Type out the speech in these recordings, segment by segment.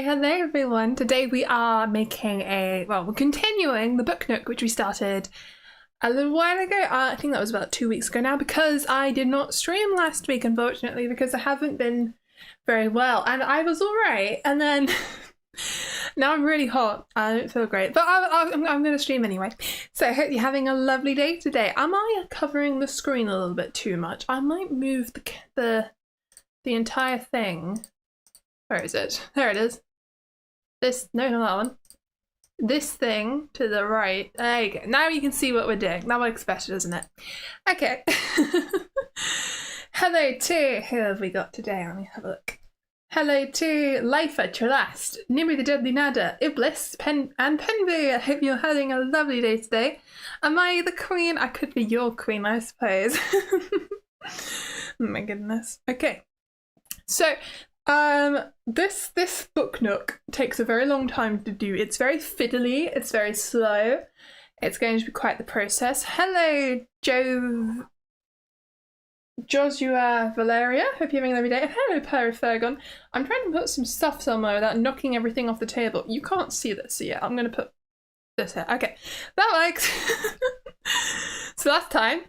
Hello everyone. Today we are making we're continuing the book Nook, which we started a little while ago. I think that was about 2 weeks ago now, because I did not stream last week, unfortunately, because I haven't been very well, and I was alright, and then now I'm really hot. I don't feel great, but I'm going to stream anyway. So I hope you're having a lovely day today. Am I covering the screen a little bit too much? I might move the entire thing. Where is it? There it is. No, not that one. This thing to the right. There you go. Now you can see what we're doing. That looks better, doesn't it? Okay. Hello to, who have we got today? Let me have a look. Hello to Lifer, Trelast, Nimri the Deadly Nada, Iblis, and Penvu. I hope you're having a lovely day today. Am I the queen? I could be your queen, I suppose. Oh my goodness. Okay. So, this book Nook takes a very long time to do. It's very fiddly, it's very slow. It's going to be quite the process. Hello, Joshua Valeria. Hope you're having a lovely day. Hello, Perifergon. I'm trying to put some stuff somewhere without knocking everything off the table. You can't see this, so yeah, I'm going to put this here. Okay, that works. So last time,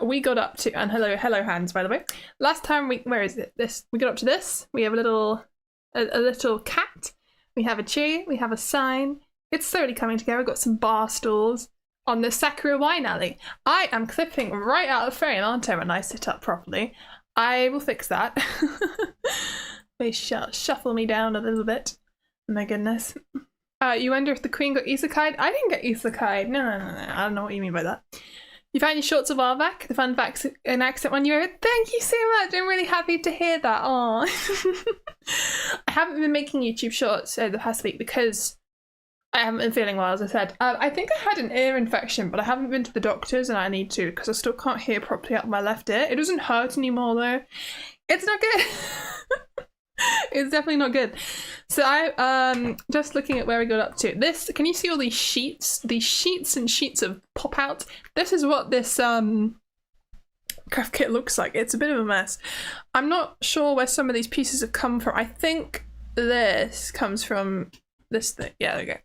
we got up to, and hello hands, by the way. Last time we got up to this. We have a little cat. We have a tree. We have a sign. It's slowly coming together. We've got some bar stools on the Sakura wine alley. I am clipping right out of frame, aren't I, when I sit up properly? I will fix that. They shuffle me down a little bit. My goodness. You wonder if the queen got isekai'd? I didn't get isekai'd. No. I don't know what you mean by that. You found your shorts of Arvac, the fun facts and accent one you wrote. Thank you so much. I'm really happy to hear that. Aww. I haven't been making YouTube shorts over the past week because I haven't been feeling well, as I said. I think I had an ear infection, but I haven't been to the doctors, and I need to, because I still can't hear properly out of my left ear. It doesn't hurt anymore though. It's not good. It's definitely not good. So I just looking at where we got up to. This, can you see all these sheets? These sheets and sheets of pop out. This is what this craft kit looks like. It's a bit of a mess. I'm not sure where some of these pieces have come from. I think this comes from this thing. Yeah, there we go.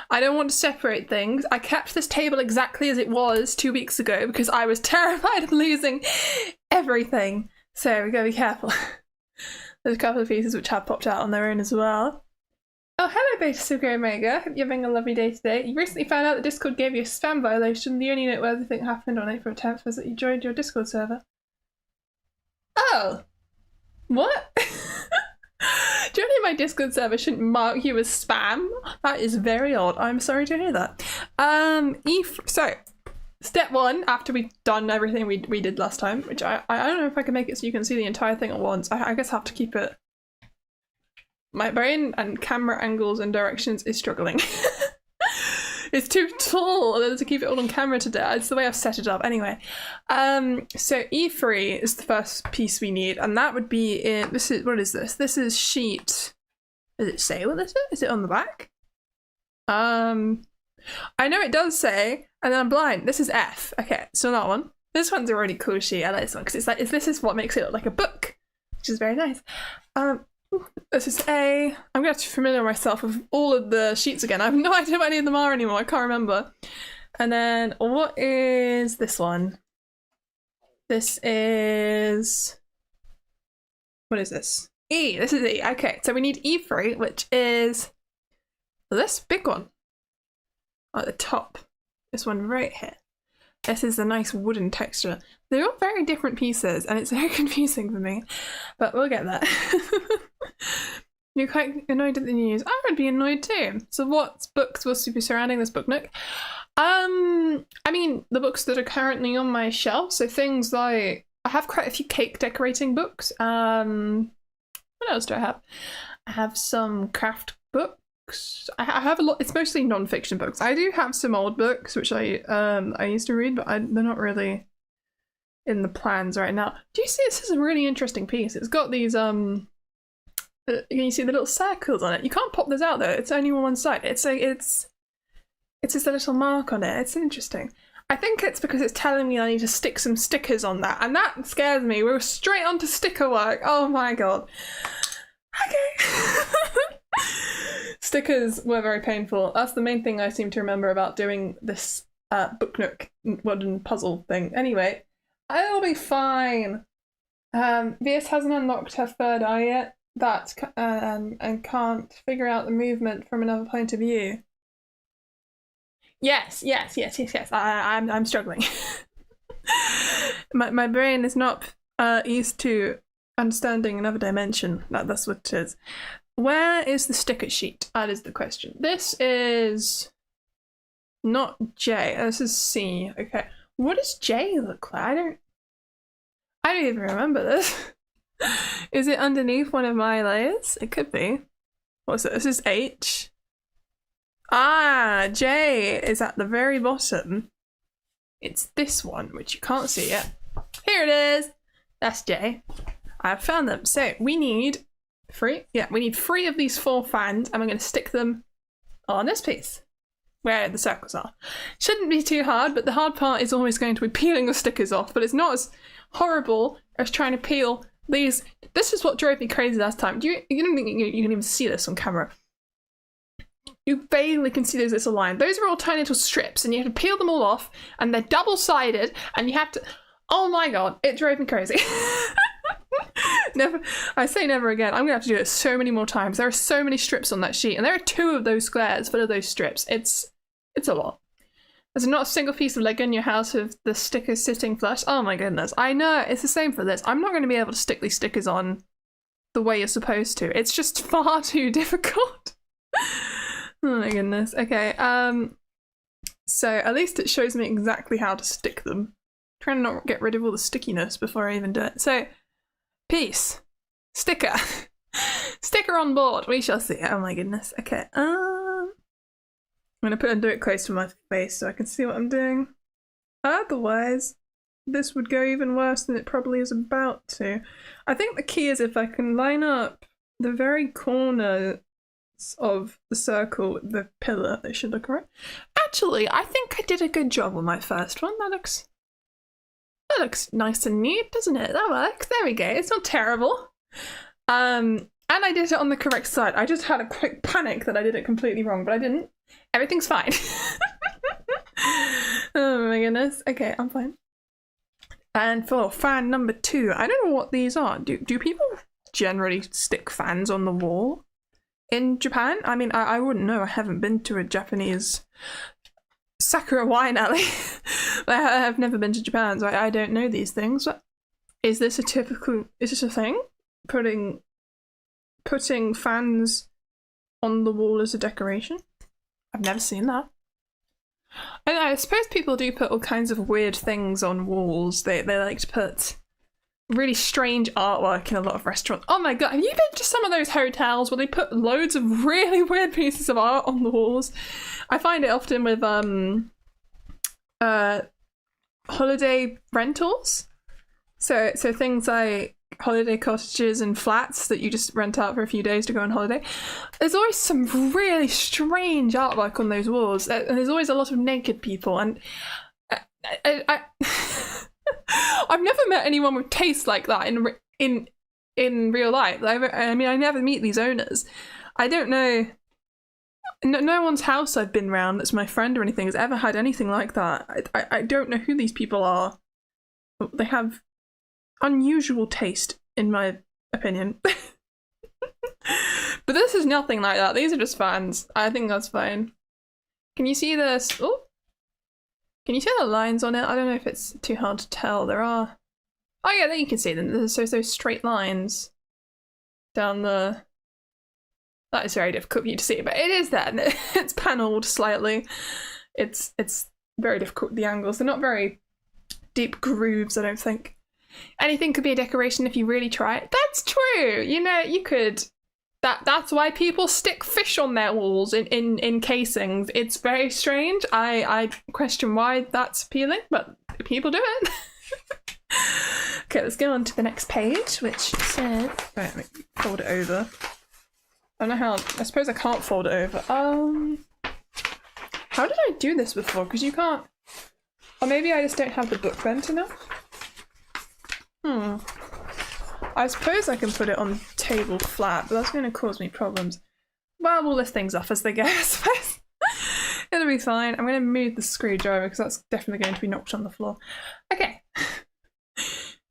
I don't want to separate things. I kept this table exactly as it was 2 weeks ago because I was terrified of losing everything. So we gotta be careful. There's a couple of pieces which have popped out on their own as well. Oh, hello, Beta Super Omega. Hope you're having a lovely day today. You recently found out that Discord gave you a spam violation. The only noteworthy thing that happened on April 10th was that you joined your Discord server. Oh! What? Joining my Discord server shouldn't mark you as spam? That is very odd. I'm sorry to hear that. So, step one, after we've done everything we did last time, which I don't know if I can make it so you can see the entire thing at once. I guess I have to keep it. My brain and camera angles and directions is struggling. It's too tall to keep it all on camera today. It's the way I've set it up. Anyway, so E3 is the first piece we need, and that would be in, what is this? This is sheet, does it say what this is? Is it on the back? I know it does say, and then I'm blind. This is F. Okay, so that one. This one's a really cool sheet. I like this one because it's like, this is what makes it look like a book, which is very nice. This is A. I'm going to have to familiar myself with all of the sheets again. I have no idea what any of them are anymore. I can't remember. And then what is this one? This is, what is this? E. This is E. Okay, so we need E3, which is this big one at the top. This one right here. This is a nice wooden texture. They're all very different pieces, and it's very confusing for me, but we'll get there. You're quite annoyed at the news. I would be annoyed too. So what books will be surrounding this book Nook? I mean, the books that are currently on my shelf. So things like, I have quite a few cake decorating books. What else do I have? I have some craft books. I have a lot. It's mostly non-fiction books. I do have some old books which I used to read, but they're not really in the plans right now. Do you see this is a really interesting piece? It's got these can you see the little circles on it? You can't pop this out though. It's only on one side. It's just a little mark on it. It's interesting. I think it's because it's telling me I need to stick some stickers on that, and that scares me. We're straight onto sticker work. Oh my god. Okay. Stickers were very painful. That's the main thing I seem to remember about doing this Book Nook wooden puzzle thing. Anyway, I'll be fine. Vieus hasn't unlocked her third eye yet. And can't figure out the movement from another point of view. Yes. I'm struggling. my brain is not used to understanding another dimension. That's what it is. Where is the sticker sheet? That is the question. This is not J. This is C. Okay. What does J look like? I don't even remember this. Is it underneath one of my layers? It could be. What's it? This is H. Ah, J is at the very bottom. It's this one, which you can't see yet. Here it is. That's J. I've found them. So we need 3. Yeah, we need 3 of these 4 fans, and we're going to stick them on this piece where the circles are. Shouldn't be too hard, but the hard part is always going to be peeling the stickers off, but it's not as horrible as trying to peel these. This is what drove me crazy last time. You don't think you can even see this on camera. You vaguely can see those little lines. Those are all tiny little strips, and you have to peel them all off, and they're double-sided, and you have to... Oh my god, it drove me crazy. Never, I say never again. I'm gonna have to do it so many more times. There are so many strips on that sheet, and there are 2 of those squares full of those strips. It's a lot. There's not a single piece of Lego in your house with the stickers sitting flush. Oh my goodness. I know, it's the same for this. I'm not going to be able to stick these stickers on the way you're supposed to. It's just far too difficult. Oh my goodness. Okay, so at least it shows me exactly how to stick them. I'm trying to not get rid of all the stickiness before I even do it. So, piece. Sticker. Sticker on board. We shall see. Oh my goodness. Okay, I'm gonna do it close to my face so I can see what I'm doing. Otherwise, this would go even worse than it probably is about to. I think the key is if I can line up the very corners of the circle with the pillar, they should look right. Actually, I think I did a good job on my first one. That looks nice and neat, doesn't it? That works. There we go. It's not terrible. And I did it on the correct side. I just had a quick panic that I did it completely wrong, but I didn't. Everything's fine. Oh my goodness. Okay, I'm fine. And for fan number 2, I don't know what these are. Do people generally stick fans on the wall in Japan? I mean, I wouldn't know. I haven't been to a Japanese sakura wine alley. I have never been to Japan, so I don't know these things. But is this a thing? Putting fans on the wall as a decoration? I've never seen that. I suppose people do put all kinds of weird things on walls. They like to put really strange artwork in a lot of restaurants. Oh my god, have you been to some of those hotels where they put loads of really weird pieces of art on the walls? I find it often with holiday rentals. So things like holiday cottages and flats that you just rent out for a few days to go on holiday. There's always some really strange artwork on those walls, and there's always a lot of naked people, and I've never met anyone with taste like that in real life. I mean, I never meet these owners. I don't know. No one's house I've been round that's my friend or anything has ever had anything like that. I don't know who these people are. They have unusual taste, in my opinion. But this is nothing like that. These are just fans. I think that's fine. Can you see this? Oh, can you see the lines on it? I don't know if it's too hard to tell. There are. Oh yeah, there you can see them. There's those straight lines down the. That is very difficult for you to see, but it is there. It's panelled slightly. It's very difficult with the angles. They're not very deep grooves, I don't think. Anything could be a decoration if you really try it. That's true. You know, you could. That's why people stick fish on their walls in casings. It's very strange. I question why that's appealing, but people do it. Okay, let's go on to the next page, which says... Right, let me fold it over. I don't know how... I suppose I can't fold it over. How did I do this before? Because you can't... Or maybe I just don't have the book bent enough? I suppose I can put it on the table flat, but that's going to cause me problems. Well, we'll lift things up as they go, I suppose. It'll be fine. I'm going to move the screwdriver because that's definitely going to be knocked on the floor. Okay.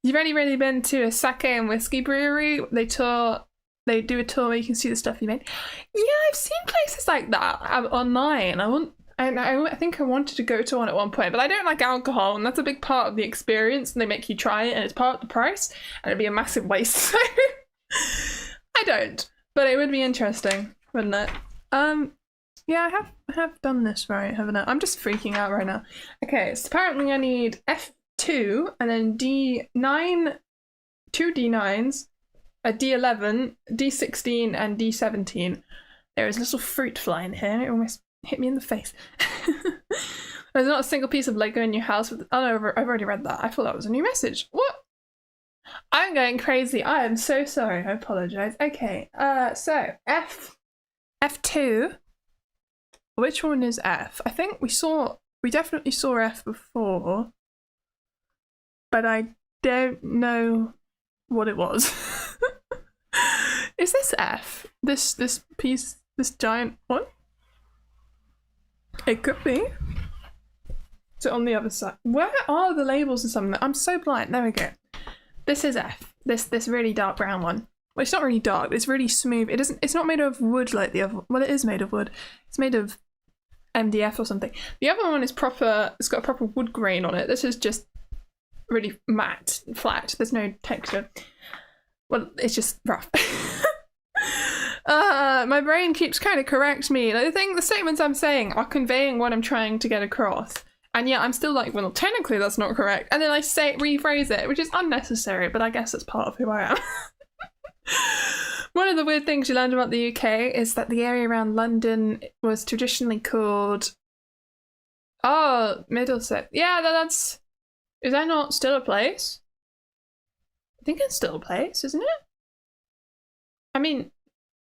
You've only really been to a sake and whiskey brewery. They do a tour where you can see the stuff you made. Yeah, I've seen places like that online. I think I wanted to go to one at one point, but I don't like alcohol, and that's a big part of the experience, and they make you try it, and it's part of the price, and it'd be a massive waste, so I don't. But it would be interesting, wouldn't it? Yeah, I have done this right, haven't I? I'm just freaking out right now. Okay, so apparently I need F2, and then D9, 2 D9s, a D11, D16, and D17. There is a little fruit fly in here, it almost hit me in the face. There's not a single piece of Lego in your house with... Oh no, I've already read that. I thought that was a new message. What? I'm going crazy. I am so sorry. I apologise. Okay, so F2. Which one is F? I think we definitely saw F before, but I don't know what it was. Is this F? This piece, this giant one? It could be. Is it on the other side? Where are the labels or something? I'm so blind. There we go. This is F. This really dark brown one. Well, it's not really dark. It's really smooth. It's not made of wood like the other. Well, it is made of wood. It's made of MDF or something. The other one is proper. It's got a proper wood grain on it. This is just really matte, flat. There's no texture. Well, it's just rough. My brain keeps trying to correct me. I think the statements I'm saying are conveying what I'm trying to get across. And yet I'm still like, well, technically that's not correct. And then I rephrase it, which is unnecessary, but I guess it's part of who I am. One of the weird things you learned about the UK is that the area around London was traditionally called... Oh, Middlesex. Yeah, that's... Is that not still a place? I think it's still a place, isn't it? I mean...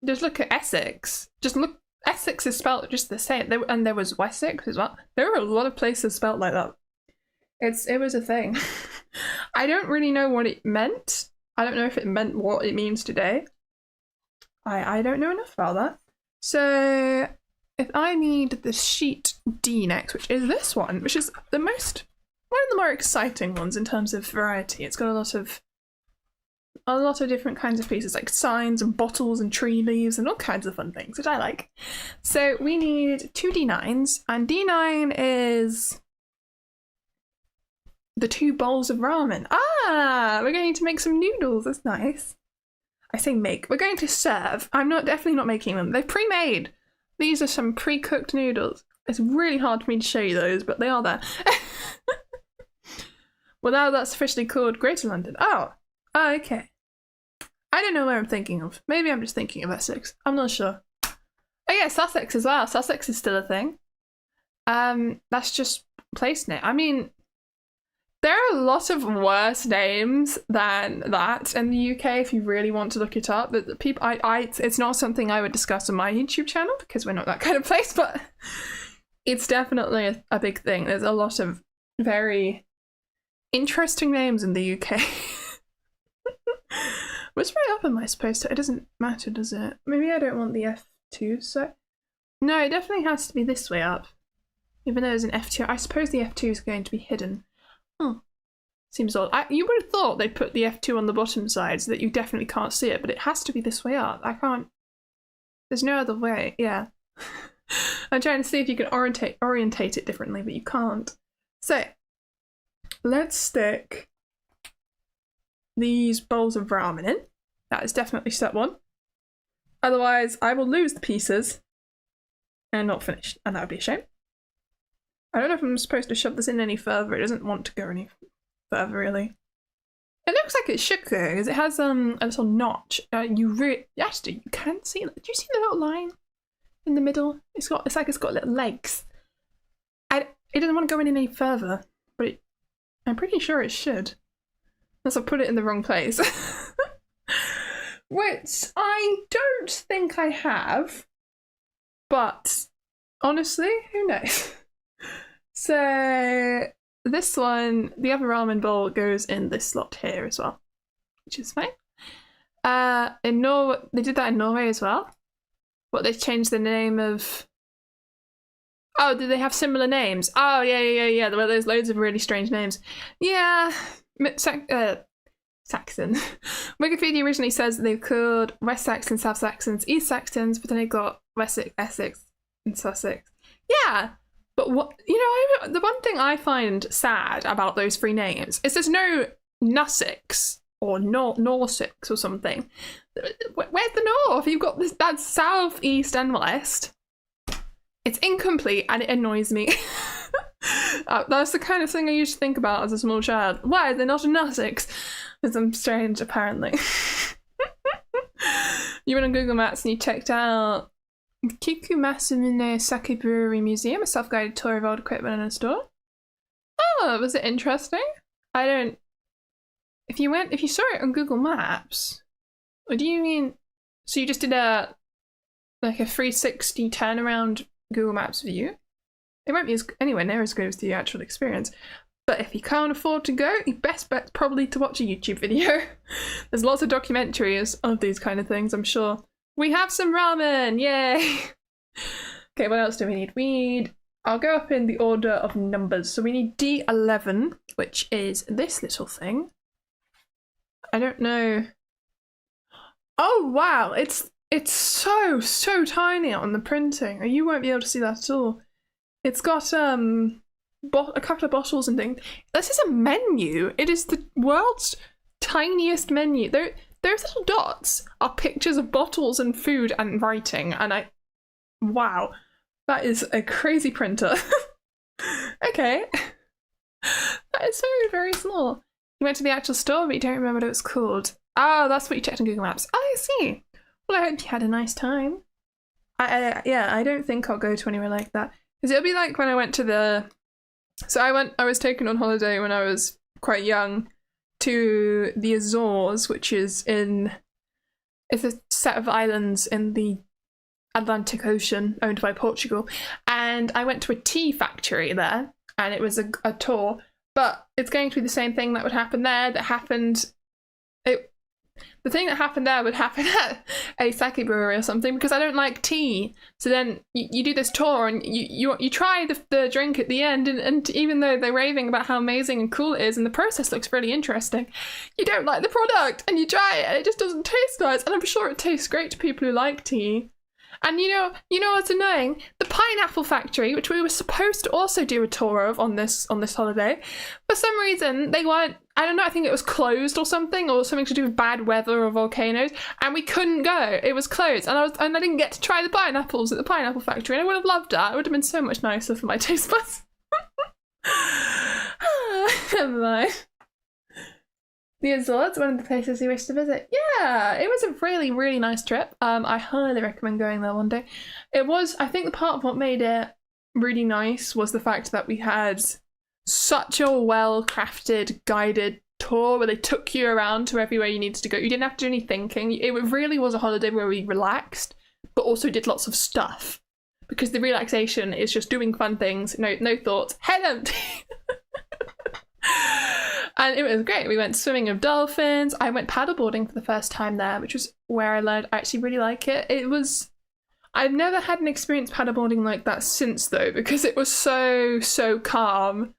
Just look at Essex. Just look, Essex is spelled just the same. And there was Wessex as well. There were a lot of places spelled like that. It was a thing. I don't really know what it meant. I don't know if it meant what it means today. I don't know enough about that. So if I need the sheet D next, which is this one, which is one of the more exciting ones in terms of variety. It's got a lot of different kinds of pieces, like signs and bottles and tree leaves and all kinds of fun things, which I like. So we need 2 D9s, and D9 is the 2 bowls of ramen. Ah, we're going to make some noodles. That's nice. I say make. We're going to serve. I'm definitely not making them. They're pre-made. These are some pre-cooked noodles. It's really hard for me to show you those, but they are there. Well, now that's officially called Greater London. Oh, okay. I don't know where I'm thinking of. Maybe I'm just thinking of Essex. I'm not sure. Oh yeah, Sussex as well. Sussex is still a thing. That's just place name. I mean, there are a lot of worse names than that in the UK if you really want to look it up. But the people, it's not something I would discuss on my YouTube channel because we're not that kind of place, but it's definitely a big thing. There's a lot of very interesting names in the UK. Which way up am I supposed to? It doesn't matter, does it? Maybe I don't want the F2, so... No, it definitely has to be this way up. Even though there's an F2. I suppose the F2 is going to be hidden. Seems odd. You would have thought they'd put the F2 on the bottom side so that you definitely can't see it, but it has to be this way up. I can't... There's no other way, yeah. I'm trying to see if you can orientate it differently, but you can't. So, let's stick these bowls of ramen in. That is definitely step 1. Otherwise, I will lose the pieces and not finish, and that would be a shame. I don't know if I'm supposed to shove this in any further. It doesn't want to go any further, really. It looks like it should go, because it has a little notch. Actually, you can see it. Do you see the little line in the middle? It's like it's got little legs. It doesn't want to go in any further, but I'm pretty sure it should. Unless I put it in the wrong place. Which I don't think I have. But honestly, who knows? So this one, the other ramen bowl goes in this slot here as well, which is fine. In Norway, they did that in Norway as well. What, they changed the name of... Oh, did they have similar names? Oh, yeah. Well, there's loads of really strange names. Yeah, Saxon. Wikipedia originally says that they called West Saxons, South Saxons, East Saxons, but then they got Wessex, Essex, and Sussex. Yeah, but what, the one thing I find sad about those three names is there's no Nussex or Norssex or something. Where's the North? You've got this bad South, East, and West. It's incomplete and it annoys me. That's the kind of thing I used to think about as a small child. Why is there not a Nussex? Because I'm strange, apparently. You went on Google Maps and you checked out Kikumasumune Sake Brewery Museum, a self-guided tour of old equipment in a store. Oh, was it interesting? If you saw it on Google Maps, what do you mean? So you just did a 360 turnaround Google Maps view? It won't be anywhere near as good as the actual experience. But if you can't afford to go, your best bet's probably to watch a YouTube video. There's lots of documentaries of these kind of things, I'm sure. We have some ramen! Yay! Okay, what else do we need? I'll go up in the order of numbers. So we need D11, which is this little thing. I don't know. Oh wow, it's so tiny on the printing. You won't be able to see that at all. It's got a couple of bottles and things. This is a menu. It is the world's tiniest menu. Those little dots are pictures of bottles and food and writing, and wow, that is a crazy printer. Okay. That is very, very small. You went to the actual store, but you don't remember what it was called. Oh, that's what you checked on Google Maps. Oh, I see. Well, I hope you had a nice time. I don't think I'll go to anywhere like that. Because it'll be like when I went to the... So I was taken on holiday when I was quite young to the Azores, which is it's a set of islands in the Atlantic Ocean owned by Portugal. And I went to a tea factory there, and it was a tour. But it's going to be the same thing that would happen there that happened... The thing that happened there would happen at a sake brewery or something, because I don't like tea. So then you do this tour and you try the drink at the end, and even though they're raving about how amazing and cool it is and the process looks really interesting, you don't like the product and you try it and it just doesn't taste nice. And I'm sure it tastes great to people who like tea. And you know what's annoying? The pineapple factory, which we were supposed to also do a tour of on this holiday, for some reason they weren't. I don't know. I think it was closed or something to do with bad weather or volcanoes, and we couldn't go. It was closed, and I didn't get to try the pineapples at the pineapple factory. And I would have loved that. It would have been so much nicer for my taste buds. Never mind. The Azores, one of the places you wish to visit. Yeah, it was a really, really nice trip. I highly recommend going there one day. I think the part of what made it really nice was the fact that we had such a well-crafted, guided tour where they took you around to everywhere you needed to go. You didn't have to do any thinking. It really was a holiday where we relaxed, but also did lots of stuff. Because the relaxation is just doing fun things, no thoughts, head empty. And it was great. We went swimming with dolphins. I went paddleboarding for the first time there, which was where I learned. I actually really like it. I've never had an experience paddleboarding like that since, though, because it was so calm.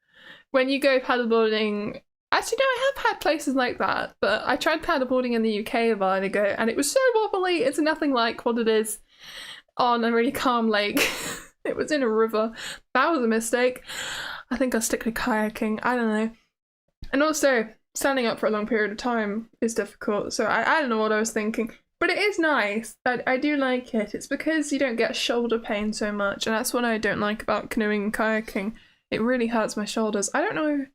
When you go paddleboarding, actually no, I have had places like that, but I tried paddleboarding in the UK a while ago, and it was so wobbly. It's nothing like what it is on a really calm lake. It was in a river. That was a mistake. I think I'll stick with kayaking. I don't know. And also, standing up for a long period of time is difficult, so I don't know what I was thinking. But it is nice. I do like it. It's because you don't get shoulder pain so much, and that's what I don't like about canoeing and kayaking. It really hurts my shoulders. I don't know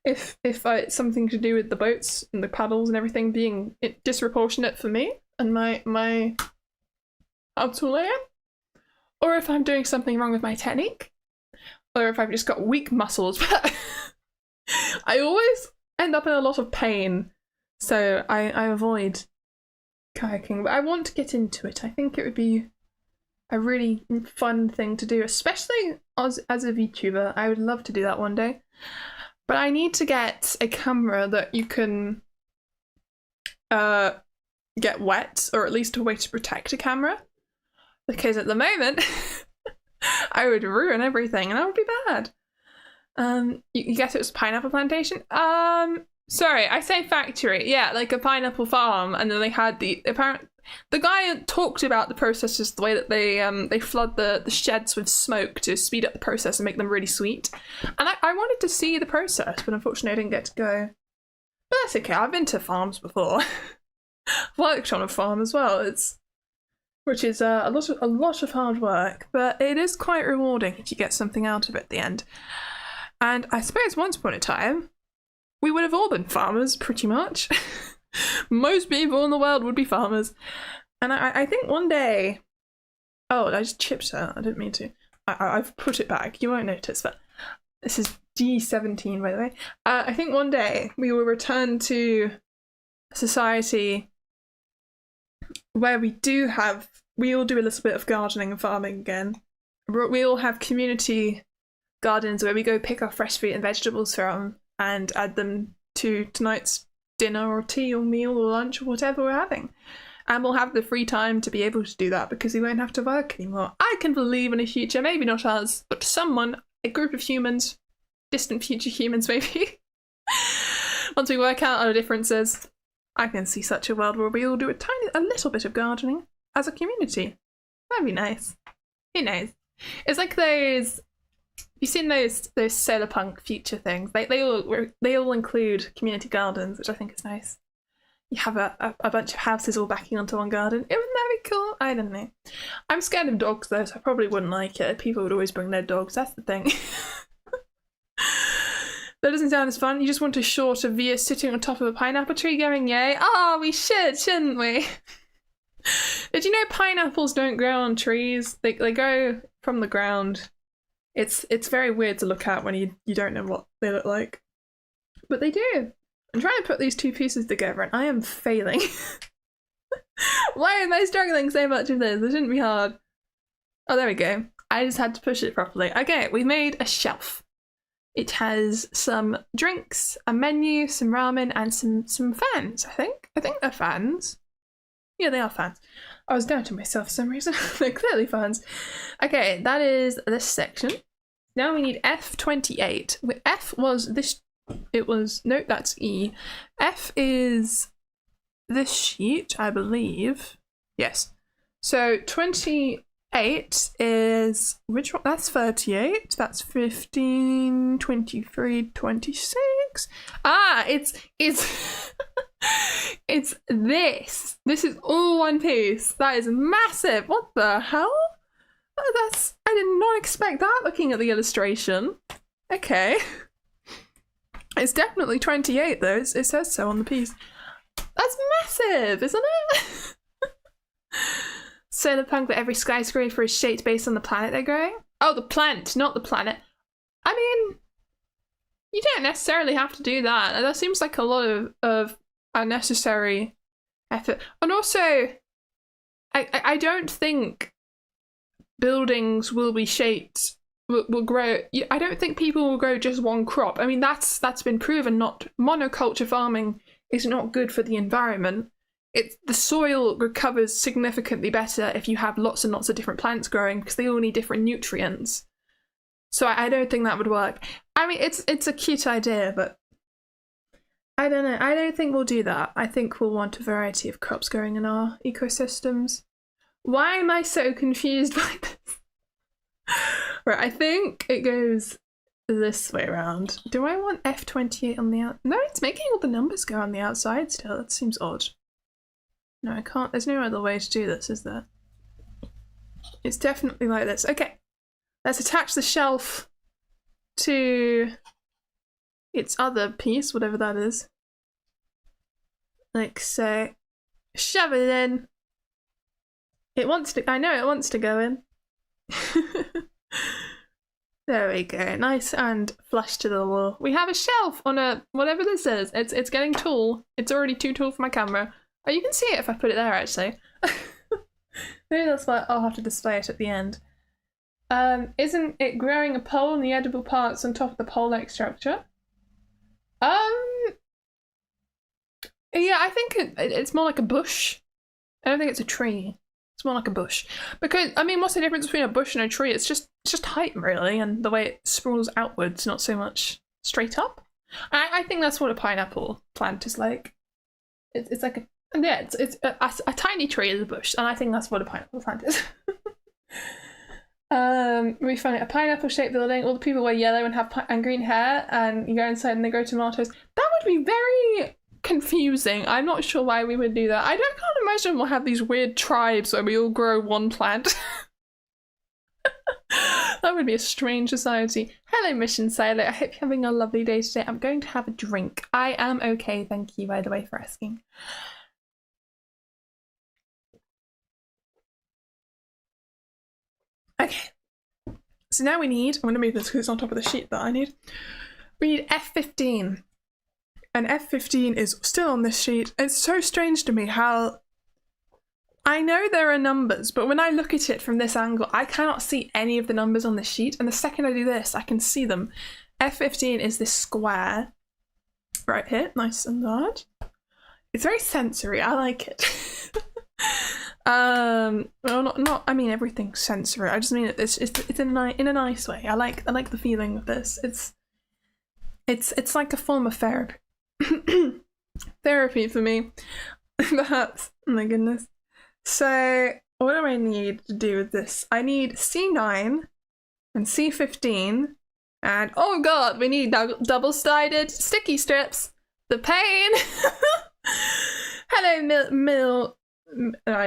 if it's something to do with the boats and the paddles and everything being disproportionate for me and my how tall I am, or if I'm doing something wrong with my technique, or if I've just got weak muscles. But I always end up in a lot of pain. So I avoid kayaking, but I want to get into it. I think it would be a really fun thing to do, especially as a VTuber. I would love to do that one day. But I need to get a camera that you can get wet, or at least a way to protect a camera. Because at the moment, I would ruin everything and that would be bad. You guess it was pineapple plantation? Sorry, I say factory. Yeah, like a pineapple farm, and then they had the guy talked about the processes, the way that they flood the sheds with smoke to speed up the process and make them really sweet. And I wanted to see the process, but unfortunately I didn't get to go. But that's okay. I've been to farms before. I've worked on a farm as well. Which is a lot of hard work, but it is quite rewarding if you get something out of it at the end. And I suppose once upon a time, we would have all been farmers, pretty much. Most people in the world would be farmers. And I think one day... Oh, I just chipped that. I didn't mean to. I've put it back. You won't notice, but this is D17, by the way. I think one day we will return to a society where we all do a little bit of gardening and farming again. We all have community gardens where we go pick our fresh fruit and vegetables from and add them to tonight's dinner or tea or meal or lunch or whatever we're having. And we'll have the free time to be able to do that because we won't have to work anymore. I can believe in a future, maybe not us, but someone, a group of humans, distant future humans maybe, once we work out our differences, I can see such a world where we all do a little bit of gardening as a community. That'd be nice. Who knows? It's like those. You've seen those solar punk future things. They all include community gardens, which I think is nice. You have a bunch of houses all backing onto one garden. Wouldn't that be cool? I don't know. I'm scared of dogs though, so I probably wouldn't like it. People would always bring their dogs. That's the thing. That doesn't sound as fun. You just want a shot of Vieus sitting on top of a pineapple tree going, yay. Oh, we should, shouldn't we? Did you know pineapples don't grow on trees? They grow from the ground. It's very weird to look at when you don't know what they look like. But they do. I'm trying to put these two pieces together and I am failing. Why am I struggling so much with this? It shouldn't be hard. Oh, there we go. I just had to push it properly. Okay, we made a shelf. It has some drinks, a menu, some ramen, and some fans, I think. I think they're fans. Yeah, they are fans. I was doubting myself for some reason. They're clearly fans. Okay, that is this section. Now we need F28. F was this... It was... No, that's E. F is this sheet, I believe. Yes. So 28 is... Which one? That's 38. That's 15, 23, 26. Ah, it's... It's this. This is all one piece. That is massive. What the hell? I did not expect that looking at the illustration. Okay. It's definitely 28 though. It says so on the piece. That's massive, isn't it? Solar punk, but every skyscraper is shaped based on the planet they're growing. Oh, the plant, not the planet. I mean, you don't necessarily have to do that. That seems like a lot of unnecessary effort. And also, I don't think buildings will be shaped, will grow. I don't think people will grow just one crop. I mean, that's been proven. Not monoculture farming is not good for the environment. The soil recovers significantly better if you have lots and lots of different plants growing because they all need different nutrients. So I don't think that would work. I mean, it's a cute idea, but I don't know. I don't think we'll do that. I think we'll want a variety of crops growing in our ecosystems. Why am I so confused by this? Right, I think it goes this way around. Do I want F28 on the out? No, it's making all the numbers go on the outside still. That seems odd. No, I can't. There's no other way to do this, is there? It's definitely like this. Okay, let's attach the shelf to its other piece, whatever that is. Like so. Shove it in. It wants to, I know it wants to go in. There we go. Nice and flush to the wall. We have a shelf on a whatever this is. It's getting tall. It's already too tall for my camera. Oh, you can see it if I put it there actually. Maybe that's why I'll have to display it at the end. Isn't it growing a pole and the edible parts on top of the pole-like structure? Yeah, I think it's more like a bush. I don't think it's a tree. It's more like a bush. Because, I mean, what's the difference between a bush and a tree? It's just height, really, and the way it sprawls outwards, not so much straight up. I think that's what a pineapple plant is like. It's like a... Yeah, it's a tiny tree is a bush, and I think that's what a pineapple plant is. We find a pineapple-shaped building. All the people wear yellow and green hair, and you go inside and they grow tomatoes. That would be very confusing. I'm not sure why we would do that. I can't imagine we'll have these weird tribes where we all grow one plant. That would be a strange society. Hello, Mission Sailor. I hope you're having a lovely day today. I'm going to have a drink. I am okay, thank you, by the way, for asking. Okay. So now we need, I'm going to move this because it's on top of the sheet that I need. We need F15. And F15 is still on this sheet. It's so strange to me how I know there are numbers, but when I look at it from this angle, I cannot see any of the numbers on the sheet. And the second I do this, I can see them. F15 is this square right here, nice and large. It's very sensory. I like it. Well, not. I mean, everything's sensory. I just mean it's in a nice way. I like the feeling of this. It's like a form of therapy. Therapy for me, perhaps. Oh my goodness. So what do I need to do with this? I need C9 and C15 and oh god, we need double-sided sticky strips. The pain. Hello, I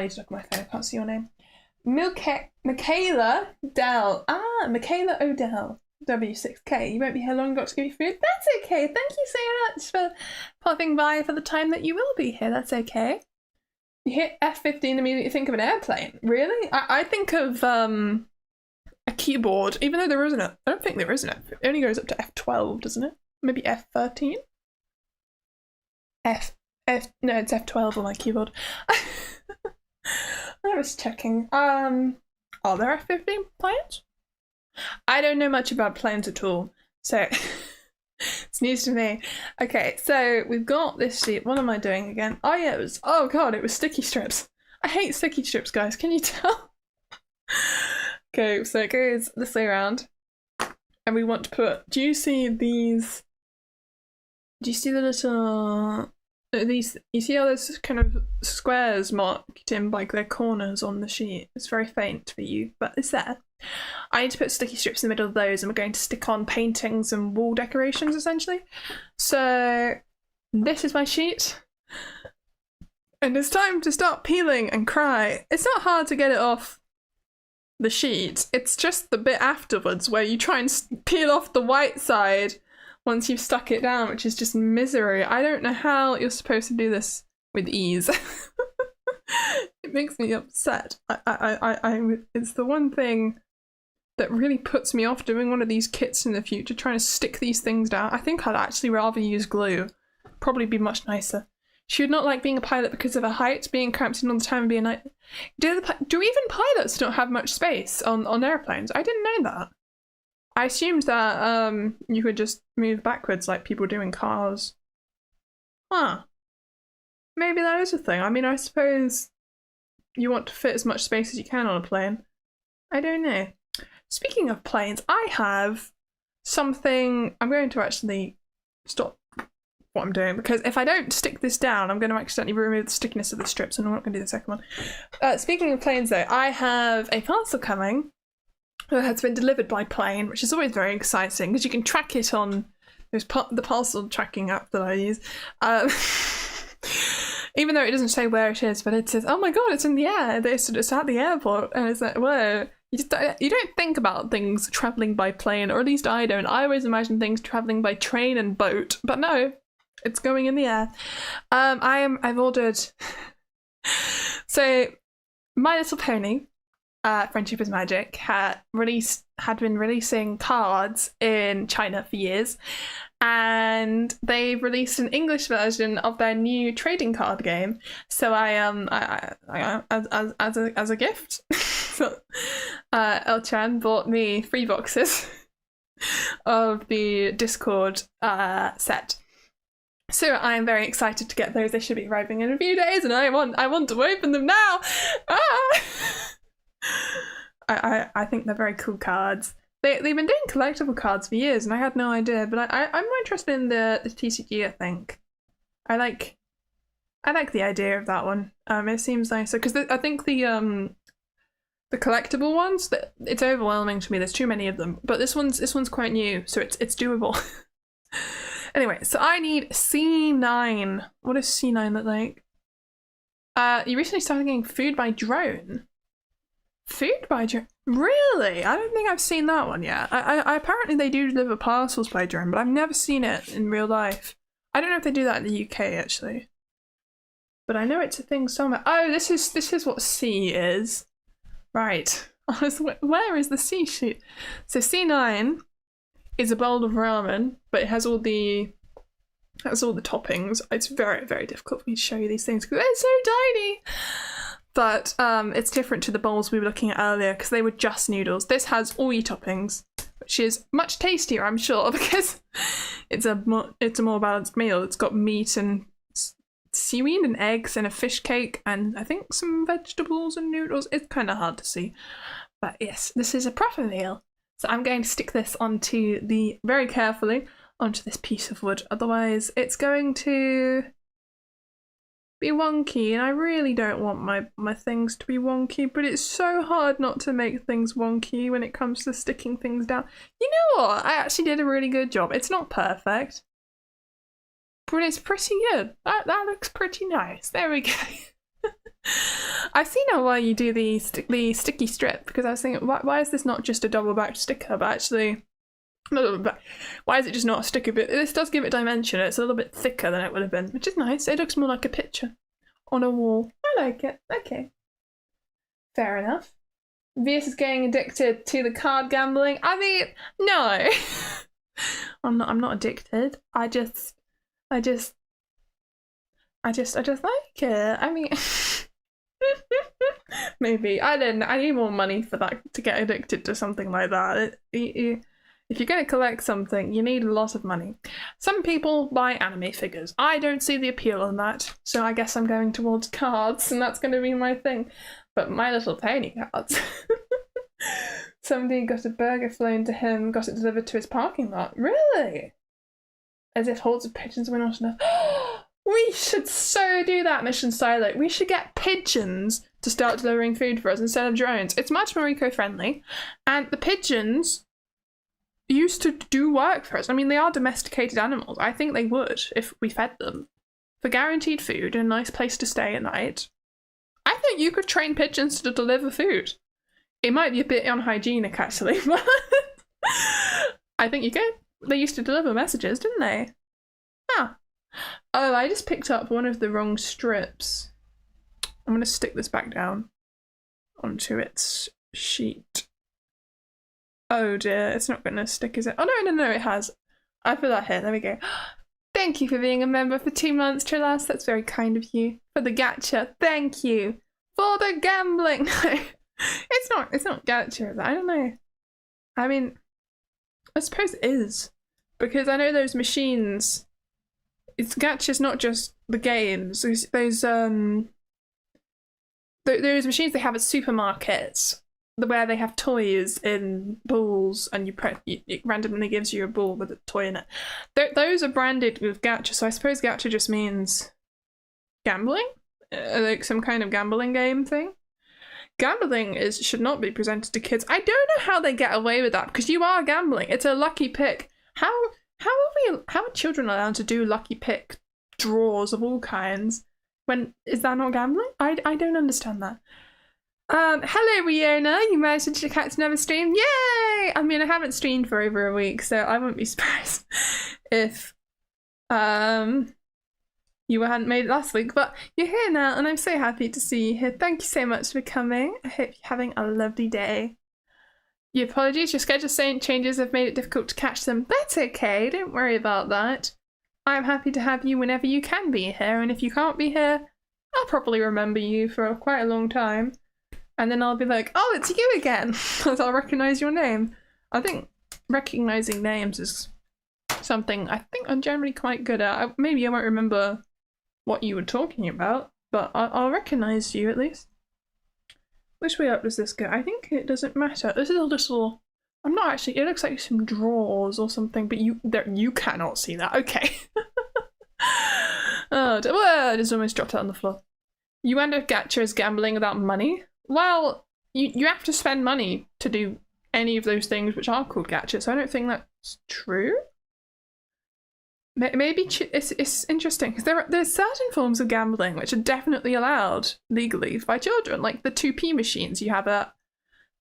need to look at my phone, I can't see your name. Michaela Dell. Ah, Michaela O'Dell. W6K. You won't be here long, got to give you food. That's okay. Thank you so much for popping by for the time that you will be here. That's okay. You hit F15, immediately think of an airplane. Really? I think of a keyboard, even though there isn't a... I don't think there is an F. It only goes up to F12, doesn't it? Maybe F13? No, it's F12 on my keyboard. I was checking. Are there F15 planes? I don't know much about planes at all, so it's news to me. Okay, so we've got this sheet. What am I doing again? Oh yeah, oh god, it was sticky strips. I hate sticky strips, guys. Can you tell? Okay, so it goes this way around, and we want to put. Do you see these? Do you see the little? These, you see all those kind of squares marked in like their corners on the sheet? It's very faint for you, but it's there. I need to put sticky strips in the middle of those, and we're going to stick on paintings and wall decorations essentially. So this is my sheet, and it's time to start peeling and cry. It's not hard to get it off the sheet, it's just the bit afterwards where you try and peel off the white side once you've stuck it down, which is just misery. I don't know how you're supposed to do this with ease. It makes me upset. It's the one thing that really puts me off doing one of these kits in the future, trying to stick these things down. I think I'd actually rather use glue. Probably be much nicer. She would not like being a pilot because of her height, being cramped in all the time and being like... Do even pilots don't have much space on airplanes? I didn't know that. I assumed that you could just move backwards like people do in cars. Huh. Maybe that is a thing. I mean, I suppose you want to fit as much space as you can on a plane. I don't know. Speaking of planes, I have something... I'm going to actually stop what I'm doing, because if I don't stick this down, I'm going to accidentally remove the stickiness of the strips, and I'm not going to do the second one. Speaking of planes, though, I have a parcel coming that has been delivered by plane, which is always very exciting, because you can track it on the parcel tracking app that I use. Even though it doesn't say where it is, but it says, oh my god, it's in the air, it's at the airport, and it's like, whoa. You don't think about things travelling by plane, or at least I don't. I always imagine things travelling by train and boat, but no, it's going in the air. I've ordered... So, My Little Pony, Friendship is Magic had been releasing cards in China for years, and they've released an English version of their new trading card game. So I as a gift, El-chan bought me 3 boxes of the Discord set. So I am very excited to get those. They should be arriving in a few days, and I want to open them now. I think they're very cool cards. They've been doing collectible cards for years, and I had no idea. But I'm more interested in the TCG. I think I like the idea of that one. It seems nicer because I think the collectible ones, it's overwhelming to me. There's too many of them. But this one's quite new, so it's doable. Anyway, so I need C9. What does C9 look like? You recently started getting food by drone. Food by drone? Really? I don't think I've seen that one yet. I apparently they do deliver parcels by drone, but I've never seen it in real life. I don't know if they do that in the UK actually, but I know it's a thing somewhere. Oh, this is what C is. Right. Where is the C sheet? So C9 is a bowl of ramen, but it has all the toppings. It's very, very difficult for me to show you these things because they're so tiny. But it's different to the bowls we were looking at earlier because they were just noodles. This has all your toppings, which is much tastier, I'm sure, because it's a more balanced meal. It's got meat and seaweed and eggs and a fish cake and I think some vegetables and noodles. It's kind of hard to see, but yes, this is a proper meal. So I'm going to stick this very carefully onto this piece of wood. Otherwise, it's going to be wonky, and I really don't want my things to be wonky, but it's so hard not to make things wonky when it comes to sticking things down. You know what? I actually did a really good job. It's not perfect, but it's pretty good. That looks pretty nice. There we go. I see now why you do the sticky strip, because I was thinking, why is this not just a double-backed sticker, but actually, why is it just not a sticker? But this does give it dimension. It's a little bit thicker than it would have been, which is nice. It looks more like a picture on a wall. I like it. Okay. Fair enough. Vieus is getting addicted to the card gambling. I mean, no. I'm not addicted. I just like it. I mean, maybe I need more money for that to get addicted to something like that. If you're going to collect something, you need a lot of money. Some people buy anime figures. I don't see the appeal in that, so I guess I'm going towards cards, and that's going to be my thing. But My Little Pony cards. Somebody got a burger flown to him, got it delivered to his parking lot. Really? As if hordes of pigeons were not enough. We should so do that, Mission Silo. We should get pigeons to start delivering food for us instead of drones. It's much more eco-friendly, and the pigeons used to do work for us. I mean, they are domesticated animals. I think they would if we fed them for guaranteed food and a nice place to stay at night. I think you could train pigeons to deliver food. It might be a bit unhygienic, actually, but I think you could. They used to deliver messages, didn't they? Huh. Oh, I just picked up one of the wrong strips. I'm going to stick this back down onto its sheet. Oh dear, it's not going to stick, is it? Oh no, it has. I put that here, there we go. Thank you for being a member for 2 months, Trilas. That's very kind of you. For the gacha, thank you. For the gambling. No, it's not gacha, I don't know. I mean, I suppose it is. Because I know those machines, gacha's not just the games. Those machines they have at supermarkets, where they have toys in balls, and it randomly gives you a ball with a toy in it. Those are branded with gacha, so I suppose gacha just means gambling, like some kind of gambling game thing. Gambling should not be presented to kids. I don't know how they get away with that, because you are gambling. It's a lucky pick. How are children allowed to do lucky pick draws of all kinds? Is that not gambling? I don't understand that. Hello Riona, you managed to catch another stream. Yay! I mean, I haven't streamed for over a week, so I wouldn't be surprised if you hadn't made it last week, but you're here now, and I'm so happy to see you here. Thank you so much for coming. I hope you're having a lovely day. Your apologies, your schedule changes have made it difficult to catch them. That's okay, don't worry about that. I'm happy to have you whenever you can be here, and if you can't be here, I'll probably remember you for quite a long time. And then I'll be like, oh, it's you again, because I'll recognise your name. I think recognising names is something I think I'm generally quite good at. Maybe I won't remember what you were talking about, but I'll recognise you at least. Which way up does this go? I think it doesn't matter. This is a little... I'm not actually... It looks like some drawers or something, but you cannot see that. Okay. Oh, well, it just almost dropped out on the floor. You end up gacha as gambling without money? Well, you have to spend money to do any of those things which are called gacha, so I don't think that's true. Maybe it's interesting because there's certain forms of gambling which are definitely allowed legally by children, like the 2p machines you have at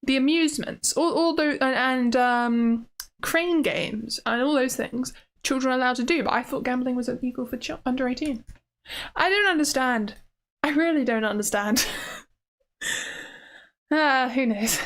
the amusements, all those, and crane games and all those things children are allowed to do. But I thought gambling was illegal for under 18. I don't understand. I really don't understand. Who knows?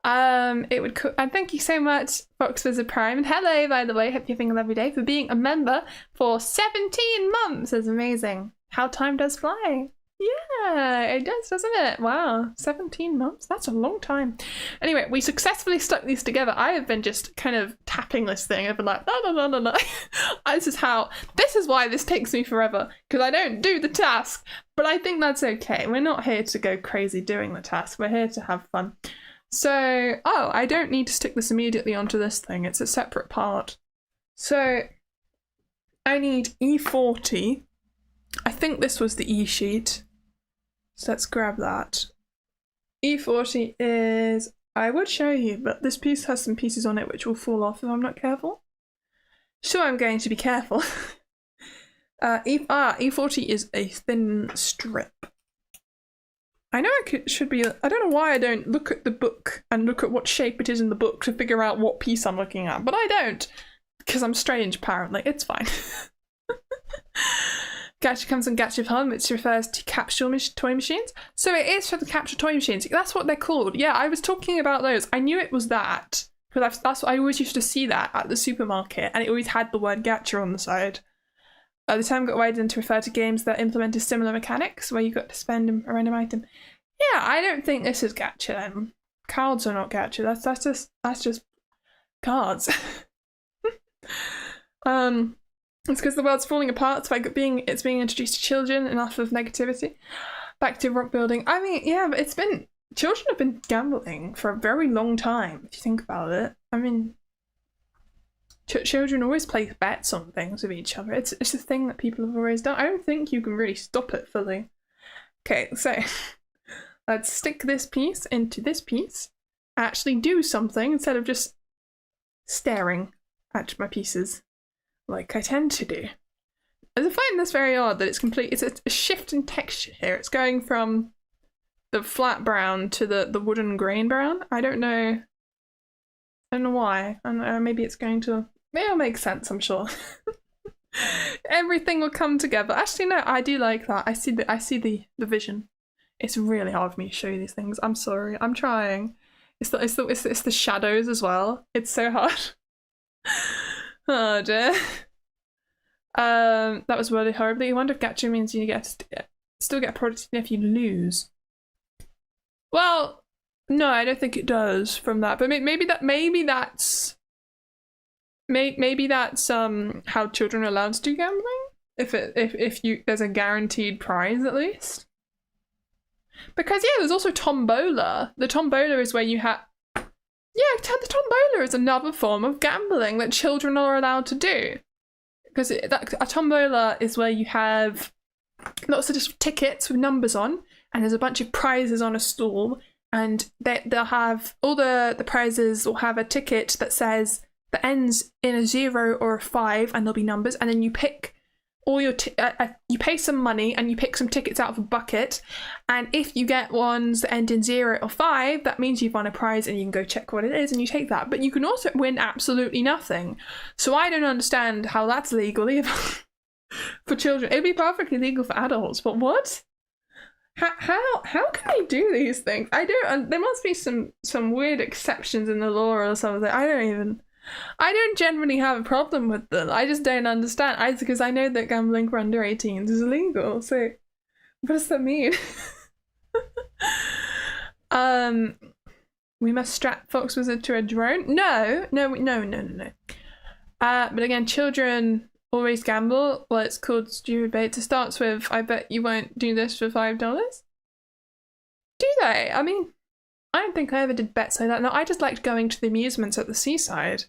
It would and thank you so much, Fox Wizard Prime, and hello, by the way, hope you're having a lovely day, for being a member for 17 months. That's amazing. How time does fly. Yeah, it does, doesn't it? Wow, 17 months? That's a long time. Anyway, we successfully stuck these together. I have been just kind of tapping this thing. I've been like, no. This is why this takes me forever, because I don't do the task. But I think that's okay. We're not here to go crazy doing the task. We're here to have fun. So, oh, I don't need to stick this immediately onto this thing. It's a separate part. So, I need E40. I think this was the E sheet. So let's grab that. E40 is, I would show you, but this piece has some pieces on it which will fall off if I'm not careful. So I'm going to be careful. E40 is a thin strip. I know should be, I don't know why I don't look at the book and look at what shape it is in the book to figure out what piece I'm looking at, but I don't, because I'm strange apparently. It's fine. Gacha comes in Gacha Fun, which refers to capsule toy machines. So it is for the capsule toy machines. That's what they're called. Yeah, I was talking about those. I knew it was that, because that's what I always used to see that at the supermarket, and it always had the word gacha on the side. The term got widened to refer to games that implemented similar mechanics, where you got to spend a random item. Yeah, I don't think this is gacha then. Cards are not gacha. That's just cards. It's because the world's falling apart by it's being introduced to children, enough of negativity. Back to rock building. I mean, yeah, but children have been gambling for a very long time, if you think about it. I mean, children always place bets on things with each other. It's a thing that people have always done. I don't think you can really stop it fully. Okay, so let's stick this piece into this piece. Actually do something instead of just staring at my pieces like I tend to do. I find this very odd that it's a shift in texture here. It's going from the flat brown to the wooden grain brown. I don't know why. I don't know, maybe it'll make sense, I'm sure. Everything will come together. Actually, no, I do like that. I see the vision. It's really hard for me to show you these things. I'm sorry. I'm trying. It's the shadows as well. It's so hard. Oh dear. That was worded horribly. I wonder if gacha means you still get a product if you lose. Well, no, I don't think it does from that. But maybe that's how children are allowed to do gambling. If there's a guaranteed prize at least. Because yeah, there's also tombola. The tombola is where you have. Yeah, the tombola is another form of gambling that children are allowed to do. Because a tombola is where you have lots of just tickets with numbers on, and there's a bunch of prizes on a stall, and they'll have all the prizes will have a ticket that ends in a 0 or a 5, and there'll be numbers, and then you pick all your you pay some money and you pick some tickets out of a bucket, and if you get ones that end in 0 or 5, that means you've won a prize, and you can go check what it is and you take that. But you can also win absolutely nothing, so I don't understand how that's legal either. for children. It'd be perfectly legal for adults, but what? How can they do these things? I don't. There must be some weird exceptions in the law or something. I don't generally have a problem with them. I just don't understand. Because I know that gambling for under 18s is illegal. So, what does that mean? We must strap Fox Wizard to a drone? No. But again, children always gamble. Well, it's called stupid bait. It starts with, I bet you won't do this for $5. Do they? I mean, I don't think I ever did bets like that. No, I just liked going to the amusements at the seaside,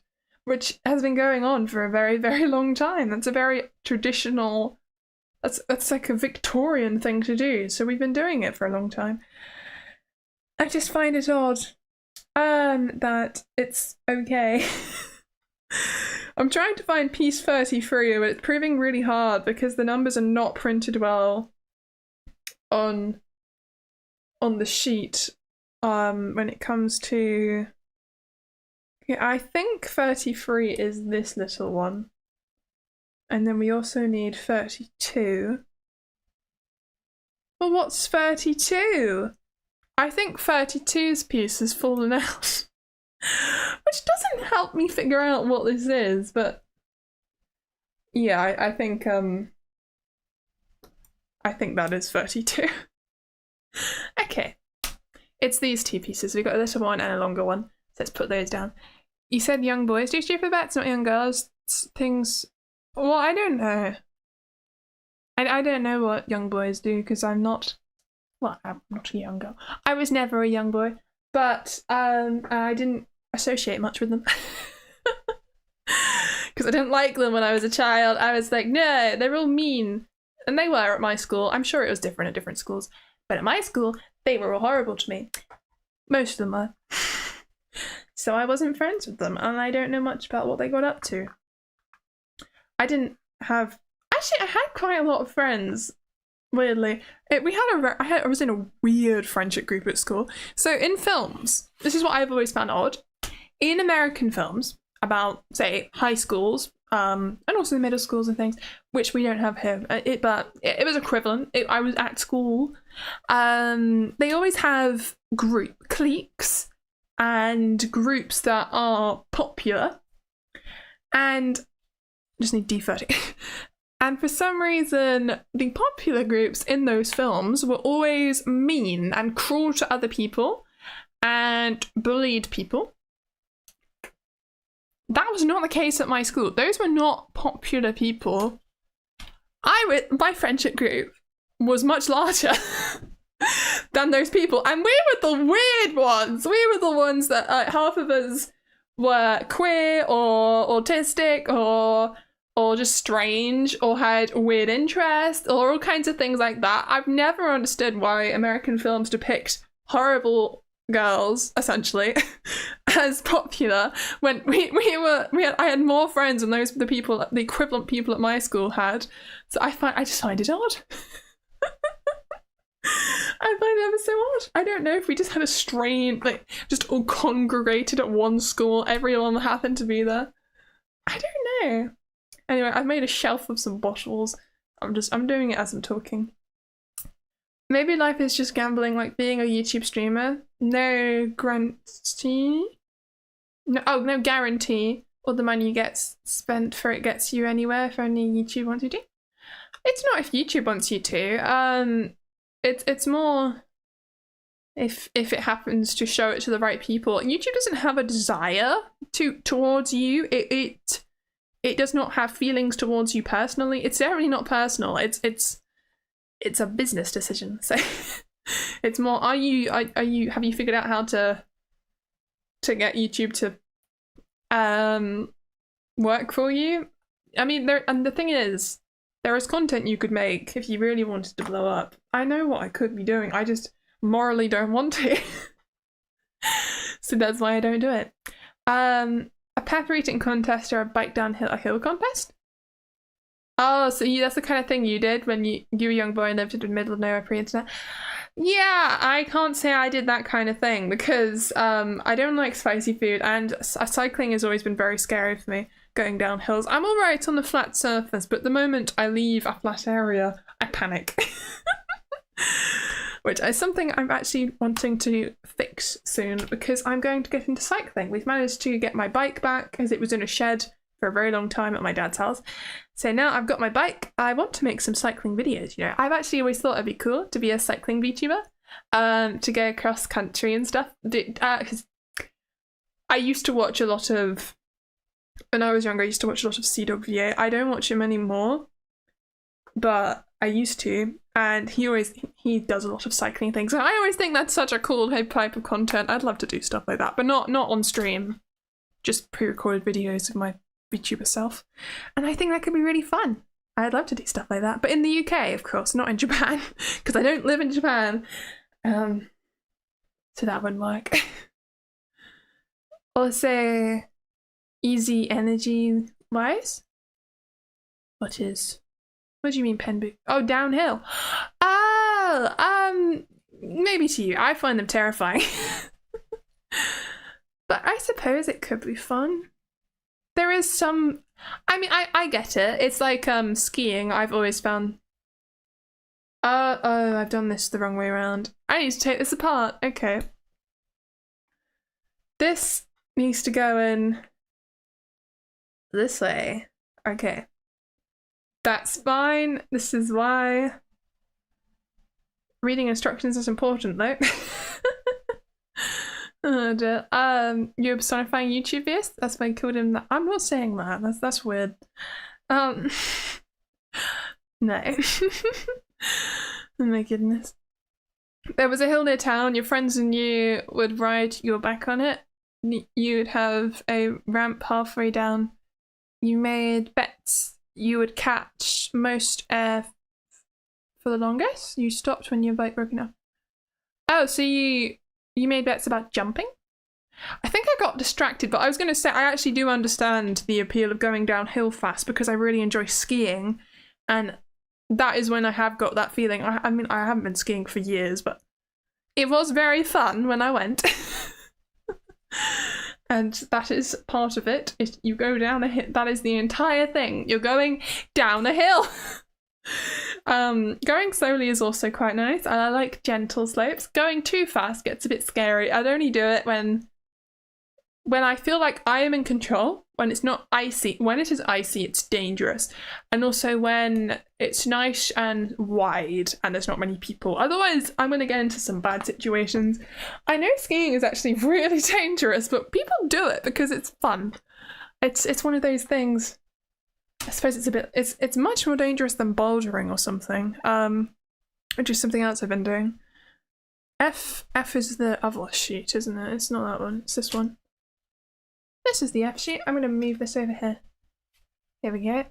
which has been going on for a very, very long time. That's a very traditional, that's like a Victorian thing to do. So we've been doing it for a long time. I just find it odd that it's okay. I'm trying to find piece 33, but it's proving really hard because the numbers are not printed well on the sheet when it comes to... Yeah, I think 33 is this little one. And then we also need 32. Well, what's 32? I think 32's piece has fallen out. Which doesn't help me figure out what this is, but yeah, I think that is 32. Okay. It's these two pieces. We've got a little one and a longer one. So let's put those down. You said young boys do stupid bets, not young girls. Things. Well, I don't know. I don't know what young boys do because I'm not. Well, I'm not a young girl. I was never a young boy, but I didn't associate much with them because I didn't like them when I was a child. I was like, no, they're all mean, and they were at my school. I'm sure it was different at different schools, but at my school, they were all horrible to me. Most of them were. So I wasn't friends with them, and I don't know much about what they got up to. I didn't have. Actually, I had quite a lot of friends. Weirdly, I was in a weird friendship group at school. So in films, this is what I've always found odd. In American films about, say, high schools, and also middle schools and things, which we don't have here, but it was equivalent. I was at school. They always have cliques and groups that are popular, and just need D30. And for some reason, the popular groups in those films were always mean and cruel to other people and bullied people. That was not the case at my school. Those were not popular people. My friendship group was much larger than those people. And we were the weird ones. We were the ones that half of us were queer or autistic or just strange, or had weird interests, or all kinds of things like that. I've never understood why American films depict horrible girls, essentially, as popular, when I had more friends than the equivalent people at my school had. So I just find it odd. I find it ever so odd. I don't know if we just had a strain, like, just all congregated at one school, everyone happened to be there. I don't know. Anyway, I've made a shelf of some bottles. I'm doing it as I'm talking. Maybe life is just gambling, like being a YouTube streamer. No guarantee. No guarantee. All the money you get spent for it gets you anywhere if only YouTube wants you to. It's not if YouTube wants you to. It's more if it happens to show it to the right people. YouTube doesn't have a desire towards you. It does not have feelings towards you personally. It's definitely not personal. It's a business decision. So it's more, have you figured out how to get YouTube to work for you? I mean, the thing is, there is content you could make if you really wanted to blow up. I know what I could be doing. I just morally don't want to. So that's why I don't do it. A pepper eating contest or a bike down a hill contest? Oh, so that's the kind of thing you did when you were a young boy and lived in the middle of nowhere pre-internet? Yeah, I can't say I did that kind of thing because I don't like spicy food, and cycling has always been very scary for me. going down hills. I'm all right on the flat surface, but the moment I leave a flat area, I panic. Which is something I'm actually wanting to fix soon because I'm going to get into cycling. We've managed to get my bike back as it was in a shed for a very long time at my dad's house. So now I've got my bike. I want to make some cycling videos, you know. I've actually always thought it'd be cool to be a cycling VTuber, to go across country and stuff. Because I used to watch a lot of, when I was younger, I used to watch a lot of Vieus. I don't watch him anymore, but I used to. And he does a lot of cycling things. And I always think that's such a cool type of content. I'd love to do stuff like that, but not on stream. Just pre-recorded videos of my VTuber self. And I think that could be really fun. I'd love to do stuff like that. But in the UK, of course, not in Japan. Because I don't live in Japan. So that wouldn't work. Also, easy energy wise. What do you mean pen boot? Oh, downhill. Oh, maybe to you. I find them terrifying. But I suppose it could be fun. There is some, I mean, I get it. It's like skiing. I've always found. Oh, I've done this the wrong way around. I need to take this apart. Okay. This needs to go in this way. Okay. That's fine. This is why. Reading instructions is important, though. Oh dear. You're personifying YouTube Vieus? That's why I called him that. I'm not saying that. That's weird. No. Oh my goodness. There was a hill near town. Your friends and you would ride your back on it. You'd have a ramp halfway down. You made bets. You would catch most air for the longest. You stopped when your bike broke enough. Oh, so you made bets about jumping? I think I got distracted, but I was going to say I actually do understand the appeal of going downhill fast because I really enjoy skiing, and that is when I have got that feeling. I mean, I haven't been skiing for years, but it was very fun when I went. And that is part of it. You go down a hill. That is the entire thing. You're going down a hill. Going slowly is also quite nice. And I like gentle slopes. Going too fast gets a bit scary. I'd only do it when I feel like I am in control. When it's not icy. When it is icy, it's dangerous. And also when it's nice and wide and there's not many people. Otherwise, I'm going to get into some bad situations. I know skiing is actually really dangerous, but people do it because it's fun. It's one of those things. I suppose it's much more dangerous than bouldering or something. Which is something else I've been doing. F is the other sheet, isn't it? It's not that one. It's this one. This is the F sheet. I'm going to move this over here. Here we go.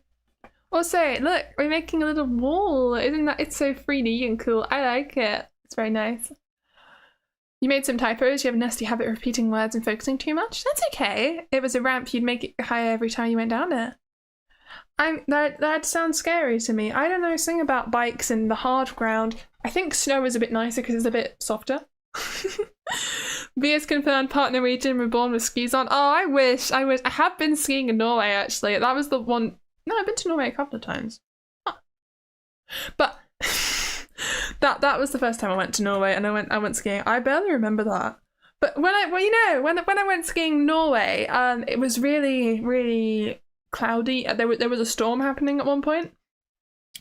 Also, look, we're making a little wall. Isn't that? It's so 3D and cool. I like it. It's very nice. You made some typos. You have a nasty habit of repeating words and focusing too much. That's okay. It was a ramp. You'd make it higher every time you went down it. That sounds scary to me. I don't know something about bikes in the hard ground. I think snow is a bit nicer because it's a bit softer. Vieus confirmed part Norwegian, were born with skis on. Oh, I wish. I have been skiing in Norway actually. That was the one. No, I've been to Norway a couple of times. Huh. But that was the first time I went to Norway, and I went skiing. I barely remember that. But when I went skiing in Norway, it was really, really cloudy. There was a storm happening at one point,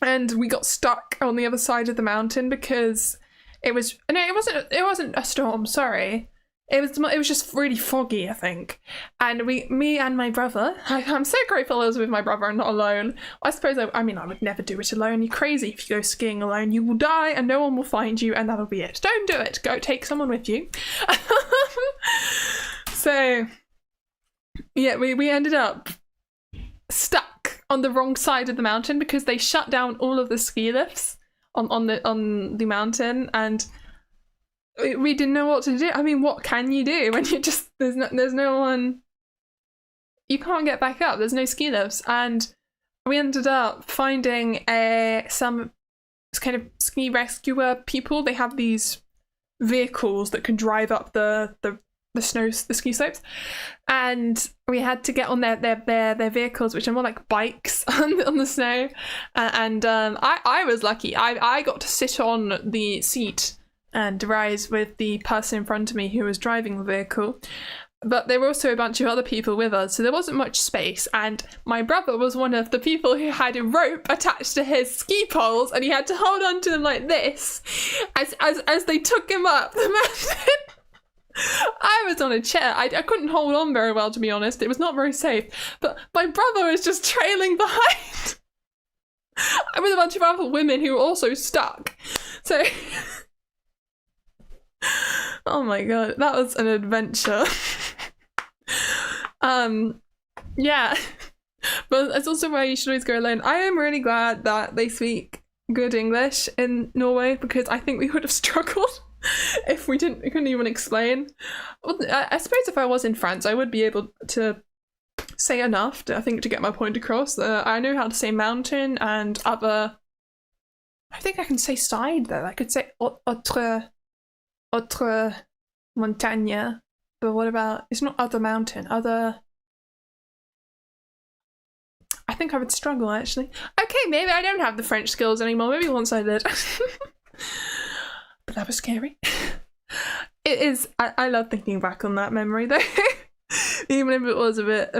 and we got stuck on the other side of the mountain because it wasn't a storm. Sorry, it was just really foggy, I think. And me and my brother. I'm so grateful I was with my brother and not alone. I suppose I would never do it alone. You're crazy if you go skiing alone. You will die and no one will find you, and that'll be it. Don't do it. Go take someone with you. So yeah, we ended up stuck on the wrong side of the mountain because they shut down all of the ski lifts on the mountain, and we didn't know what to do. I mean, what can you do when you just there's no one, you can't get back up, there's no ski lifts. And we ended up finding some kind of ski rescuer people. They have these vehicles that can drive up the the ski slopes, and we had to get on their vehicles, which are more like bikes on the snow. I was lucky. I got to sit on the seat and rise with the person in front of me who was driving the vehicle. But there were also a bunch of other people with us, so there wasn't much space. And my brother was one of the people who had a rope attached to his ski poles, and he had to hold on to them like this as they took him up the mountain. I was on a chair. I couldn't hold on very well, to be honest. It was not very safe. But my brother was just trailing behind with a bunch of other women who were also stuck. So, oh my god, that was an adventure. Yeah, but that's also why you should always go alone. I am really glad that they speak good English in Norway, because I think we would have struggled if we couldn't even explain. Well, I suppose if I was in France, I would be able to say enough to get my point across. I know how to say mountain and other. I think I can say side though. I could say autre montagne. But what about, it's not other mountain, other... I think I would struggle, actually. Okay, maybe I don't have the French skills anymore. Maybe once I did. But that was scary. It is, I love thinking back on that memory, though. Even if it was a bit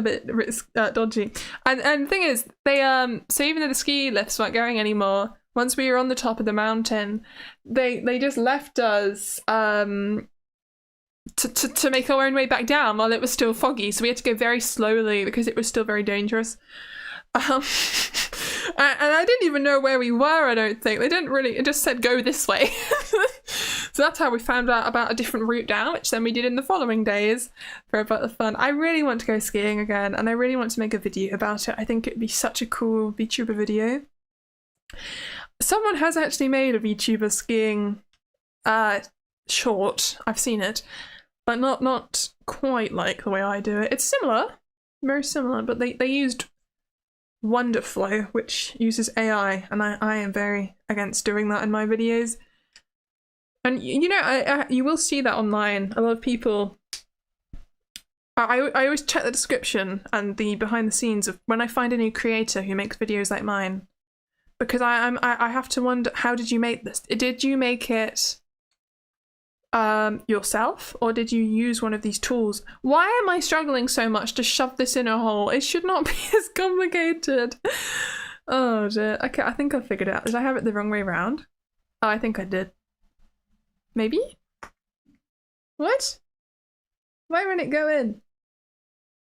dodgy. And the thing is, they, so even though the ski lifts weren't going anymore, once we were on the top of the mountain, they just left us, to make our own way back down while it was still foggy, so we had to go very slowly because it was still very dangerous. And I didn't even know where we were, I don't think. They didn't really, it just said go this way. So that's how we found out about a different route down, which then we did in the following days for a bit of fun. I really want to go skiing again, and I really want to make a video about it. I think it'd be such a cool VTuber video. Someone has actually made a VTuber skiing short. I've seen it, but not quite like the way I do it. It's similar, very similar, but they used Wonderflow, which uses AI, and I am very against doing that in my videos. And you know, you will see that online. A lot of people. I always check the description and the behind the scenes of when I find a new creator who makes videos like mine, because I have to wonder, how did you make this? Did you make it yourself, or did you use one of these tools? Why am I struggling so much to shove this in a hole? It should not be as complicated. Oh dear. Okay, I think I figured it out. Did I have it the wrong way around? Oh, I think I did. Maybe? What? Why won't it go in?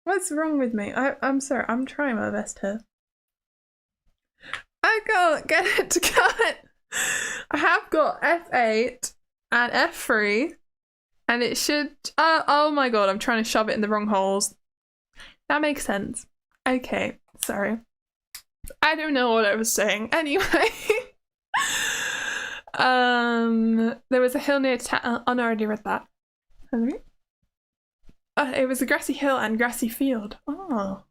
What's wrong with me? I'm sorry, I'm trying my best here. I can't get it to cut. I have got F8 and F3, and it should, oh my god, I'm trying to shove it in the wrong holes. That makes sense. Okay, sorry. I don't know what I was saying. Anyway. There was a hill near town. Oh no, I already read that. It was a grassy hill and grassy field. Oh.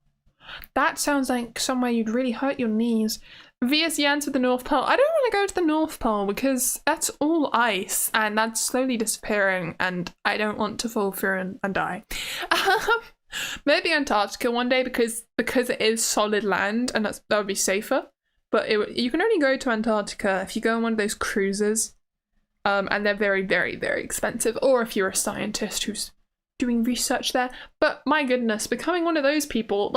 That sounds like somewhere you'd really hurt your knees. Vieus to the North Pole. I don't want to go to the North Pole because that's all ice and that's slowly disappearing, and I don't want to fall through and die. Maybe Antarctica one day because it is solid land and that would be safer. But you can only go to Antarctica if you go on one of those cruises, and they're very, very, very expensive. Or if you're a scientist who's doing research there. But my goodness, becoming one of those people,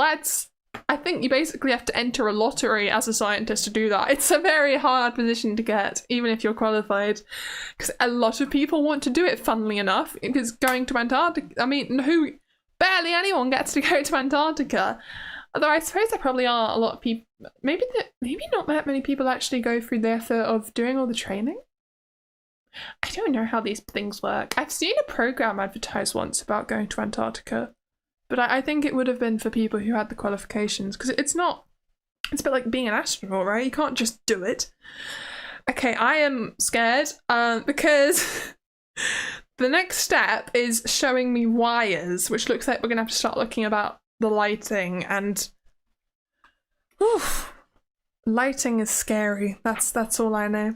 I think you basically have to enter a lottery as a scientist to do that. It's a very hard position to get, even if you're qualified, because a lot of people want to do it, funnily enough, because going to Antarctica, I mean, barely anyone gets to go to Antarctica. Although I suppose there probably are a lot of people, maybe not that many people actually go through the effort of doing all the training. I don't know how these things work. I've seen a program advertised once about going to Antarctica, but I think it would have been for people who had the qualifications, because it's a bit like being an astronaut, right? You can't just do it. Okay, I am scared because the next step is showing me wires, which looks like we're going to have to start looking about the lighting, and lighting is scary. That's all I know.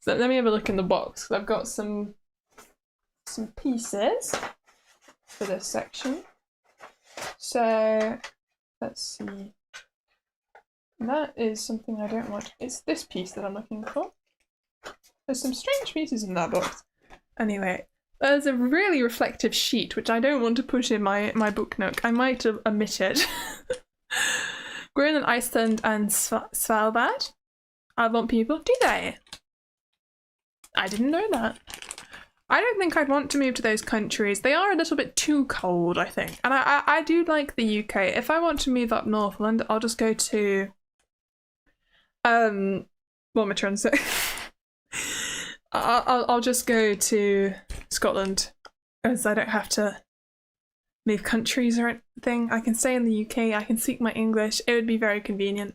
So let me have a look in the box. I've got some some pieces for this section. So let's see. That is something I don't want. It's this piece that I'm looking for. There's some strange pieces in that box. Anyway, there's a really reflective sheet, which I don't want to put in my book nook. I might omit it. Greenland, Iceland, and Svalbard. I want people. Do they? I didn't know that. I don't think I'd want to move to those countries. They are a little bit too cold, I think. And I do like the UK. If I want to move up Northland, I'll just go to what am I trying to say? I'll just go to Scotland, as I don't have to move countries or anything. I can stay in the UK, I can speak my English. It would be very convenient.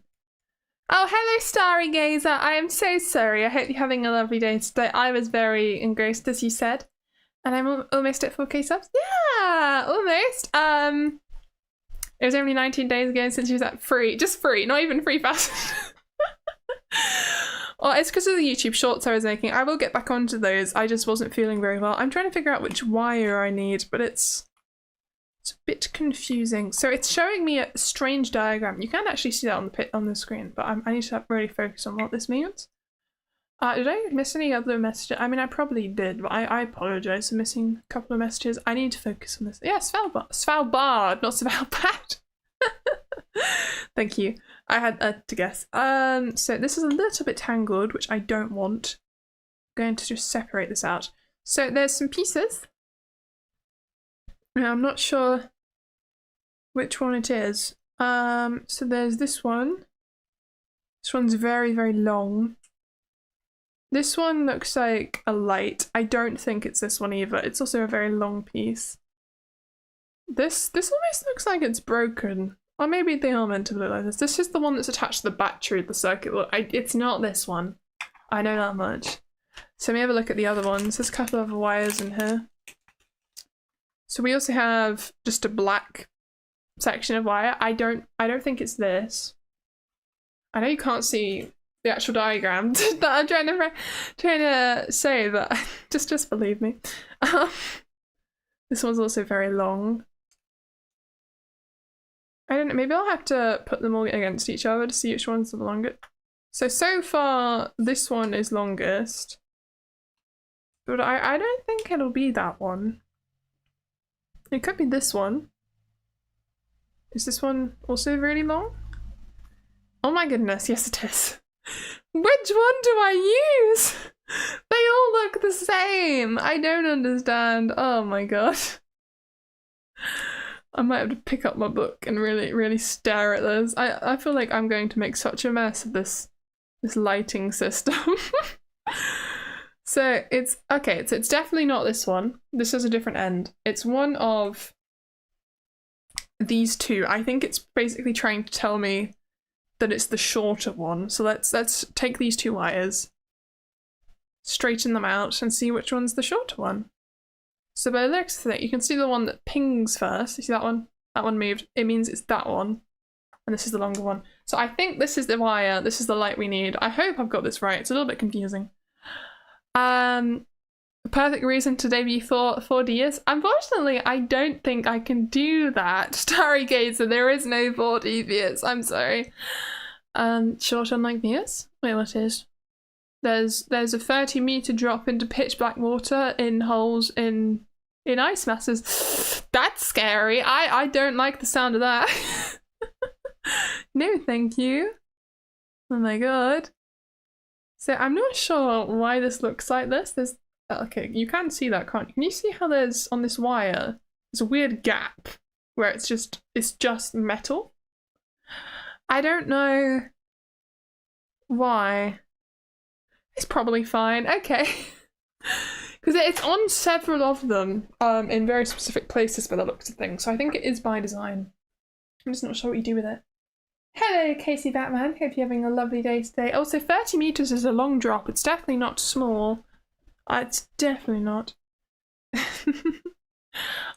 Oh, hello, Starry Gazer. I am so sorry. I hope you're having a lovely day today. I was very engrossed, as you said. And I'm almost at 4K subs. Yeah, almost. It was only 19 days ago since you was at free. Just free, not even free fast. Well, it's because of the YouTube shorts I was making. I will get back onto those. I just wasn't feeling very well. I'm trying to figure out which wire I need, but it's a bit confusing. So it's showing me a strange diagram. You can't actually see that on the screen, but I need to really focus on what this means. Did I miss any other messages? I mean, I probably did, but I apologize for missing a couple of messages. I need to focus on this. Yeah, Svalbard, not Svalbard. Thank you. I had to guess. So this is a little bit tangled, which I don't want. I'm going to just separate this out. So there's some pieces. Now, I'm not sure which one it is. So there's this one. This one's very, very long. This one looks like a light. I don't think it's this one either. It's also a very long piece. This almost looks like it's broken. Or maybe they are meant to look like this. This is the one that's attached to the battery of the circuit. It's not this one. I know that much. So let me have a look at the other ones. There's a couple of wires in here. So we also have just a black section of wire. I don't think it's this. I know you can't see the actual diagram that I'm trying to say, but just believe me. This one's also very long. I don't know, maybe I'll have to put them all against each other to see which one's the longest. So far, this one is longest. But I don't think it'll be that one. It could be this one. Is this one also really long? Oh my goodness, yes it is. Which one do I use? They all look the same. I don't understand. Oh my god. I might have to pick up my book and really stare at this. I feel like I'm going to make such a mess of this lighting system. So it's okay, so it's definitely not this one. This is a different end. It's one of these two. I think it's basically trying to tell me that it's the shorter one. So let's take these two wires, straighten them out, and see which one's the shorter one. So by the looks of it, you can see the one that pings first. You see that one? That one moved. It means it's that one. And this is the longer one. So I think this is the wire. This is the light we need. I hope I've got this right. It's a little bit confusing. The perfect reason to debut 4D is, unfortunately, I don't think I can do that. Starry Gazer, there is no 4D Vieus. I'm sorry. Short unlike Vieus? Wait, what is? There's a 30-meter drop into pitch black water in holes in ice masses. That's scary. I don't like the sound of that. No, thank you. Oh my god. So I'm not sure why this looks like this. There's okay, you can see that, can't you? Can you see how there's on this wire? There's a weird gap where it's just metal. I don't know why. It's probably fine. Okay. Because it's on several of them in very specific places by the looks of things. So I think it is by design. I'm just not sure what you do with it. Hello, Casey Batman. Hope you're having a lovely day today. Also, 30 meters is a long drop. It's definitely not small. It's definitely not. I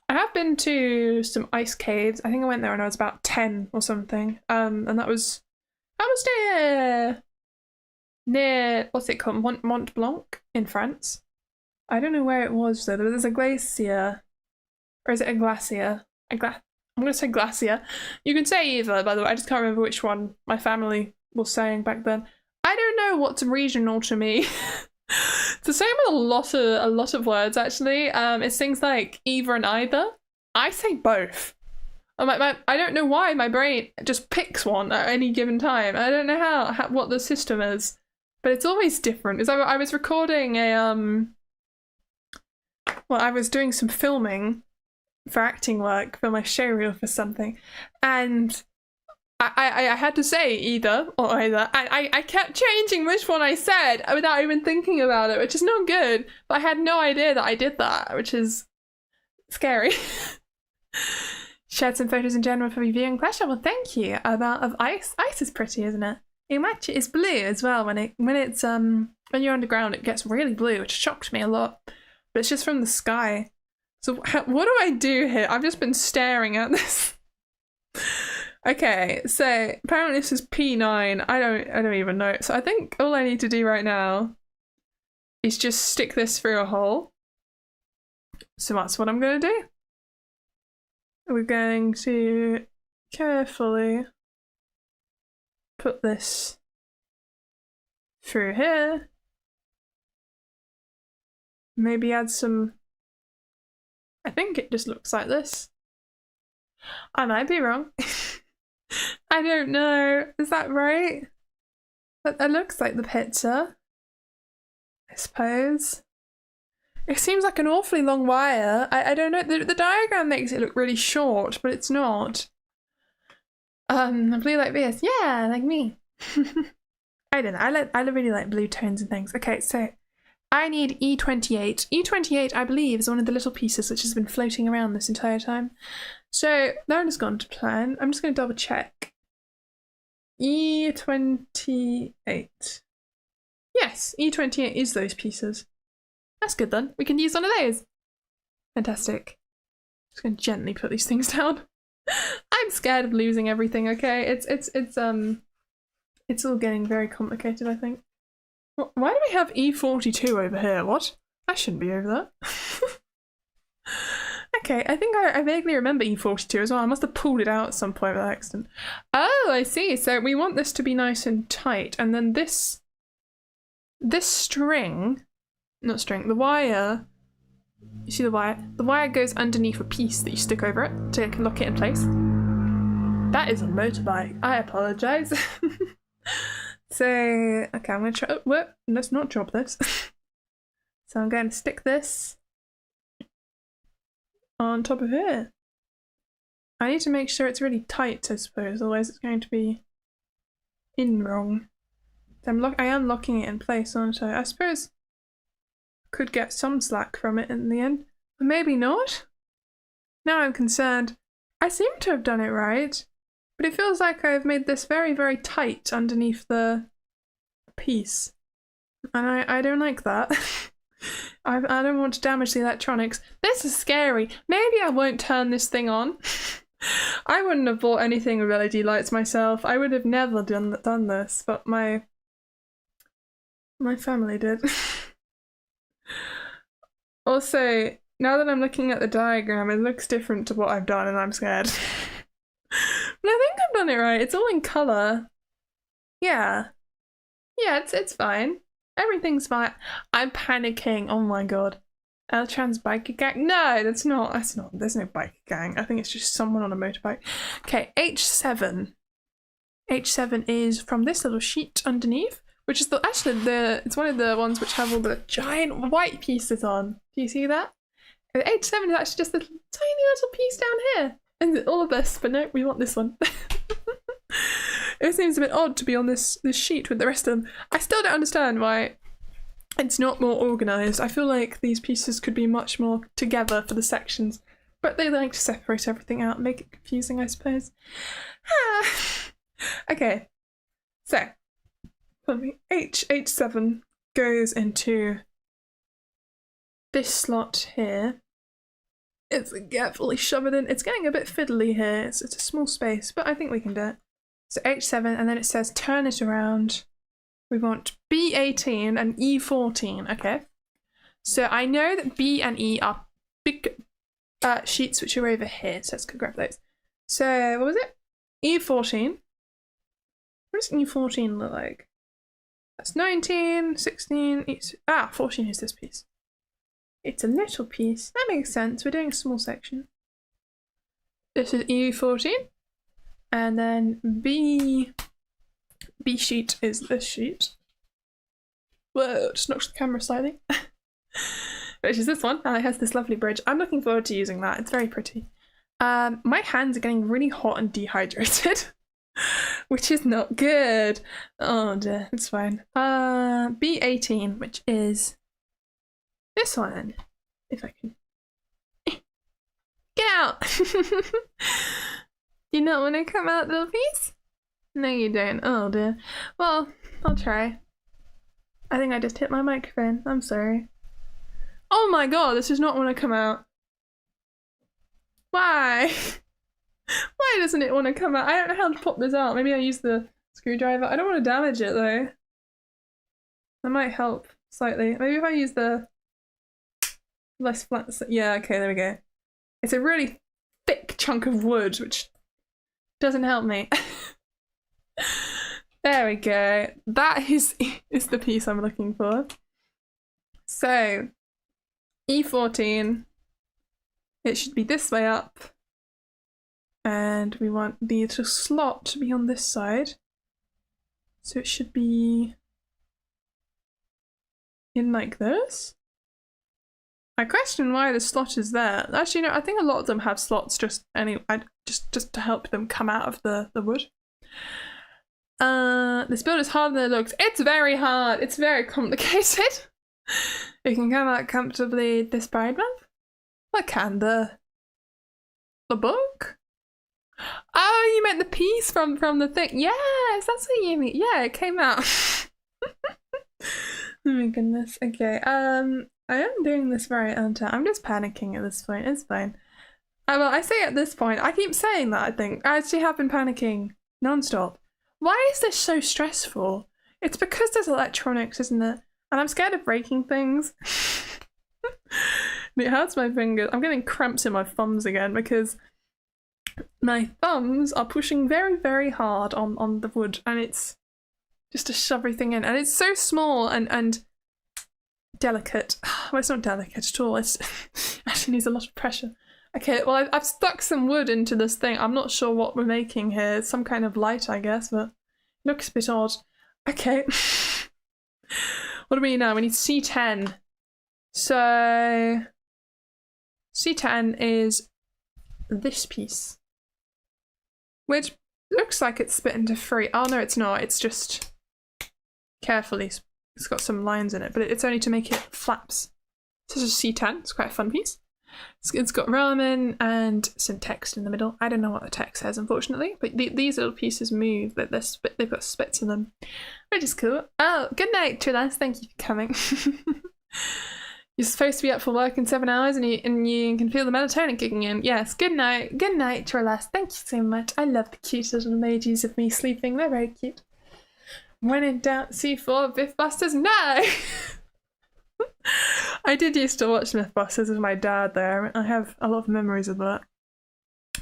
have been to some ice caves. I think I went there when I was about 10 or something. And that was near what's it called? Mont Blanc in France. I don't know where it was though. There's a glacier. Or is it a glacier? I'm gonna say glacier. You can say either, by the way. I just can't remember which one my family was saying back then. I don't know what's regional to me. It's the same with a lot of words actually. It's things like either and either. I say both. I don't know why my brain just picks one at any given time. I don't know how what the system is, but it's always different. Because I was recording a well, I was doing some filming for acting work for my show reel for something, and I had to say either or either, and I kept changing which one I said without even thinking about it, which is not good. But I had no idea that I did that, which is scary. Shared some photos in general for viewing pleasure. Well, thank you. Of ice. Ice is pretty, isn't it? You match it. It's blue as well. When you're underground, it gets really blue, which shocked me a lot. But it's just from the sky. So what do I do here? I've just been staring at this. Okay, so apparently this is P9. I don't even know. So I think all I need to do right now is just stick this through a hole. So that's what I'm gonna do. We're going to carefully put this through here. Maybe add some. I think it just looks like this. I might be wrong. I don't know. Is that right? That looks like the picture, I suppose. It seems like an awfully long wire. I don't know. The diagram makes it look really short, but it's not. Blue like this. Yeah, like me. I don't know. I really like blue tones and things. Okay, so I need E28. E28, I believe, is one of the little pieces which has been floating around this entire time. So that has gone to plan. I'm just going to double check. E28. Yes, E28 is those pieces. That's good then. We can use one of those. Fantastic. Just going to gently put these things down. I'm scared of losing everything. Okay, it's all getting very complicated. I think. Why do we have E42 over here? What? I shouldn't be over there. Okay, I think I vaguely remember E42 as well. I must have pulled it out at some point by accident. Oh, I see. So we want this to be nice and tight, and then this string. Not string, the wire. You see the wire? The wire goes underneath a piece that you stick over it to lock it in place. That is a motorbike. I apologize. So, okay, I'm going to try. Oh, whoop, let's not drop this. So I'm going to stick this on top of here. I need to make sure it's really tight, I suppose, otherwise it's going to be in wrong. So I am locking it in place, aren't I? I suppose could get some slack from it in the end, but maybe not. Now I'm concerned. I seem to have done it right, but it feels like I've made this very, very tight underneath the piece, and I don't like that. I don't want to damage the electronics. This is scary. Maybe I won't turn this thing on. I wouldn't have bought anything with LED lights myself. I would have never done this, but my family did. Also, now that I'm looking at the diagram, it looks different to what I've done, and I'm scared. But I think I've done it right. It's all in colour. Yeah. Yeah, it's fine. Everything's fine. I'm panicking. Oh my god. Eltran's biker gang? No, that's not. There's no biker gang. I think it's just someone on a motorbike. Okay, H7. H7 is from this little sheet underneath, which is it's one of the ones which have all the giant white pieces on. Do you see that? And H7 is actually just a tiny little piece down here. And all of this, but no, we want this one. It seems a bit odd to be on this sheet with the rest of them. I still don't understand why it's not more organised. I feel like these pieces could be much more together for the sections, but they like to separate everything out and make it confusing, I suppose. Okay, so H7 goes into this slot here. It's carefully shove it in. It's getting a bit fiddly here. It's a small space, but I think we can do it. So H7, and then it says turn it around. We want B18 and E14, okay. So I know that B and E are big sheets which are over here, so let's go grab those. So what was it? E14. What does E14 look like? That's 19, 16, 14 is this piece. It's a little piece. That makes sense. We're doing a small section. This is E14. And then B sheet is this sheet. Whoa, just knocked the camera slightly. Which is this one, and it has this lovely bridge. I'm looking forward to using that. It's very pretty. My hands are getting really hot and dehydrated, which is not good. Oh dear, it's fine. B18, which is this one. If I can get out. You not want to come out, little piece? No, you don't. Oh dear. Well, I'll try. I think I just hit my microphone. I'm sorry. Oh my god, this does not want to come out. Why? Why doesn't it want to come out? I don't know how to pop this out. Maybe I use the screwdriver. I don't want to damage it though. That might help slightly. Maybe if I use the less flat. Yeah, okay, there we go. It's a really thick chunk of wood, which doesn't help me. There we go. That is the piece I'm looking for. So, E14. It should be this way up. And we want the little slot to be on this side. So it should be in like this. I question why the slot is there. Actually, no, I think a lot of them have slots just to help them come out of the wood. This build is harder than it looks. It's very hard. It's very complicated. It can come out comfortably this Pride Month. What can the book? Oh, you meant the piece from the thing. Yes, that's what you mean. Yeah, it came out. Oh my goodness. Okay. I am doing this right, aren't I? I'm just panicking at this point. It's fine. Well, I say at this point. I keep saying that, I think. I actually have been panicking non-stop. Why is this so stressful? It's because there's electronics, isn't it? And I'm scared of breaking things. It hurts my fingers. I'm getting cramps in my thumbs again because my thumbs are pushing very, very hard on the wood, and it's just to shove everything in. And it's so small and delicate. Well, it's not delicate at all. It's actually needs a lot of pressure. Okay, well, I've stuck some wood into this thing. I'm not sure what we're making here. It's some kind of light, I guess, but it looks a bit odd. Okay. What do we need now? We need C10. So C10 is this piece, which looks like it's split into three. Oh no, it's not. It's just carefully. It's got some lines in it, but it's only to make it flaps. So this is C10. It's quite a fun piece. It's got ramen and some text in the middle. I don't know what the text says, unfortunately, but these little pieces move, but they've got spits in them, which is cool. Oh, good night, Trilas. Thank you for coming. You're supposed to be up for work in 7 hours, and you can feel the melatonin kicking in. Yes, good night, Trilas. Thank you so much. I love the cute little emojis of me sleeping. They're very cute. When in doubt, C4, Mythbusters. No. I did used to watch Mythbusters with my dad there. I have a lot of memories of that.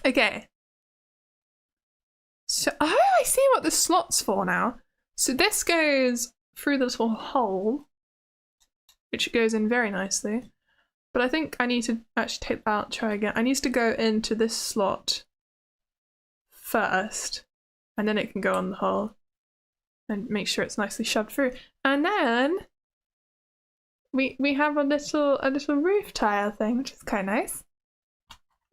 Okay. So, oh, I see what the slot's for now. So this goes through the little hole, which goes in very nicely. But I think I need to actually take that out, try again. I need to go into this slot first, and then it can go on the hole. And make sure it's nicely shoved through. And then we have a little roof tile thing, which is kind of nice.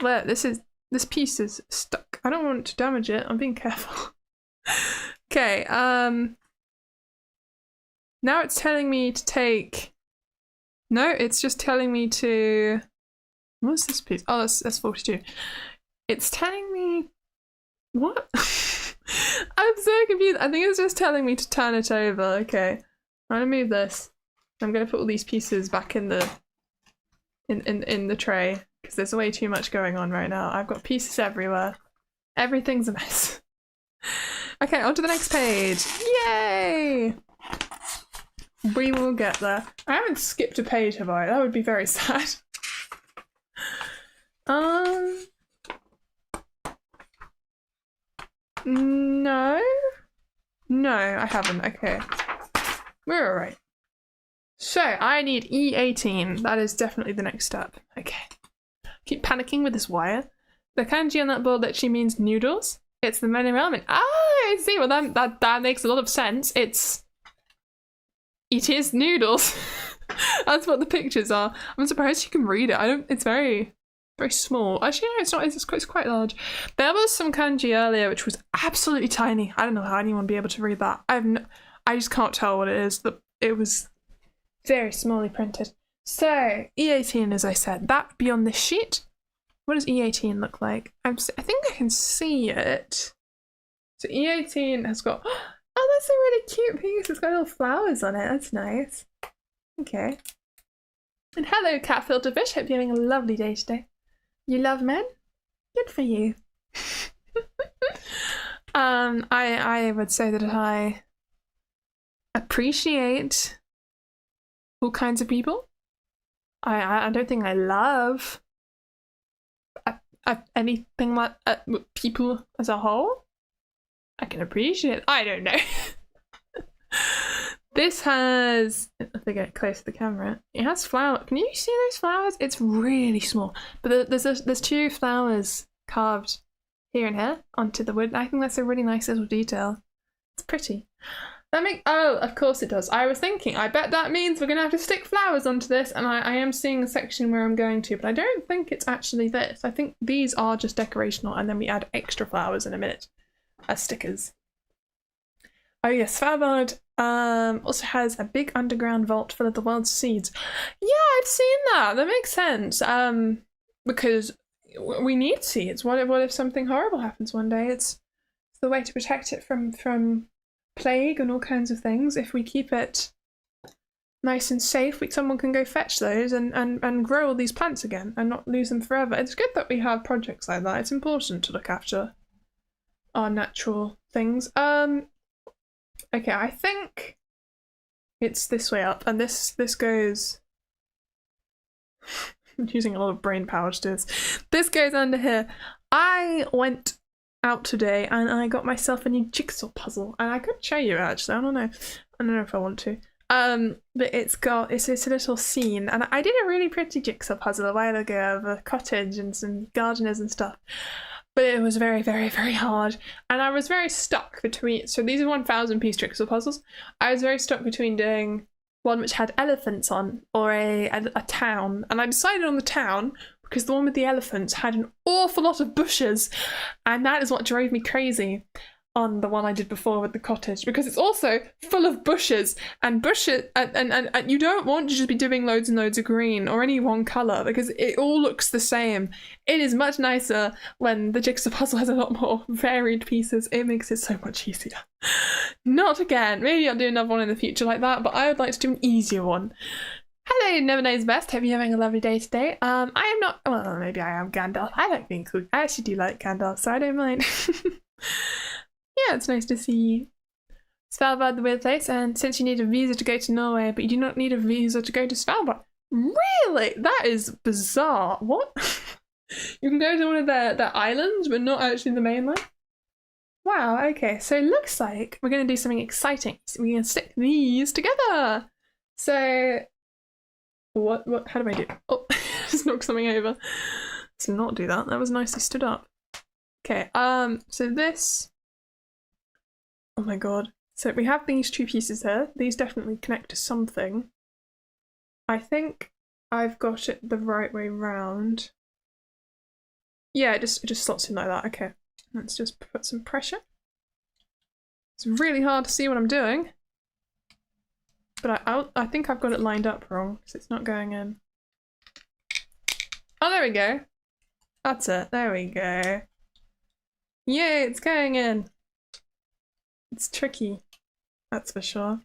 Look, this piece is stuck. I don't want to damage it. I'm being careful. Okay. Now it's telling me to take. No, it's just telling me to. What's this piece? Oh, that's 42. It's telling me what? I'm so confused. I think it's just telling me to turn it over. Okay, I'm gonna move this. I'm gonna put all these pieces back in the tray because there's way too much going on right now. I've got pieces everywhere. Everything's a mess. Okay, on to the next page. Yay! We will get there. I haven't skipped a page, have I? That would be very sad. No. No, I haven't. Okay. We're alright. So, I need E18. That is definitely the next step. Okay. Keep panicking with this wire. The kanji on that board literally means noodles. It's the many element. Ah, I see. Well, that makes a lot of sense. It is noodles. That's what the pictures are. I'm surprised you can read it. It's very, very small. Actually, no, it's not. It's quite large. There was some kanji earlier which was absolutely tiny. I don't know how anyone would be able to read that. I just can't tell what it is. It was very smallly printed. So E18, as I said, that would be on this sheet. What does E18 look like? I think I can see it. So E18 has got. Oh, that's a really cute piece. It's got little flowers on it. That's nice. Okay. And hello, cat filter fish. Hope you're having a lovely day today. You love men? Good for you. I would say that I appreciate all kinds of people. I don't think I love anything like people as a whole. I can appreciate. I don't know. This has. If I get close to the camera, it has flowers. Can you see those flowers? It's really small, but there's two flowers carved here and here onto the wood. I think that's a really nice little detail. It's pretty. Oh, of course it does. I was thinking, I bet that means we're gonna have to stick flowers onto this, and I am seeing a section where I'm going to, but I don't think it's actually this. I think these are just decorational, and then we add extra flowers in a minute as stickers. Oh yes, Svalbard also has a big underground vault full of the world's seeds. Yeah, I've seen that. That makes sense. Because we need seeds. What if something horrible happens one day? It's the way to protect it from plague and all kinds of things. If we keep it nice and safe, someone can go fetch those and grow all these plants again and not lose them forever. It's good that we have projects like that. It's important to look after our natural things. Okay, I think it's this way up, and this goes. I'm using a lot of brain power to do this. This goes under here. I went out today and I got myself a new jigsaw puzzle, and I could show you actually. I don't know if I want to. But it's a little scene, and I did a really pretty jigsaw puzzle a while ago of a cottage and some gardeners and stuff. But it was very, very, very hard, and I was very stuck between. So these are 1,000-piece jigsaw puzzles. I was very stuck between doing one which had elephants on or a town, and I decided on the town because the one with the elephants had an awful lot of bushes, and that is what drove me crazy on the one I did before with the cottage, because it's also full of bushes and you don't want to just be doing loads and loads of green or any one colour because it all looks the same. It is much nicer when the jigsaw puzzle has a lot more varied pieces. It makes it so much easier. Not again. Maybe I'll do another one in the future like that, but I would like to do an easier one. Hello, Never Knows Best. Hope you're having a lovely day today. I am not. Well, maybe I am Gandalf. I like being cool. I actually do like Gandalf, so I don't mind. Yeah, it's nice to see you. Svalbard, the weird place, and since you need a visa to go to Norway, but you do not need a visa to go to Svalbard. Really? That is bizarre. What? You can go to one of their islands, but not actually the mainland? Wow, okay, so it looks like we're going to do something exciting. So we're going to stick these together. So, what, how do I do? Oh, just knock something over. Let's not do that. That was nicely stood up. Okay, so this... Oh my god. So we have these two pieces here. These definitely connect to something. I think I've got it the right way round. Yeah, it just slots in like that. Okay. Let's just put some pressure. It's really hard to see what I'm doing. But I think I've got it lined up wrong because it's not going in. Oh, there we go. That's it. There we go. Yay, it's going in. It's tricky, that's for sure.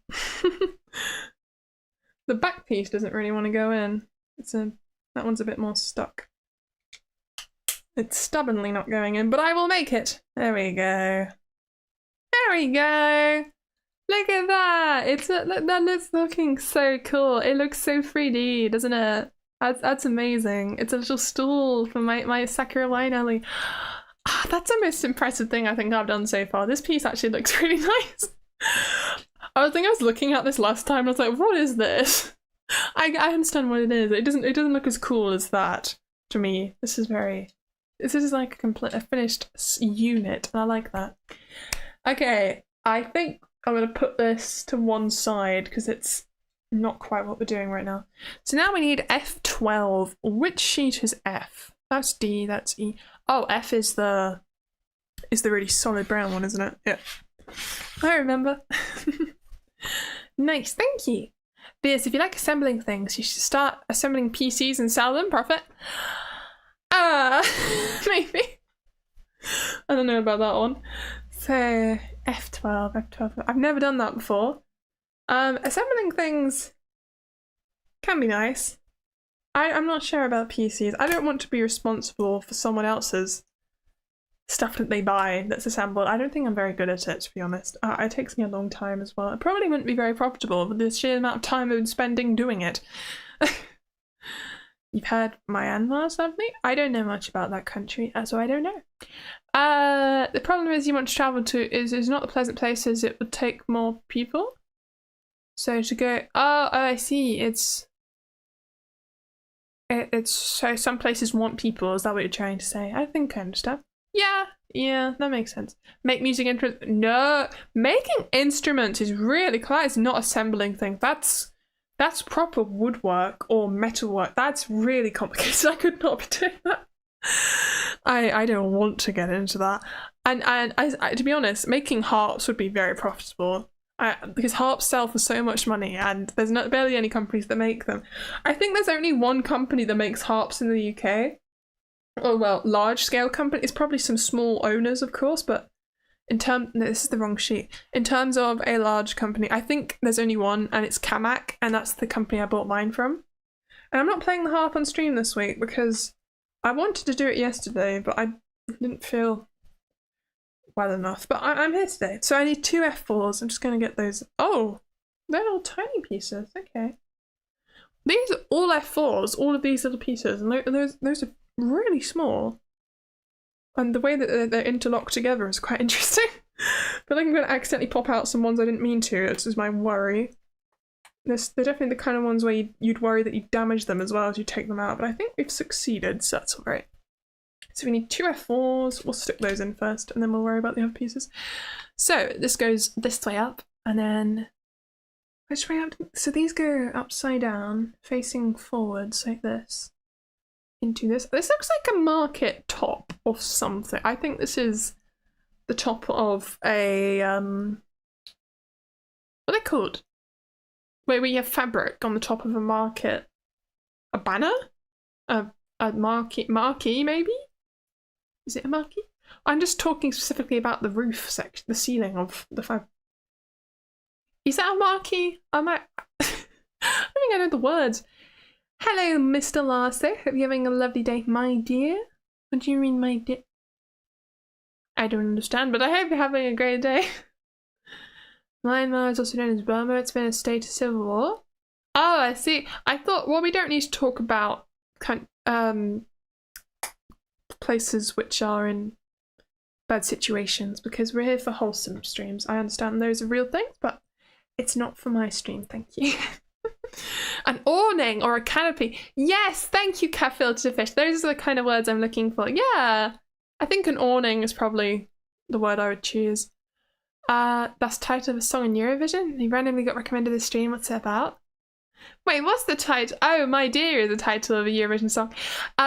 The back piece doesn't really want to go in. That one's a bit more stuck. It's stubbornly not going in, but I will make it. There we go. There we go. Look at that! That looks looking so cool. It looks so 3D, doesn't it? That's amazing. It's a little stool for my sakura wine alley. That's the most impressive thing I think I've done so far. This piece actually looks really nice. I was looking at this last time and I was like, what is this? I understand what it is. It doesn't look as cool as that to me. This is like a finished unit, and I like that. Okay, I think I'm gonna put this to one side because it's not quite what we're doing right now. So now we need F12. Which sheet is F? That's D, that's E. Oh, F is the really solid brown one, isn't it? Yeah. I remember. Nice, thank you. Vieus, if you like assembling things, you should start assembling PCs and sell them, profit. Maybe. I don't know about that one. So, F12. I've never done that before. Assembling things can be nice. I'm not sure about PCs. I don't want to be responsible for someone else's stuff that they buy that's assembled. I don't think I'm very good at it, to be honest. It takes me a long time as well. It probably wouldn't be very profitable with the sheer amount of time I've been spending doing it. You've heard Myanmar, something? I don't know much about that country, so I don't know. The problem is you want to travel to is not the pleasant places. It would take more people. So to go, oh, I see. It's so some places want people. Is that what you're trying to say? I think I understand. Yeah, that makes sense. Make music instruments. No, making instruments is really clear. It's not assembling things. That's proper woodwork or metalwork. That's really complicated. I could not be doing that. I don't want to get into that. And I, to be honest, making harps would be very profitable. Because harps sell for so much money, and there's barely any companies that make them. I think there's only one company that makes harps in the UK. Oh well, large scale company. It's probably some small owners, of course, but no, this is the wrong sheet. In terms of a large company, I think there's only one, and it's Kamak, and that's the company I bought mine from. And I'm not playing the harp on stream this week because I wanted to do it yesterday, but I didn't feel well enough. But I'm here today, so I need 2 F4s. I'm just gonna get those. Oh, they're all tiny pieces. Okay, these are all F4s. All of these little pieces, and those are really small, and the way that they're interlocked together is quite interesting. I feel like I'm going to accidentally pop out some ones I didn't mean to. This is my worry. They're definitely the kind of ones where you'd worry that you damage them as well as you take them out, but I think we've succeeded, so that's all right. So we need 2 F4s. We'll stick those in first, and then we'll worry about the other pieces. So this goes this way up, and then which way up? So these go upside down, facing forwards like this. Into this. This looks like a market top or something. I think this is the top of a what are they called? Where you have fabric on the top of a market. A banner? A marquee maybe? Is it a marquee? I'm just talking specifically about the roof section, the ceiling of the fabric. Is that a marquee? I think I know the words. Hello, Mr. Larso. Hope you're having a lovely day, my dear. What do you mean, my dear? I don't understand, but I hope you're having a great day. Myanmar is also known as Burma. It's been a state of civil war. Oh, I see. I thought, well, we don't need to talk about places which are in bad situations because we're here for wholesome streams. I understand those are real things, but it's not for my stream, thank you. An awning or a canopy. Yes, thank you, Cat Filtered Fish. Those are the kind of words I'm looking for. Yeah, I think an awning is probably the word I would choose. That's the title of a song in Eurovision. You randomly got recommended this stream. What's it about? Wait, what's the title? Oh, My Dear is the title of a Eurovision song.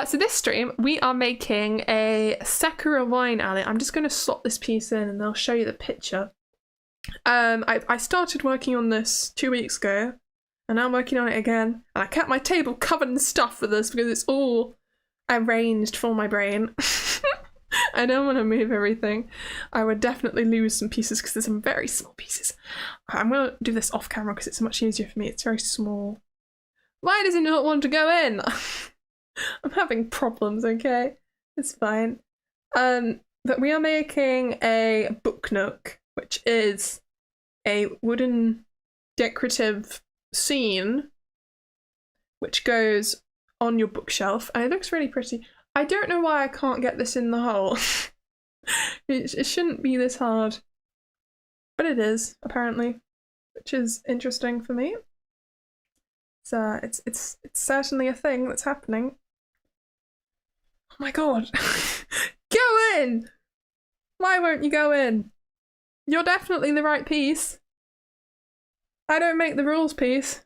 So this stream, we are making a sakura wine alley. I'm just going to slot this piece in and I'll show you the picture. I started working on this 2 weeks ago. And now I'm working on it again. And I kept my table covered in stuff for this because it's all arranged for my brain. I don't want to move everything. I would definitely lose some pieces because there's some very small pieces. I'm going to do this off camera because it's much easier for me. It's very small. Why does it not want to go in? I'm having problems, okay? It's fine. But we are making a book nook, which is a wooden decorative scene which goes on your bookshelf, and it looks really pretty. I don't know why I can't get this in the hole. It shouldn't be this hard, but it is, apparently, which is interesting for me. So it's certainly a thing that's happening. Oh my god. Go in! Why won't you go in? You're definitely the right piece. I don't make the rules, piece.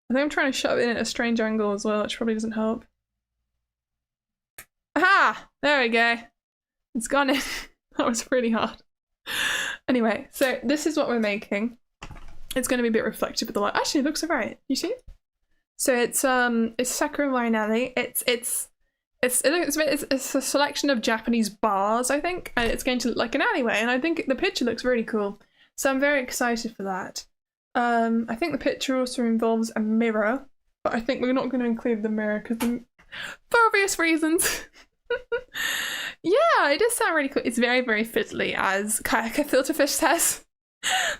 I think I'm trying to shove it in at a strange angle as well, which probably doesn't help. Aha! There we go. It's gone in. That was really hard. Anyway, so this is what we're making. It's going to be a bit reflective of the light. Actually, it looks alright. You see? So it's sakura wine alley. It's a selection of Japanese bars, I think, and it's going to look like an alleyway, and I think the picture looks really cool. So I'm very excited for that. I think the picture also involves a mirror, but I think we're not going to include the mirror because for obvious reasons. Yeah, it does sound really cool. It's very, very fiddly, as Kayaka Filterfish says.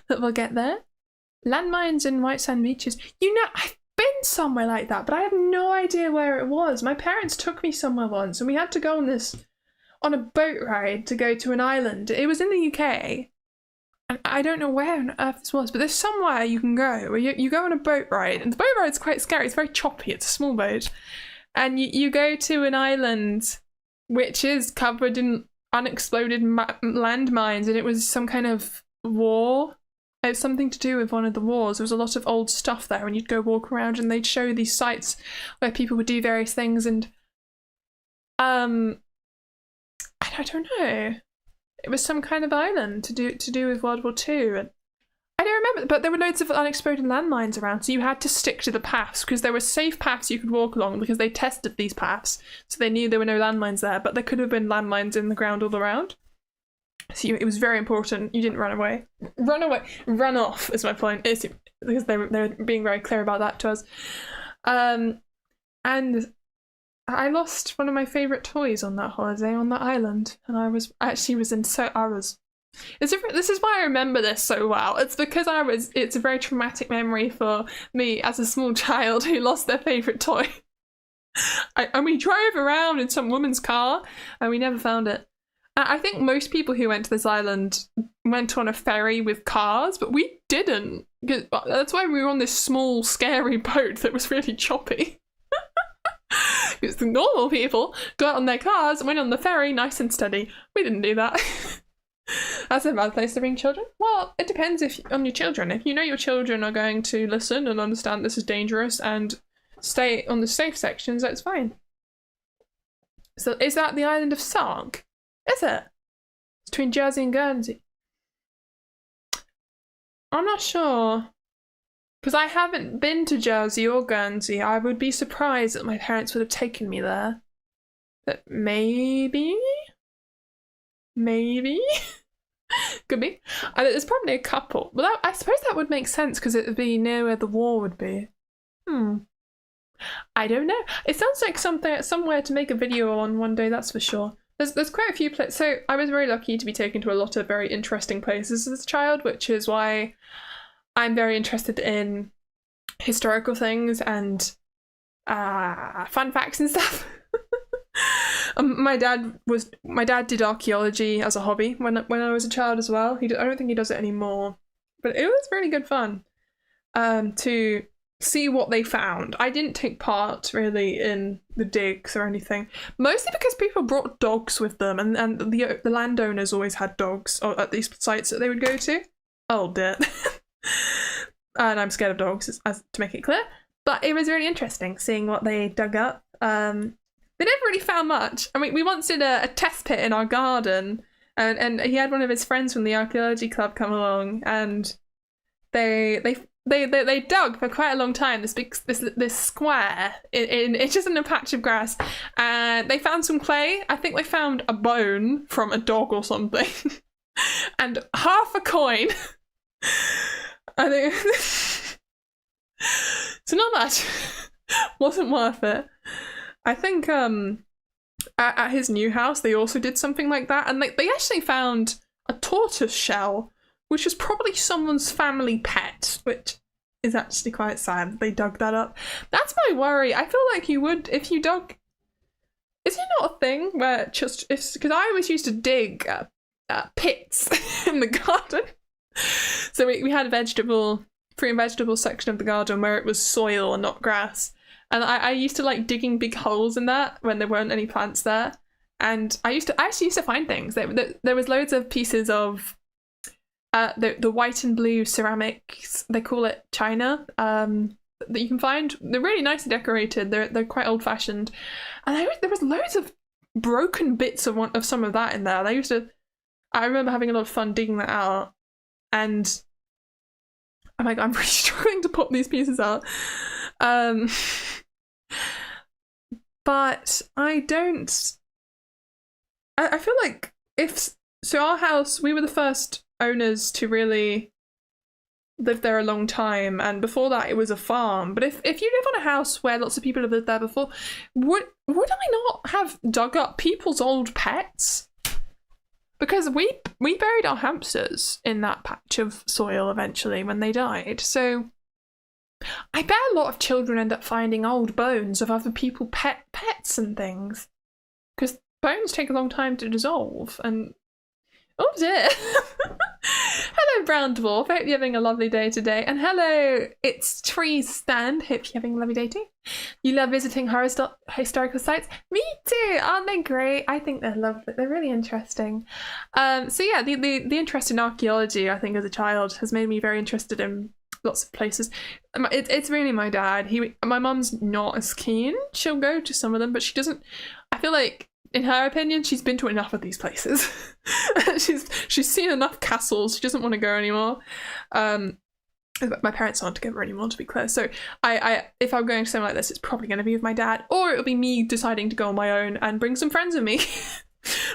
But we'll get there. Landmines and white sand beaches. You know, I've been somewhere like that, but I have no idea where it was. My parents took me somewhere once, and we had to go on a boat ride to go to an island. It was in the UK. And I don't know where on earth this was, but there's somewhere you can go where you go on a boat ride, and the boat ride's quite scary. It's very choppy. It's a small boat, and you go to an island which is covered in unexploded landmines, and it was some kind of war. It was something to do with one of the wars. There was a lot of old stuff there, and you'd go walk around, and they'd show these sites where people would do various things, and I don't know. It was some kind of island to do with World War II, and I don't remember, but there were loads of unexploded landmines around, so you had to stick to the paths, because there were safe paths you could walk along, because they tested these paths, so they knew there were no landmines there, but there could have been landmines in the ground all around. So it was very important you didn't run away. Run off is my point, because they were being very clear about that to us. And I lost one of my favourite toys on that holiday on that island, and This is why I remember this so well. It's because it's a very traumatic memory for me as a small child who lost their favourite toy. And we drove around in some woman's car, and we never found it. I think most people who went to this island went on a ferry with cars, but we didn't. That's why we were on this small, scary boat that was really choppy. Because the normal people got on their cars and went on the ferry nice and steady. We didn't do that. That's a bad place to bring children. Well, it depends on your children. If you know your children are going to listen and understand this is dangerous and stay on the safe sections, that's fine. So is that the island of Sark? Is it? It's between Jersey and Guernsey. I'm not sure. Because I haven't been to Jersey or Guernsey. I would be surprised that my parents would have taken me there. But maybe? Maybe? Could be. There's probably a couple. Well, I suppose that would make sense because it would be near where the war would be. I don't know. It sounds like somewhere to make a video on one day, that's for sure. There's quite a few places. So I was very lucky to be taken to a lot of very interesting places as a child, which is why I'm very interested in historical things and fun facts and stuff. My dad did archaeology as a hobby when I was a child as well. I don't think he does it anymore, but it was really good fun to see what they found. I didn't take part really in the digs or anything, mostly because people brought dogs with them, and the landowners always had dogs at these sites that they would go to. Oh dear. And I'm scared of dogs, as to make it clear. But it was really interesting seeing what they dug up. They never really found much. I mean, we once did a test pit in our garden, and he had one of his friends from the archaeology club come along, and they dug for quite a long time this square it's just in a patch of grass, and they found some clay. I think they found a bone from a dog or something, and half a coin. I think so. Not much. Wasn't worth it. I think at his new house they also did something like that, and they actually found a tortoise shell which was probably someone's family pet, which is actually quite sad that they dug that up. That's my worry. I feel like you would, if you dug... Is it not a thing where just... Because I always used to dig pits in the garden. So we had a fruit and vegetable section of the garden where it was soil and not grass. And I used to like digging big holes in that when there weren't any plants there. And I actually used to find things. There was loads of pieces of the white and blue ceramics, they call it china, that you can find. They're really nicely decorated. They're quite old fashioned. And there was loads of broken bits of some of that in there. I remember having a lot of fun digging that out. And I'm like, I'm really struggling to pop these pieces out. But I feel like our house, we were the first owners to really live there a long time, and before that it was a farm. But if you live on a house where lots of people have lived there before, would I not have dug up people's old pets? Because we buried our hamsters in that patch of soil eventually when they died. So I bet a lot of children end up finding old bones of other people's pets and things. Because bones take a long time to dissolve, and oh dear. Hello, Brown Dwarf. I hope you're having a lovely day today. And hello, it's Trees Stand. Hope you're having a lovely day too. You love visiting historical sites? Me too. Aren't they great? I think they're lovely. They're really interesting. So yeah, the interest in archaeology, I think, as a child has made me very interested in lots of places. It's really my dad. My mum's not as keen. She'll go to some of them, but she doesn't. I feel like, in her opinion, she's been to enough of these places. she's seen enough castles. She doesn't want to go anymore. My parents aren't together anymore, to be clear. So if I'm going to something like this, it's probably going to be with my dad, or it'll be me deciding to go on my own and bring some friends with me,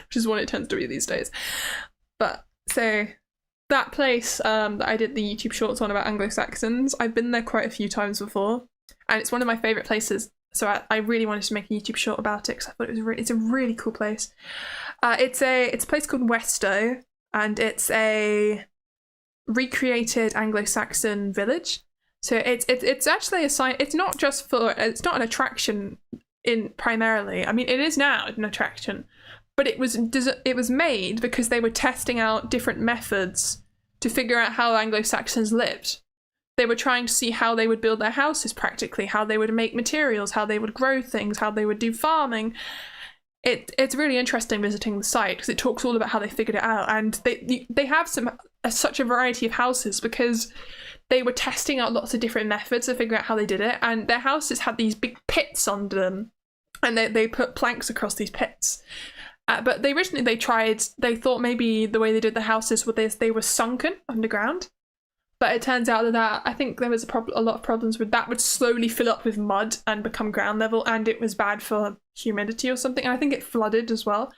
which is what it tends to be these days. But so that place that I did the YouTube shorts on about Anglo-Saxons, I've been there quite a few times before, and it's one of my favourite places. So I really wanted to make a YouTube short about it because I thought it's a really cool place. It's a place called Westow, and it's a recreated Anglo-Saxon village. So it's actually a sign. It's not an attraction primarily. I mean, it is now an attraction, but it was made because they were testing out different methods to figure out how Anglo-Saxons lived. They were trying to see how they would build their houses practically, how they would make materials, how they would grow things, how they would do farming. It's really interesting visiting the site because it talks all about how they figured it out, and they have such a variety of houses because they were testing out lots of different methods to figure out how they did it, and their houses had these big pits under them, and they put planks across these pits. But they thought maybe the way they did the houses was they were sunken underground. But it turns out that I think there was a lot of problems with that would slowly fill up with mud and become ground level, and it was bad for humidity or something. And I think it flooded as well.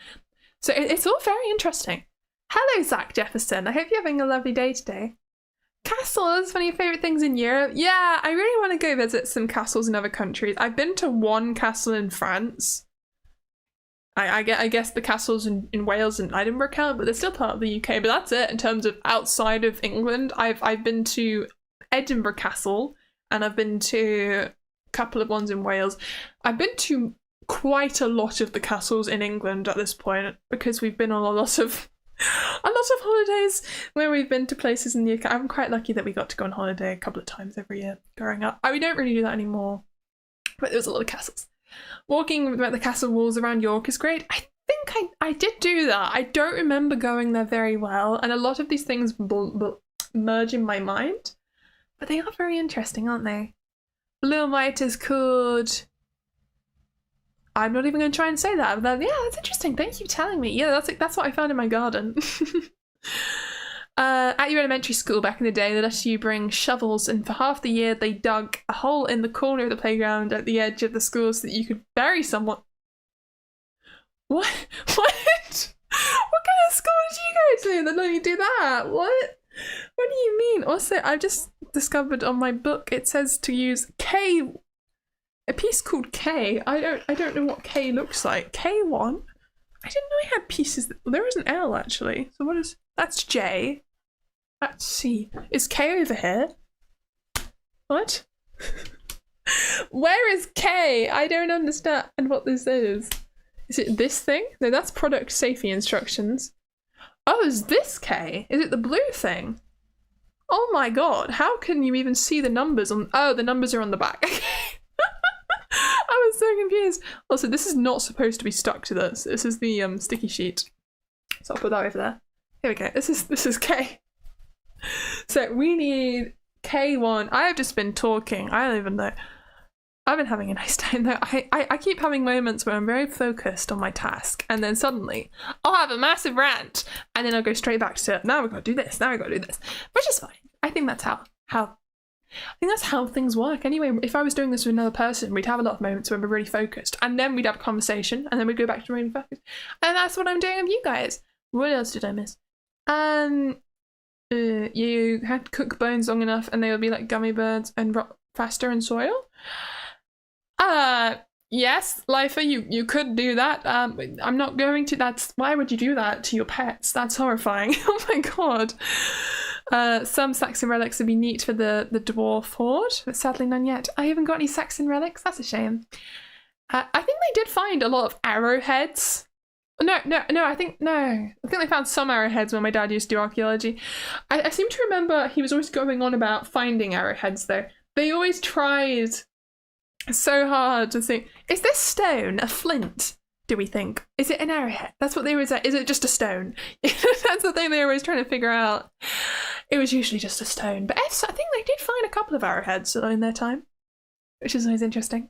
So it's all very interesting. Hello, Zach Jefferson. I hope you're having a lovely day today. Castles, one of your favourite things in Europe? Yeah, I really want to go visit some castles in other countries. I've been to one castle in France. I guess the castles in Wales and Edinburgh count, but they're still part of the UK. But that's it in terms of outside of England. I've been to Edinburgh Castle, and I've been to a couple of ones in Wales. I've been to quite a lot of the castles in England at this point because we've been on a lot of holidays where we've been to places in the UK. I'm quite lucky that we got to go on holiday a couple of times every year growing up. We don't really do that anymore, but there was a lot of castles. Walking about the castle walls around York is great. I think I did do that. I don't remember going there very well, and a lot of these things merge in my mind, but they are very interesting, aren't they? Blue and white is called... I'm not even going to try and say that, but yeah, that's interesting. Thank you for telling me. Yeah, that's what I found in my garden. At your elementary school back in the day, they let you bring shovels, and for half the year they dug a hole in the corner of the playground at the edge of the school so that you could bury someone. What? What kind of school did you go to that let you do that? What do you mean? Also, I've just discovered on my book it says to use K, a piece called K. I don't know what K looks like. K1? I didn't know I had pieces. There is an L actually. So what is... That's J. Let's see. Is K over here? What? Where is K? I don't understand what this is. Is it this thing? No, that's product safety instructions. Oh, is this K? Is it the blue thing? Oh my god, how can you even see the numbers on— oh, the numbers are on the back. I was so confused. Also, this is not supposed to be stuck to this. This is the sticky sheet. So I'll put that over there. Here we go. This is K. So we need K1. I have just been talking. I don't even know. I've been having a nice time though. I keep having moments where I'm very focused on my task, and then suddenly I'll have a massive rant, and then I'll go straight back to now we've got to do this, now we've got to do this, which is fine. I think that's how things work. Anyway, if I was doing this with another person, we'd have a lot of moments when we're really focused, and then we'd have a conversation, and then we'd go back to really focused. And that's what I'm doing with you guys. What else did I miss? You had to cook bones long enough, and they would be like gummy birds and rot faster in soil. Yes, Lifer, you could do that. I'm not going to. Why would you do that to your pets? That's horrifying. Oh my god. Some Saxon relics would be neat for the dwarf horde, but sadly none yet. I haven't got any Saxon relics. That's a shame. I think they did find a lot of arrowheads. No. I think they found some arrowheads when my dad used to do archaeology. I seem to remember he was always going on about finding arrowheads though. They always tried so hard to think, is this stone a flint? Do we think? Is it an arrowhead? That's what they always say. Is it just a stone? That's the thing they were always trying to figure out. It was usually just a stone. But I think they did find a couple of arrowheads in their time, which is always interesting.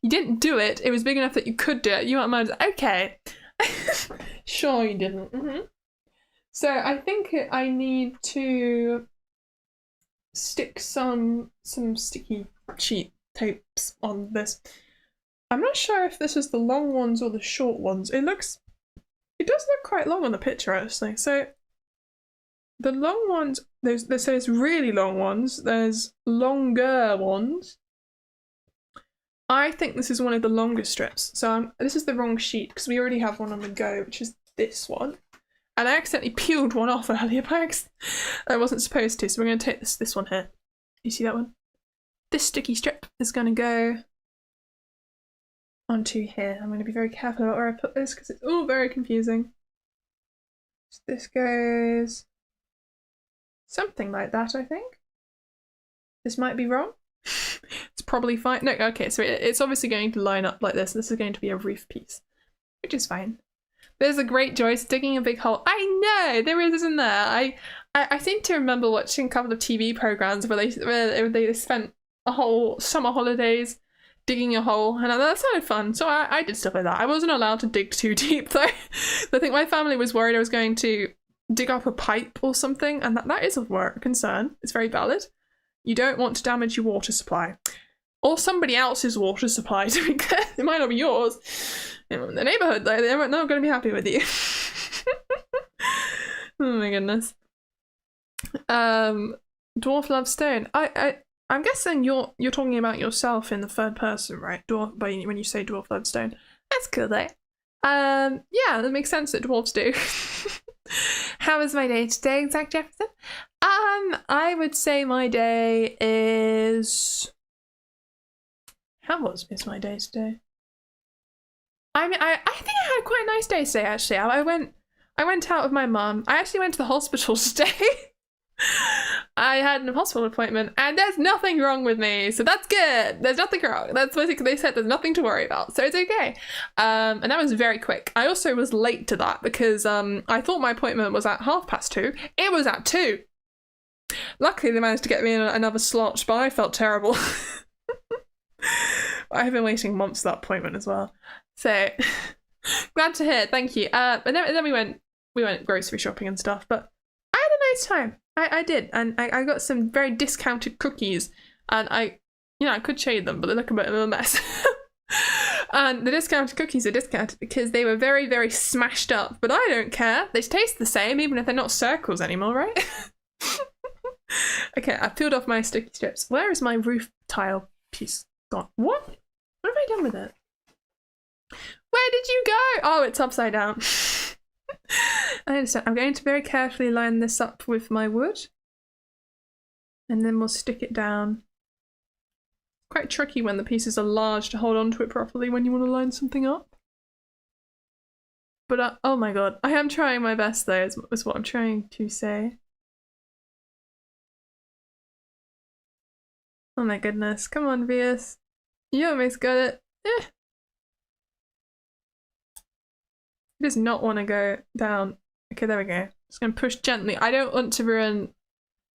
You didn't do it. It was big enough that you could do it. You weren't mind. Okay. Sure you didn't. So I think I need to stick some sticky sheet tapes on this. I'm not sure if this is the long ones or the short ones. It does look quite long on the picture actually. So the long ones, there's really long ones, there's longer ones. I think this is one of the longer strips. So this is the wrong sheet because we already have one on the go, which is this one. And I accidentally peeled one off earlier by accident. I wasn't supposed to, so we're going to take this one here. You see that one? This sticky strip is going to go onto here. I'm going to be very careful about where I put this because it's all very confusing. So this goes something like that, I think. This might be wrong. It's probably fine. No, okay, so it's obviously going to line up like this. This is going to be a roof piece, which is fine. There's a great Joyce digging a big hole. I know there is, isn't there? I seem to remember watching a couple of TV programs where they spent a whole summer holidays digging a hole, and that sounded fun. So I did stuff like that. I wasn't allowed to dig too deep though. I think my family was worried I was going to dig up a pipe or something, and that is a concern. It's very valid. You don't want to damage your water supply. Or somebody else's water supply, to be clear. It might not be yours. In the neighbourhood, though, they're not going to be happy with you. Oh my goodness. Dwarf loves stone. I'm guessing you're talking about yourself in the third person, right? When you say dwarf loves stone. That's cool, though. Yeah, that makes sense that dwarves do. How was my day today, Zach Jefferson? I would say my day is... How was my day today? I mean, I think I had quite a nice day today, actually. I went out with my mum. I actually went to the hospital today. I had an hospital appointment, and there's nothing wrong with me, so that's good. There's nothing wrong. That's basically, they said there's nothing to worry about, so it's okay. And that was very quick. I also was late to that because I thought my appointment was at 2:30. It was at 2. Luckily, they managed to get me in another slot, but I felt terrible. I have been waiting months for that appointment as well. So glad to hear. Thank you. But then we went grocery shopping and stuff. But I had a nice time. I did, and I got some very discounted cookies, and I could shade them, but they look a bit of a mess. And the discounted cookies are discounted because they were very, very smashed up. But I don't care. They taste the same, even if they're not circles anymore, right? Okay, I peeled off my sticky strips. Where is my roof tile piece gone? What have I done with it? Where did you go? Oh, it's upside down. I understand. I'm going to very carefully line this up with my wood. And then we'll stick it down. Quite tricky when the pieces are large to hold onto it properly when you want to line something up. But oh my god, I am trying my best though, is what I'm trying to say. Oh my goodness, come on Vieus. You almost got it. Eh. He does not want to go down. Okay, there we go. Just gonna push gently. I don't want to ruin,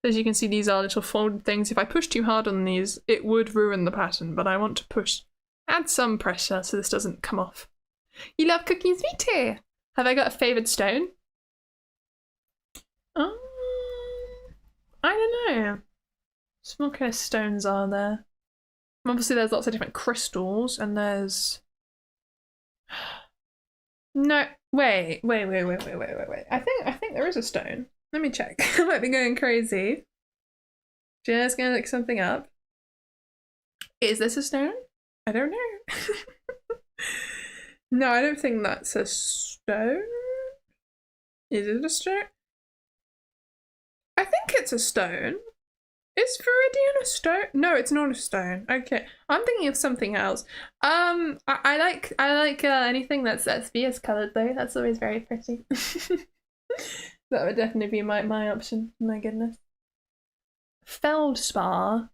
as you can see, these are little folded things. If I push too hard on these, it would ruin the pattern, but I want to push, add some pressure so this doesn't come off. You love cookies, me too. Have I got a favoured stone? I don't know. So what kind of stones are there? Obviously there's lots of different crystals and there's... No, wait. I think there is a stone. Let me check. I might be going crazy. Just gonna look something up. Is this a stone? I don't know. No, I don't think that's a stone. Is it a stone? I think it's a stone. Is Viridian a stone? No, it's not a stone. Okay, I'm thinking of something else. I like anything that's Vieus coloured though. That's always very pretty. That would definitely be my option. My goodness. Feldspar.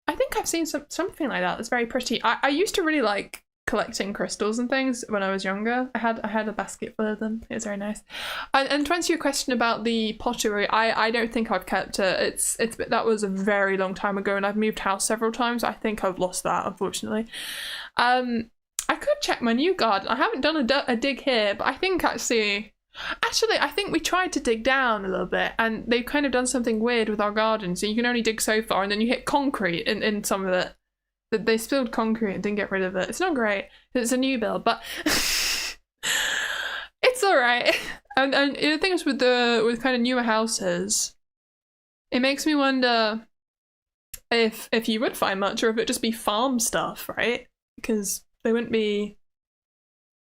I think I've seen something like that. That's very pretty. I used to really like collecting crystals and things when I was younger. I had a basket full of them. It was very nice. And to answer your question about the pottery, I don't think I've kept it. That was a very long time ago, and I've moved house several times. I think I've lost that, unfortunately. I could check my new garden. I haven't done a dig here, but I think actually I think we tried to dig down a little bit, and they've kind of done something weird with our garden. So you can only dig so far, and then you hit concrete in some of it. They spilled concrete and didn't get rid of it. It's not great. It's a new build, but it's all right. And the thing is with kind of newer houses, it makes me wonder if you would find much, or if it'd just be farm stuff, right? Because they wouldn't be.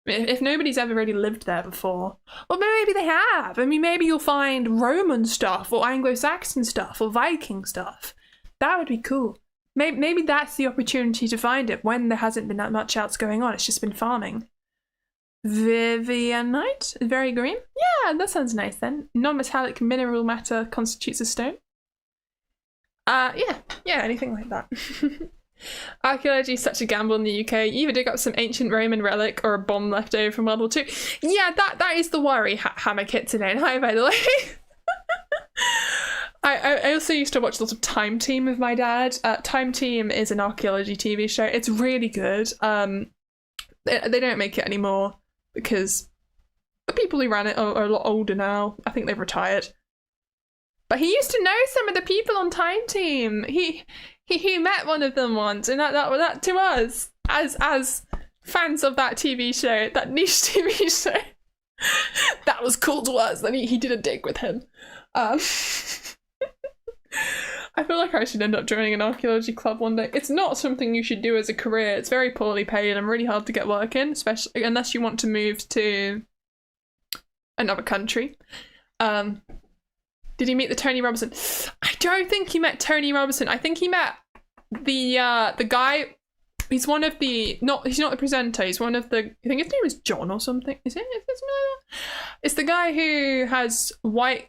If nobody's ever really lived there before, well, maybe they have. I mean, maybe you'll find Roman stuff, or Anglo-Saxon stuff, or Viking stuff. That would be cool. Maybe that's the opportunity to find it when there hasn't been that much else going on. It's just been farming. Vivianite? Very green? Yeah, that sounds nice then. Non-metallic mineral matter constitutes a stone. Yeah, anything like that. Archaeology is such a gamble in the UK. You either dig up some ancient Roman relic or a bomb left over from World War II. Yeah, that is the worry, Hammer Kit today. And hi, by the way. I also used to watch a lot of Time Team with my dad. Time Team is an archaeology TV show. It's really good. They don't make it anymore because the people who ran it are a lot older now. I think they've retired. But he used to know some of the people on Time Team. He met one of them once, and that to us as fans of that TV show, that niche TV show, that was cool to us. Then he did a dig with him. I feel like I should end up joining an archaeology club one day. It's not something you should do as a career. It's very poorly paid and really hard to get work in, especially unless you want to move to another country. Did he meet the Tony Robinson? I don't think he met Tony Robinson. I think he met the guy. He's one of the he's not the presenter. He's one of the. I think his name is John or something. Is it something like that? It's the guy who has white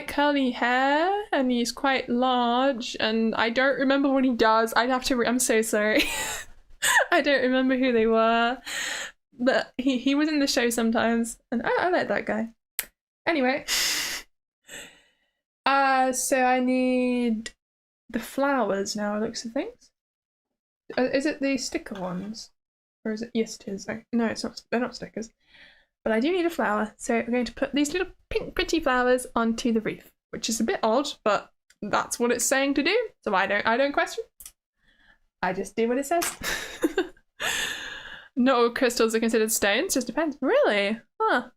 curly hair, and he's quite large, and I don't remember what he does. I'd have to. I'm so sorry. I don't remember who they were, but he was in the show sometimes, and I like that guy. Anyway, so I need the flowers now. It looks of things. Is it the sticker ones, or is it? Yes, it is. No, it's not. They're not stickers. But I do need a flower, so we're going to put these little pink pretty flowers onto the roof, which is a bit odd, but that's what it's saying to do. So I don't question. I just do what it says. Not all crystals are considered stones. Just depends. Really? Huh.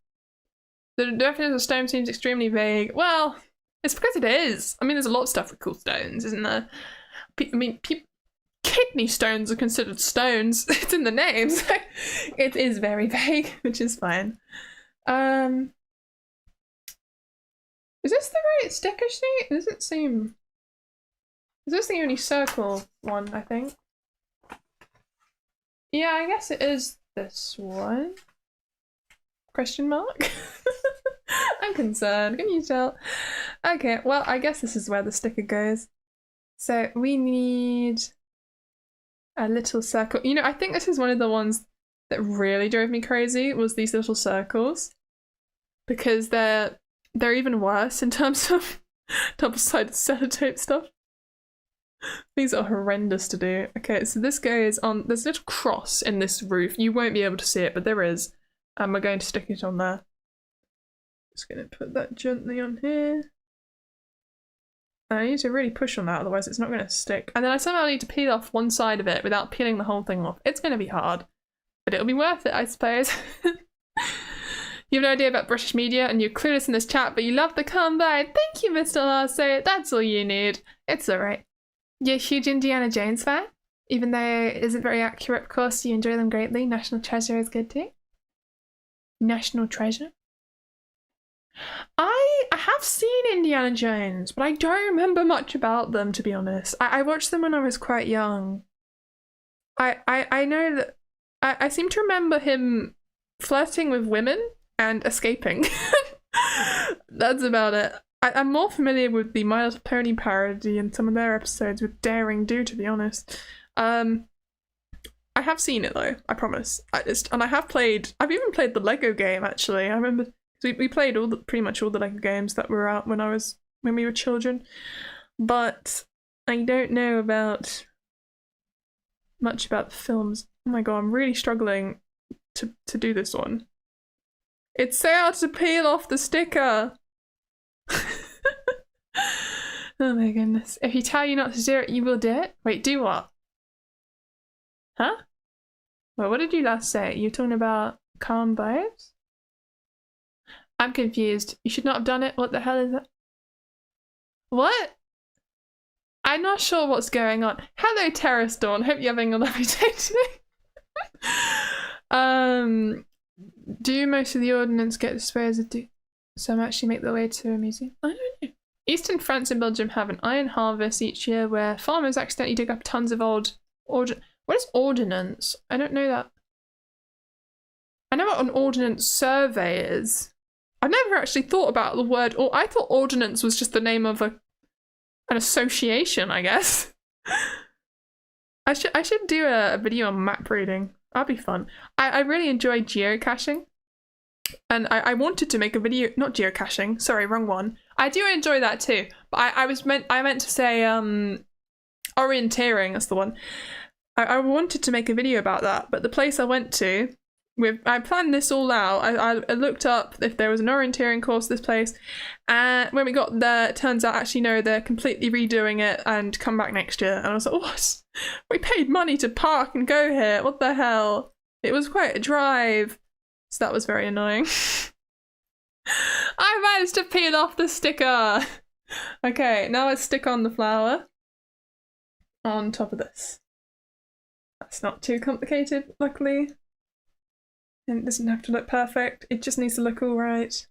The definition of stone seems extremely vague. Well, it's because it is. I mean, there's a lot of stuff with cool stones, isn't there? Kidney stones are considered stones. It's in the names. It is very vague, which is fine. Is this the right sticker sheet? It doesn't seem... Is this the only circle one, I think? Yeah, I guess it is this one. Question mark? I'm concerned, can you tell? Okay, well, I guess this is where the sticker goes. So we need a little circle. You know, I think this is one of the ones that really drove me crazy, was these little circles. Because they're even worse in terms of double-sided sellotape stuff. These are horrendous to do. Okay, so this goes on, there's a little cross in this roof. You won't be able to see it, but there is. And we're going to stick it on there. Just gonna put that gently on here. And I need to really push on that, otherwise it's not gonna stick. And then I somehow need to peel off one side of it without peeling the whole thing off. It's gonna be hard, but it'll be worth it, I suppose. You have no idea about British media and you're clueless in this chat, but you love the calm vibe. Thank you, Mr. Larso. That's all you need. It's alright. You're a huge Indiana Jones fan? Even though it isn't very accurate, of course, you enjoy them greatly. National Treasure is good too. National Treasure? I have seen Indiana Jones, but I don't remember much about them, to be honest. I watched them when I was quite young. I know that I seem to remember him flirting with women and escaping. That's about it. I'm more familiar with the My Little Pony parody and some of their episodes with Daring Do, to be honest. I have seen it though, I promise. I've even played the Lego game actually. I remember we played pretty much all the Lego games that were out when we were children. But I don't know much about the films. Oh my god, I'm really struggling to do this one. It's so hard to peel off the sticker. Oh my goodness. If you tell you not to do it, you will do it? Wait, do what? Huh? Well, what did you last say? You're talking about calm vibes? I'm confused. You should not have done it. What the hell is that? What? I'm not sure what's going on. Hello, Terrace Dawn. Hope you're having a lovely day today. Do most of the ordnance get disposed of? Do some actually make their way to a museum? I don't know. Eastern France and Belgium have an iron harvest each year where farmers accidentally dig up tons of old what is ordnance? I don't know that. I know what an ordnance survey is. I've never actually thought about the word, or I thought ordnance was just the name of an association, I guess. I should do a video on map reading. That'd be fun. I really enjoy geocaching. And I wanted to make a video, not geocaching, sorry, wrong one. I do enjoy that too. But I meant to say orienteering, that's the one. I wanted to make a video about that, but the place I went to, I planned this all out. I looked up if there was an orienteering course this place, and when we got there, it turns out actually no, they're completely redoing it and come back next year. And I was like, what? We paid money to park and go here. What the hell? It was quite a drive. So that was very annoying. I managed to peel off the sticker. Okay, now let's stick on the flower on top of this. That's not too complicated, luckily. And it doesn't have to look perfect. It just needs to look all right.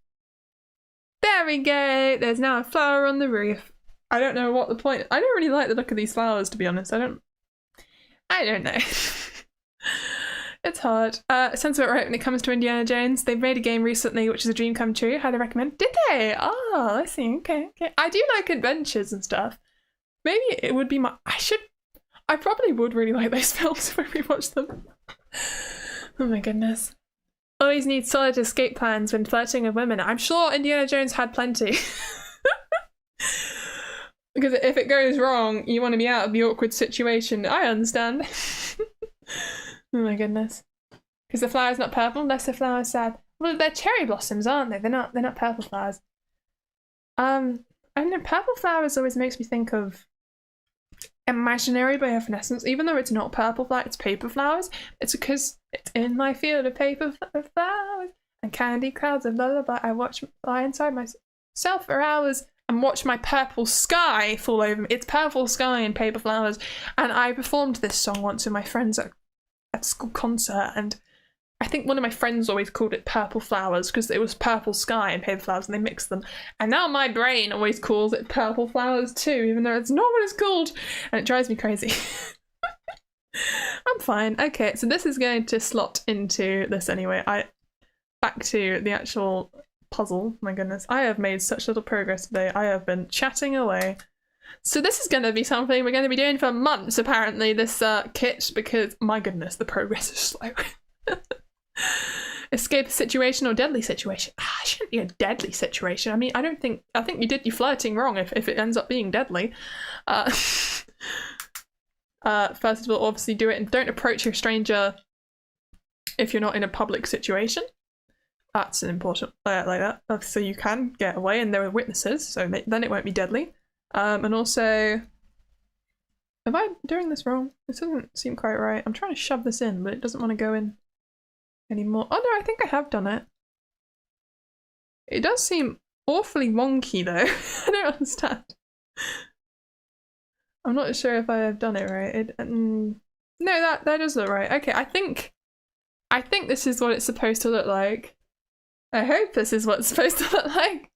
There we go. There's now a flower on the roof. I don't know what the point. I don't really like the look of these flowers, to be honest. I don't know. It's hard. Sounds about right when it comes to Indiana Jones. They've made a game recently, which is a dream come true. Highly recommend. Did they? Oh, I see. Okay. I do like adventures and stuff. Maybe it would be my. I probably would really like those films if I rewatch them. Oh my goodness. Always need solid escape plans when flirting with women. I'm sure Indiana Jones had plenty. Because if it goes wrong, you want to be out of the awkward situation. I understand. Oh my goodness. Because the flower's not purple unless the flower's sad. Well, they're cherry blossoms, aren't they? They're not purple flowers. I don't know, purple flowers always makes me think of Imaginary by Evanescence. Even though it's not purple flower, it's paper flowers. It's because it's in my field of paper flowers and candy clouds of lullaby. I lie inside myself for hours and watch my purple sky fall over me. It's purple sky and paper flowers. And I performed this song once with my friends at school concert, and I think one of my friends always called it purple flowers because it was purple sky and paper flowers and they mixed them. And now my brain always calls it purple flowers too, even though it's not what it's called. And it drives me crazy. I'm fine. Okay, so this is going to slot into this anyway. Back to the actual puzzle. My goodness, I have made such little progress today. I have been chatting away. So this is going to be something we're going to be doing for months, apparently, this kit, because, my goodness, the progress is slow. Escape a situation or deadly situation. It shouldn't be a deadly situation. I mean, I think you did your flirting wrong if it ends up being deadly. First of all, obviously do it and don't approach a stranger if you're not in a public situation. That's an important like that. So you can get away and there are witnesses, so then it won't be deadly. And also, am I doing this wrong? This doesn't seem quite right. I'm trying to shove this in, but it doesn't want to go in anymore. Oh no, I think I have done it. It does seem awfully wonky though. I don't understand. I'm not sure if I have done it right. No, that does look right. Okay, I think this is what it's supposed to look like. I hope this is what it's supposed to look like.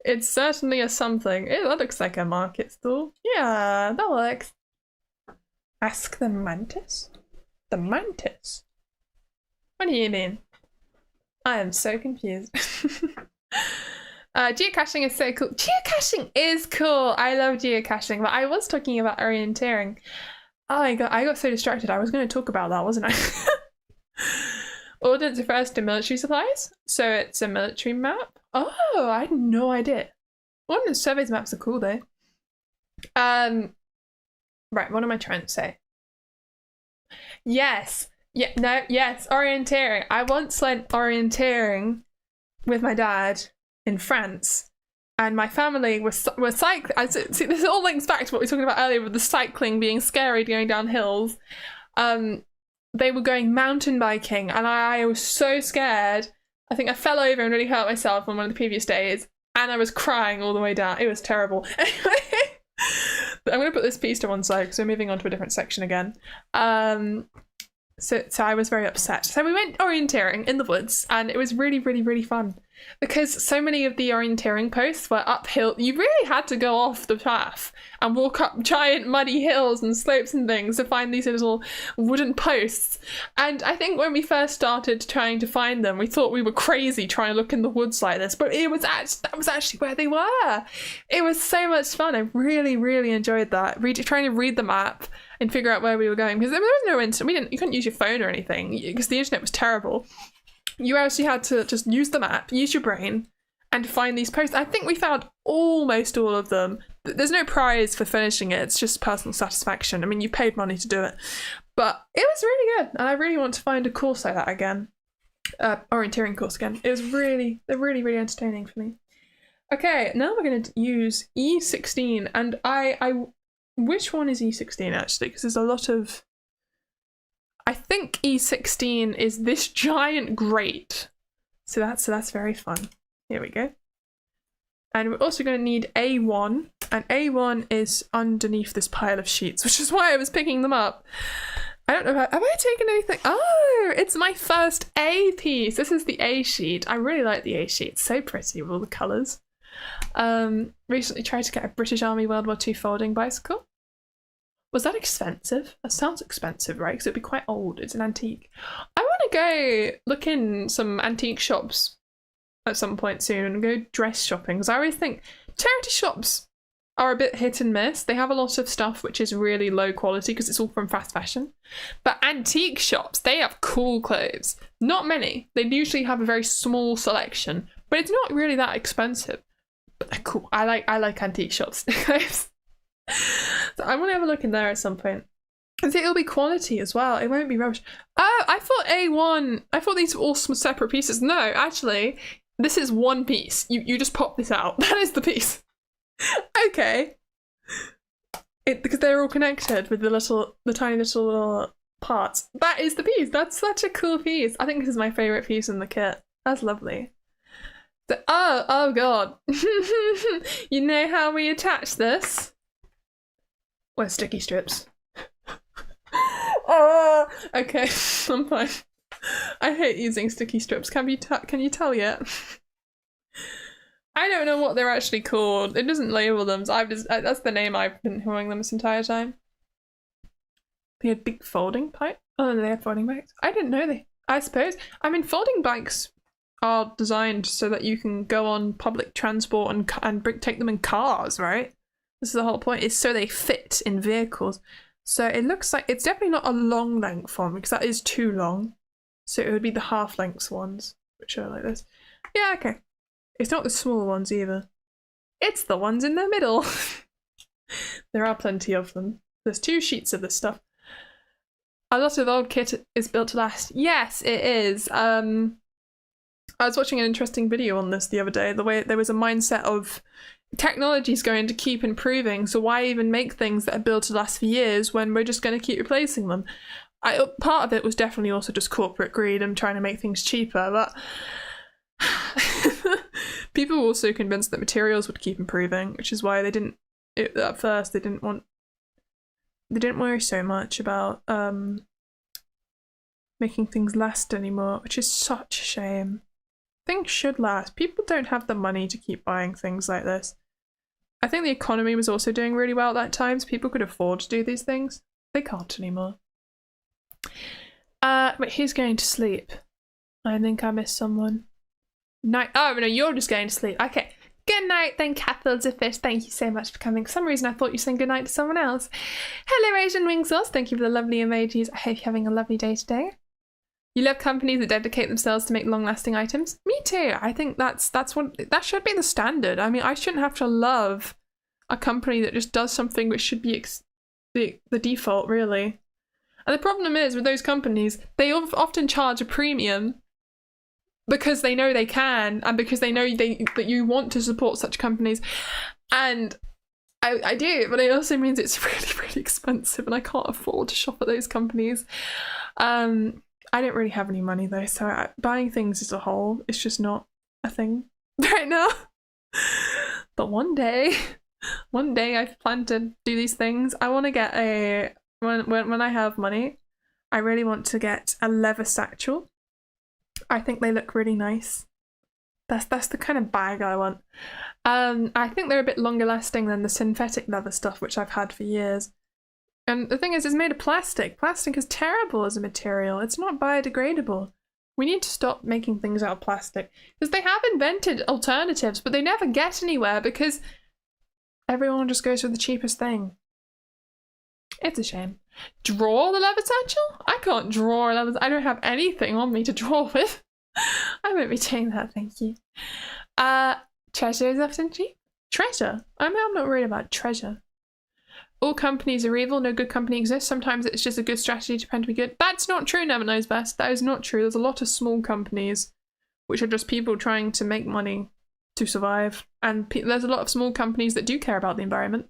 It's certainly a something. That looks like a market stall. Yeah, that works. Ask the mantis? The mantis? What do you mean? I am so confused. Geocaching is so cool. Geocaching is cool. I love geocaching, but I was talking about orienteering. Oh my god, I got so distracted. I was going to talk about that, wasn't I? Ordnance refers to military supplies, so it's a military map. Oh, I had no idea. Ordnance surveys maps are cool though. Right, what am I trying to say? Yes. Yeah, no, yes, orienteering. I once went orienteering with my dad in France, and my family were cycling. See, this all links back to what we were talking about earlier with the cycling being scary, going down hills. They were going mountain biking, and I was so scared. I think I fell over and really hurt myself on one of the previous days, and I was crying all the way down. It was terrible. Anyway, but I'm going to put this piece to one side because we're moving on to a different section again. So I was very upset. So we went orienteering in the woods, and it was really, really, really fun because so many of the orienteering posts were uphill. You really had to go off the path and walk up giant muddy hills and slopes and things to find these little wooden posts. And I think when we first started trying to find them, we thought we were crazy trying to look in the woods like this, but that was actually where they were. It was so much fun. I really, really enjoyed that. Trying to read the map and figure out where we were going, because there was no internet. You couldn't use your phone or anything because the internet was terrible. You actually had to just use the map, use your brain, and find these posts. I think we found almost all of them. There's no prize for finishing it. It's just personal satisfaction. I mean, you paid money to do it, but it was really good, and I really want to find a course like that again, orienteering course again. It was really, really entertaining for me. Okay, now we're going to use E16, and I which one is E16 actually? Because there's a lot of. I think E16 is this giant grate. So that's very fun. Here we go. And we're also going to need A1. And A1 is underneath this pile of sheets, which is why I was picking them up. I don't know have I taken anything? Oh, it's my first A piece. This is the A sheet. I really like the A sheet. It's so pretty with all the colours. Recently tried to get a British Army World War II folding bicycle. Was that expensive? That sounds expensive, right? Because it'd be quite old. It's an antique. I want to go look in some antique shops at some point soon and go dress shopping. Because I always think charity shops are a bit hit and miss. They have a lot of stuff which is really low quality because it's all from fast fashion. But antique shops, they have cool clothes. Not many. They usually have a very small selection, but it's not really that expensive. But they're cool. I like antique shops. So I want to have a look in there at some point. And see, it'll be quality as well. It won't be rubbish. Oh, I thought A1. I thought these were all separate pieces. No, actually, this is one piece. You just pop this out. That is the piece. Okay. Because they're all connected with the tiny little parts. That is the piece. That's such a cool piece. I think this is my favourite piece in the kit. That's lovely. So, oh god. You know how we attach this? With sticky strips. Oh, okay, I'm fine. I hate using sticky strips. Can you tell yet? I don't know what they're actually called. It doesn't label them, so that's the name I've been calling them this entire time. They had big folding bikes. Oh, they had folding bikes. I didn't know they. I suppose. I mean, folding bikes are designed so that you can go on public transport and take them in cars, right? This is the whole point. It's so they fit in vehicles. So it looks like it's definitely not a long length one because that is too long. So it would be the half length ones, which are like this. Yeah, okay. It's not the small ones either. It's the ones in the middle. There are plenty of them. There's 2 sheets of this stuff. A lot of old kit is built to last. Yes, it is. I was watching an interesting video on this the other day. The way there was a mindset of technology is going to keep improving, so why even make things that are built to last for years when we're just going to keep replacing them? Part of it was definitely also just corporate greed and trying to make things cheaper, but people were also convinced that materials would keep improving, which is why at first they didn't worry so much about making things last anymore, which is such a shame. Things should last. People don't have the money to keep buying things like this. I think the economy was also doing really well at that time, so people could afford to do these things. They can't anymore. But who's going to sleep? I think I missed someone. Night. Oh no, you're just going to sleep. Okay. Good night then, Cathode the Fish. Thank you so much for coming. For some reason I thought you sang good night to someone else. Hello, Asian Wing Sauce. Thank you for the lovely emojis. I hope you're having a lovely day today. You love companies that dedicate themselves to make long-lasting items? Me too. I think that should be the standard. I mean, I shouldn't have to love a company that just does something which should be the default, really. And the problem is with those companies, they often charge a premium because they know they can, and because they know that you want to support such companies. And I do, but it also means it's really, really expensive, and I can't afford to shop at those companies. I don't really have any money though, so buying things as a whole is just not a thing right now. But one day I plan to do these things. I want to get when I have money, I really want to get a leather satchel. I think they look really nice. That's the kind of bag I want. I think they're a bit longer lasting than the synthetic leather stuff, which I've had for years. And the thing is, it's made of plastic. Plastic is terrible as a material. It's not biodegradable. We need to stop making things out of plastic. Because they have invented alternatives, but they never get anywhere because everyone just goes for the cheapest thing. It's a shame. Draw the leather satchel? I can't draw a leather. I don't have anything on me to draw with. I won't be doing that, thank you. Treasure is often cheap. Treasure? I'm not worried about treasure. All companies are evil, no good company exists. Sometimes it's just a good strategy to pretend to be good. That's not true, Never Knows Best. That is not true. There's a lot of small companies which are just people trying to make money to survive. And there's a lot of small companies that do care about the environment.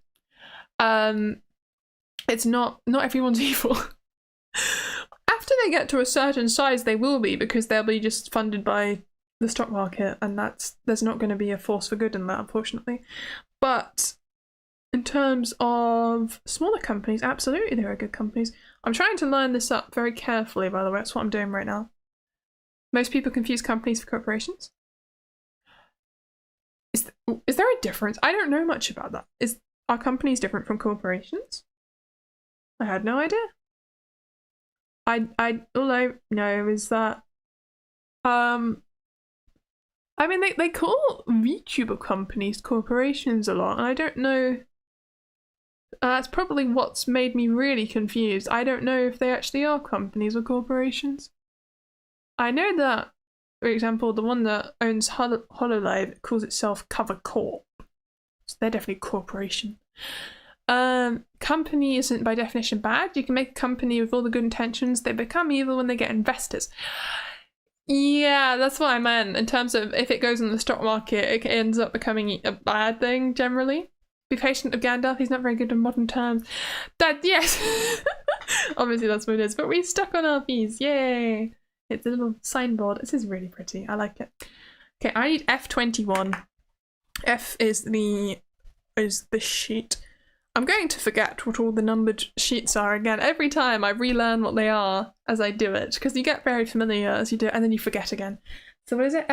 It's not everyone's evil. After they get to a certain size, they will be, because they'll be just funded by the stock market, and there's not going to be a force for good in that, unfortunately. But in terms of smaller companies, absolutely there are good companies. I'm trying to line this up very carefully, by the way. That's what I'm doing right now. Most people confuse companies for corporations. Is there a difference? I don't know much about that. Are companies different from corporations? I had no idea. All I know is that I mean they call VTuber companies corporations a lot, and I don't know. That's probably what's made me really confused. I don't know if they actually are companies or corporations. I know that, for example, the one that owns HoloLive calls itself Cover Corp. So they're definitely a corporation. Company isn't by definition bad. You can make a company with all the good intentions. They become evil when they get investors. Yeah, that's what I meant. In terms of if it goes in the stock market, it ends up becoming a bad thing generally. Be patient of Gandalf, he's not very good in modern terms. Yes! Obviously that's what it is, but we stuck on our V's, yay! It's a little signboard. This is really pretty, I like it. Okay, I need F21. F is the sheet. I'm going to forget what all the numbered sheets are again. Every time I relearn what they are as I do it, because you get very familiar as you do it, and then you forget again. So what is it?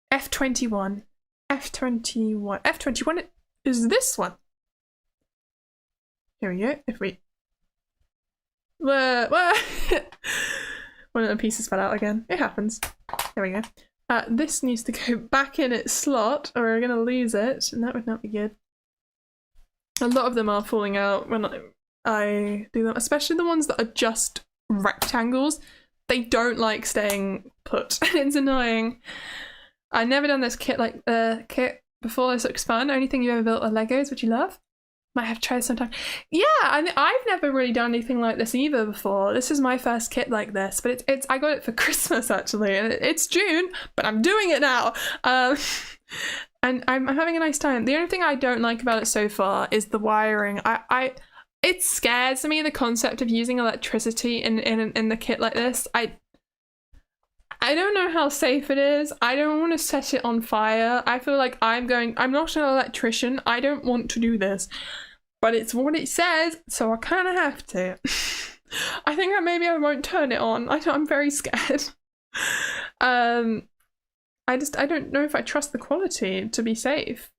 F21. F21. F21 is this one. Here we go. If we... One of the pieces fell out again. It happens. There we go. This needs to go back in its slot or we're going to lose it, and that would not be good. A lot of them are falling out when I do them, especially the ones that are just rectangles. They don't like staying put. It's annoying. I've never done this kit like kit before. This looks fun. Only thing you ever built are Legos, which you love. Might have to try this sometime. Yeah, I've never really done anything like this either before. This is my first kit like this, but it's I got it for Christmas actually. It's June, but I'm doing it now. And I'm having a nice time. The only thing I don't like about it so far is the wiring. It scares me, the concept of using electricity in the kit like this. I don't know how safe it is. I don't want to set it on fire. I feel like I'm not an electrician. I don't want to do this. But it's what it says, so I kind of have to. I think that maybe I won't turn it on. I'm very scared. I don't know if I trust the quality to be safe.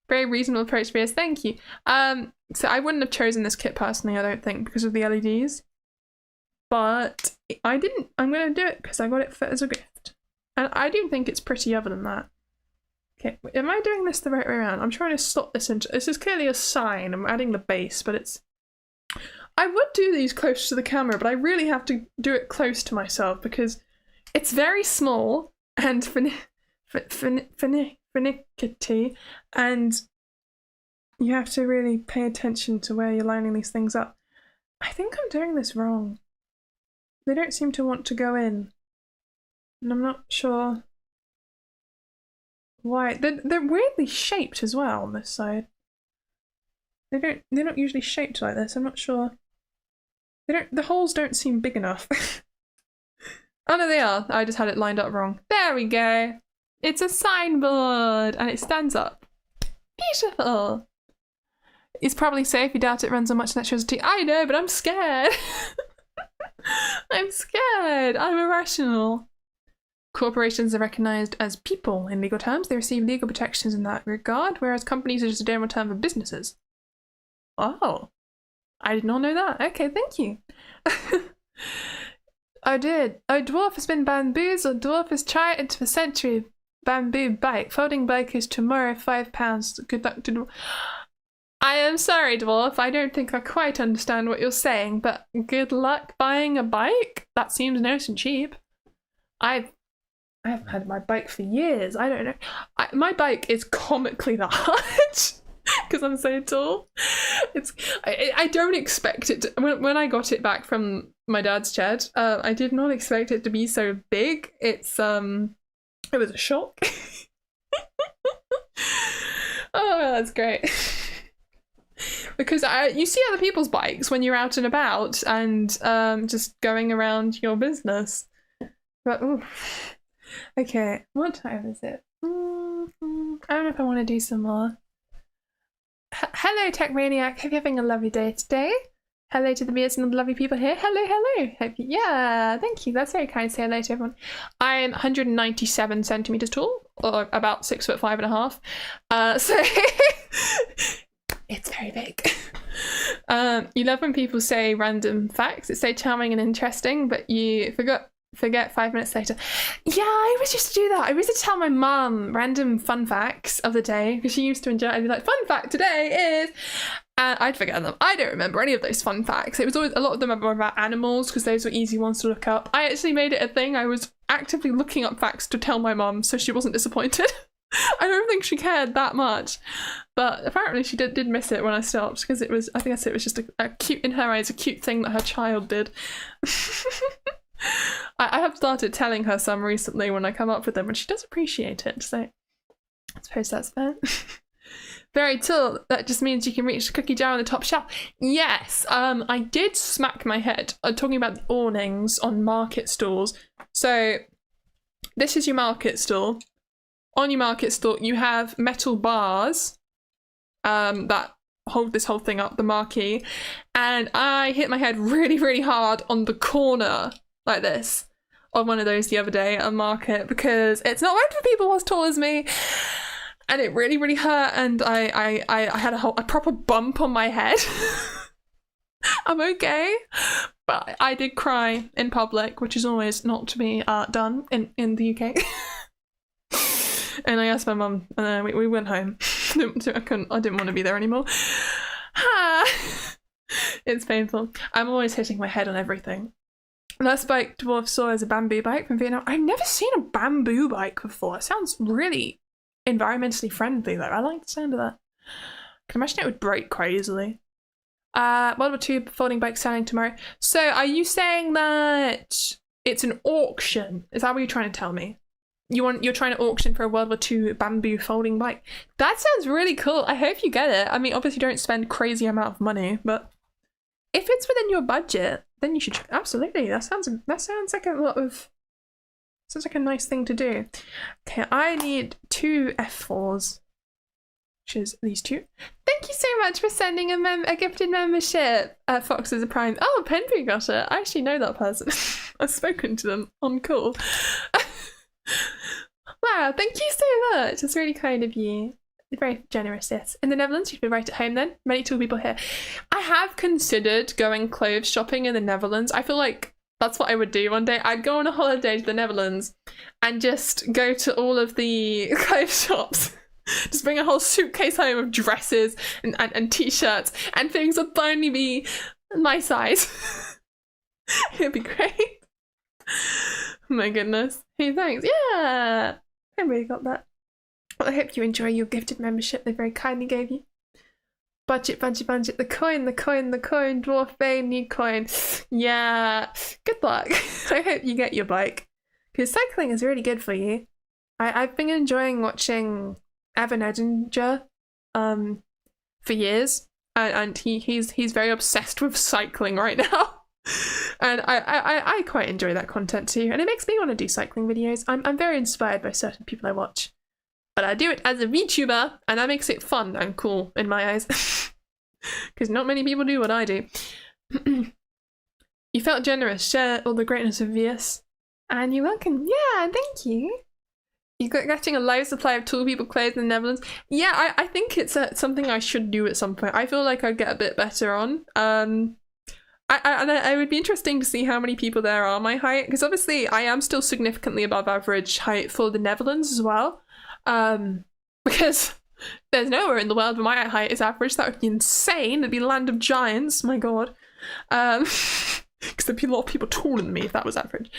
Very reasonable approach, Vieus. Thank you. So I wouldn't have chosen this kit personally, I don't think, because of the LEDs. But I didn't. I'm going to do it because I got it as a gift. And I do think it's pretty other than that. Okay, am I doing this the right way around? I'm trying to slot this into... This is clearly a sign. I'm adding the base, but it's... I would do these close to the camera, but I really have to do it close to myself because it's very small and finicky, and you have to really pay attention to where you're lining these things up. I think I'm doing this wrong. They don't seem to want to go in, and I'm not sure why. They're weirdly shaped as well on this side. They're not usually shaped like this. I'm not sure. The holes don't seem big enough. Oh no, they are. I just had it lined up wrong. There we go. It's a signboard and it stands up. Beautiful. It's probably safe. You doubt it runs on much electricity. I know, but I'm scared. I'm scared. I'm irrational. Corporations are recognised as people in legal terms. They receive legal protections in that regard, whereas companies are just a general term for businesses. Oh, I did not know that. Okay, thank you. I did. A dwarf has been bamboozled. Dwarf has tried into a century. Bamboo bike. Folding bike is tomorrow, £5. Good luck to dwarf. I am sorry, dwarf. I don't think I quite understand what you're saying, but good luck buying a bike? That seems nice and cheap. I haven't had my bike for years. I don't know. My bike is comically large because I'm so tall. I don't expect it to, when I got it back from my dad's shed, I did not expect it to be so big. It was a shock. Oh, that's great. Because you see other people's bikes when you're out and about and just going around your business. But ooh. Okay, what time is it? I don't know if I want to do some more. Hello, Tech Maniac. Hope you're having a lovely day today. Hello to the Vieus and all the lovely people here. Hello, hello. Yeah, thank you. That's very kind to say hello to everyone. I'm 197 centimeters tall, or about 6'5.5". So it's very big. You love when people say random facts. It's so charming and interesting, but you forget 5 minutes later. Yeah, I always used to do that. I used to tell my mum random fun facts of the day because she used to enjoy it. I'd be like, fun fact today is... I'd forget them. I don't remember any of those fun facts. It was always, a lot of them were about animals because those were easy ones to look up. I actually made it a thing. I was actively looking up facts to tell my mum so she wasn't disappointed. I don't think she cared that much. But apparently she did miss it when I stopped because it was, I think it was just a cute, in her eyes, a cute thing that her child did. I have started telling her some recently when I come up with them, and she does appreciate it, so I suppose that's fair. Very tall, that just means you can reach the cookie jar on the top shelf. Yes, I did smack my head talking about the awnings on market stalls. So this is your market stall. On your market stall you have metal bars that hold this whole thing up, the marquee, and I hit my head really, really hard on the corner like this on one of those the other day at a market because it's not meant for people as tall as me, and it really, really hurt, and I had a proper bump on my head. I'm okay, but I did cry in public, which is always not to be done in the UK. And I asked my mum, and then we went home. I didn't want to be there anymore. It's painful. I'm always hitting my head on everything. Last bike Dwarf saw is a bamboo bike from Vietnam. I've never seen a bamboo bike before. It sounds really environmentally friendly though. I like the sound of that. I can imagine it would break quite easily. World War II folding bike selling tomorrow. So are you saying that it's an auction? Is that what you're trying to tell me? You're trying to auction for a World War II bamboo folding bike? That sounds really cool. I hope you get it. I mean, obviously don't spend crazy amount of money, but if it's within your budget, then you should absolutely. That sounds like a lot of. Sounds like a nice thing to do. Okay, I need 2 F4s, which is these 2. Thank you so much for sending a gifted membership. Fox is a prime. Oh, Penby got it. I actually know that person. I've spoken to them on call. Wow, thank you so much. That's really kind of you. Very generous, yes. In the Netherlands, you'd be right at home then. Many tall people here. I have considered going clothes shopping in the Netherlands. I feel like that's what I would do one day. I'd go on a holiday to the Netherlands and just go to all of the clothes shops. Just bring a whole suitcase home of dresses and t-shirts, and things would finally be my size. It'd be great. Oh my goodness. Hey, thanks. Yeah, I really got that. Well, I hope you enjoy your gifted membership they very kindly gave you. Budget, budget, budget. The coin, the coin, the coin. Dwarf Bane, new coin. Yeah, good luck. I hope you get your bike, because cycling is really good for you. I've been enjoying watching Evan Edinger for years, and he's very obsessed with cycling right now. And I quite enjoy that content too, and it makes me want to do cycling videos. I'm very inspired by certain people I watch. But I do it as a VTuber, and that makes it fun and cool in my eyes. Because not many people do what I do. You felt generous. Share all the greatness of Vieus. And you're welcome. Yeah, thank you. You're getting a live supply of tall people clothes in the Netherlands. Yeah, I think it's something I should do at some point. I feel like I'd get a bit better on. I would be interesting to see how many people there are my height. Because obviously I am still significantly above average height for the Netherlands as well. Because there's nowhere in the world where my height is average. That would be insane. It'd be land of giants. My god. Because there'd be a lot of people taller than me if that was average.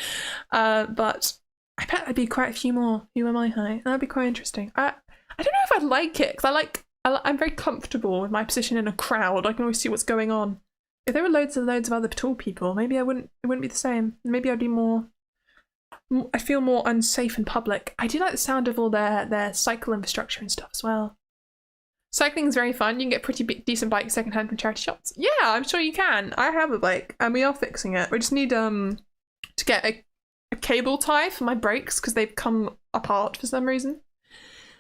But I bet there'd be quite a few more who are my height. That'd be quite interesting. I don't know if I'd like it, because I'm very comfortable with my position in a crowd. I can always see what's going on. If there were loads of other tall people, maybe it wouldn't be the same. Maybe I'd be more. I feel more unsafe in public. I do like the sound of all their cycle infrastructure and stuff as well. Cycling is very fun. You can get pretty decent bikes secondhand from charity shops. Yeah, I'm sure you can. I have a bike and we are fixing it. We just need to get a cable tie for my brakes because they've come apart for some reason.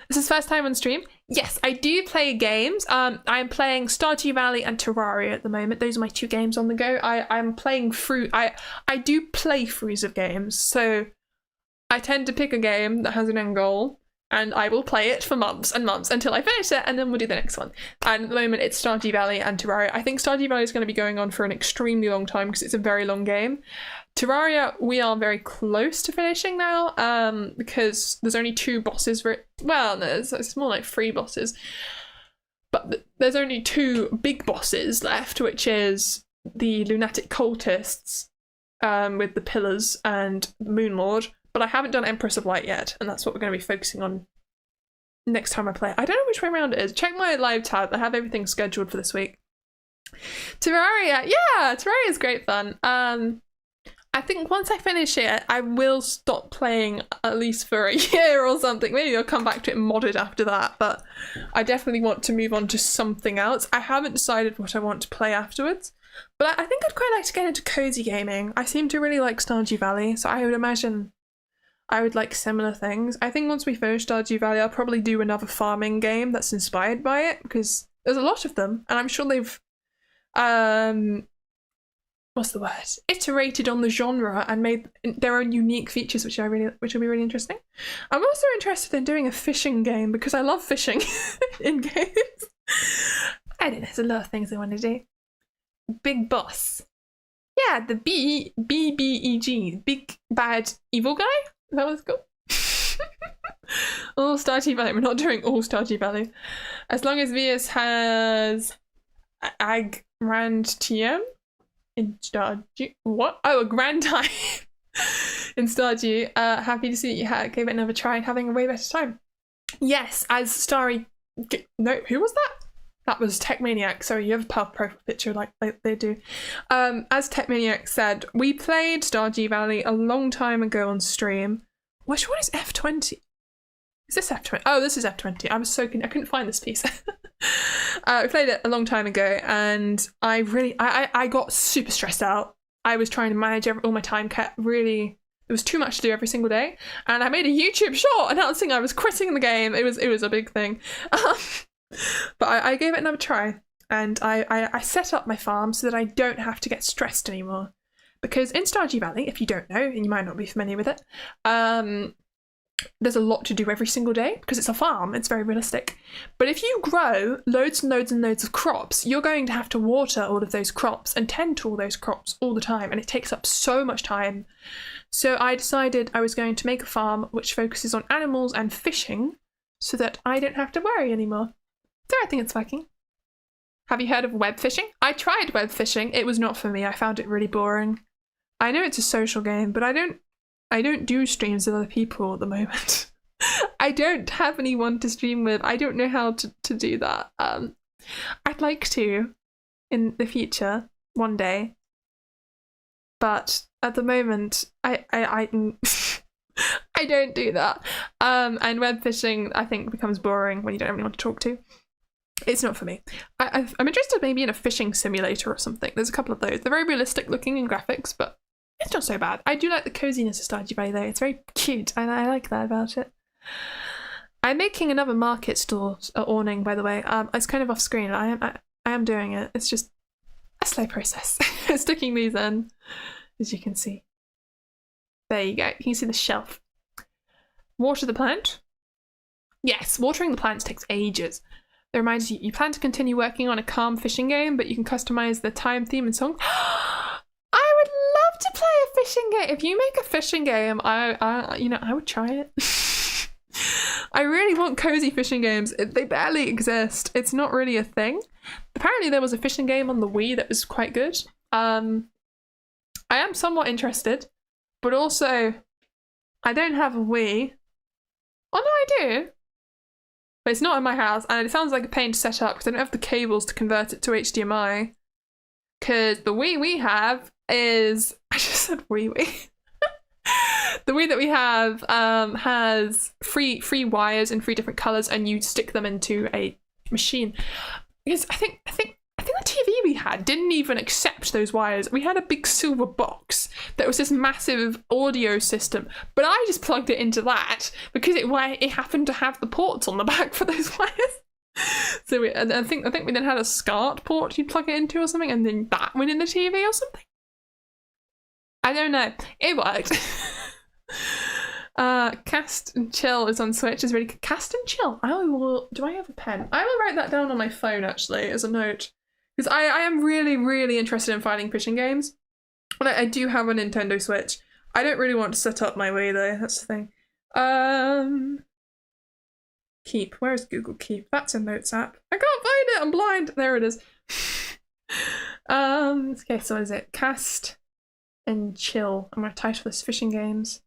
This is first time on stream. Yes, I do play games. I'm playing Stardew Valley and Terraria at the moment. Those are my 2 games on the go. I'm playing through. I do playthroughs of games, so I tend to pick a game that has an end goal, and I will play it for months and months until I finish it, and then we'll do the next one. And at the moment, it's Stardew Valley and Terraria. I think Stardew Valley is going to be going on for an extremely long time because it's a very long game. Terraria, we are very close to finishing now, because there's only 2 bosses for it. Well, no, it's more like 3 bosses. But there's only 2 big bosses left, which is the Lunatic Cultists with the Pillars and the Moon Lord. But I haven't done Empress of Light yet, and that's what we're going to be focusing on next time I play. I don't know which way around it is. Check my live tab. I have everything scheduled for this week. Terraria, yeah, Terraria is great fun. I think once I finish it, I will stop playing at least for a year or something. Maybe I'll come back to it modded after that, but I definitely want to move on to something else. I haven't decided what I want to play afterwards, but I think I'd quite like to get into cozy gaming. I seem to really like Stardew Valley, so I would imagine I would like similar things. I think once we finish Stardew Valley, I'll probably do another farming game that's inspired by it, because There's a lot of them, and I'm sure they've what's the word? Iterated on the genre and made their own unique features, which will be really interesting. I'm also interested in doing a fishing game because I love fishing in games. I don't know, there's a lot of things I want to do. Big Boss. Yeah, the BBEG, Big Bad Evil Guy? Is that what it's called? All Stardew Valley. We're not doing all Stardew Valley. As long as Vieus has Agrandtium in Stardew. What? Oh, a grand time in Stardew. Happy to see that you gave it another try and having a way better time. Yes, as Starry. No, who was that? That was Techmaniac. Sorry, you have a profile picture like they do. As Techmaniac said, we played Stardew Valley a long time ago on stream. Which one is F20? Is this F20? Oh, this is F20. I was so I couldn't find this piece. We played it a long time ago, and I got super stressed out. I was trying to manage all my time. It was too much to do every single day, and I made a YouTube short announcing I was quitting the game. It was a big thing. But I gave it another try, and I set up my farm so that I don't have to get stressed anymore. Because in Stardew Valley, if you don't know, and you might not be familiar with it, there's a lot to do every single day because it's a farm. It's very realistic. But if you grow loads and loads and loads of crops, you're going to have to water all of those crops and tend to all those crops all the time, and it takes up so much time. So I decided I was going to make a farm which focuses on animals and fishing so that I don't have to worry anymore. So I think it's working. Have you heard of web fishing? I tried web fishing. It was not for me. I found it really boring. I know it's a social game, but I don't do streams with other people at the moment. I don't have anyone to stream with. I don't know how to do that. I'd like to in the future, one day. But at the moment, I I don't do that. And web fishing, I think, becomes boring when you don't have anyone to talk to. It's not for me. I'm interested maybe in a fishing simulator or something. There's a couple of those. They're very realistic looking in graphics, but it's not so bad. I do like the coziness of Stardew Valley though. It's very cute. I like that about it. I'm making another market store awning, by the way. It's kind of off screen. I am doing it. It's just a slow process. Sticking these in, as you can see. There you go. You can see the shelf. Water the plant. Yes, watering the plants takes ages. That reminds you plan to continue working on a calm fishing game, but you can customize the time, theme, and song. I would love to play a fishing game. If you make a fishing game, I would try it. I really want cozy fishing games. They barely exist. It's not really a thing. Apparently there was a fishing game on the Wii that was quite good. I am somewhat interested, but also I don't have a Wii. Oh no, I do. But it's not in my house, and it sounds like a pain to set up because I don't have the cables to convert it to HDMI. Because the Wii we have is... I just said Wii. The Wii that we have has three wires in 3 different colours, and you stick them into a machine. Because I think the TV we had didn't even accept those wires. We had a big silver box that was this massive audio system, but I just plugged it into that because it happened to have the ports on the back for those wires. So I think we then had a SCART port you'd plug it into or something, and then that went in the TV or something. I don't know. It worked. Cast and Chill is on Switch. Is really good. Cast and Chill. Do I have a pen? I will write that down on my phone actually as a note. Because I am really, really interested in finding fishing games. And I do have a Nintendo Switch. I don't really want to set up my Wii though, that's the thing. Keep. Where is Google Keep? That's a Notes app. I can't find it, I'm blind. There it is. Okay, so what is it? Cast and Chill. I'm going to title this Fishing Games.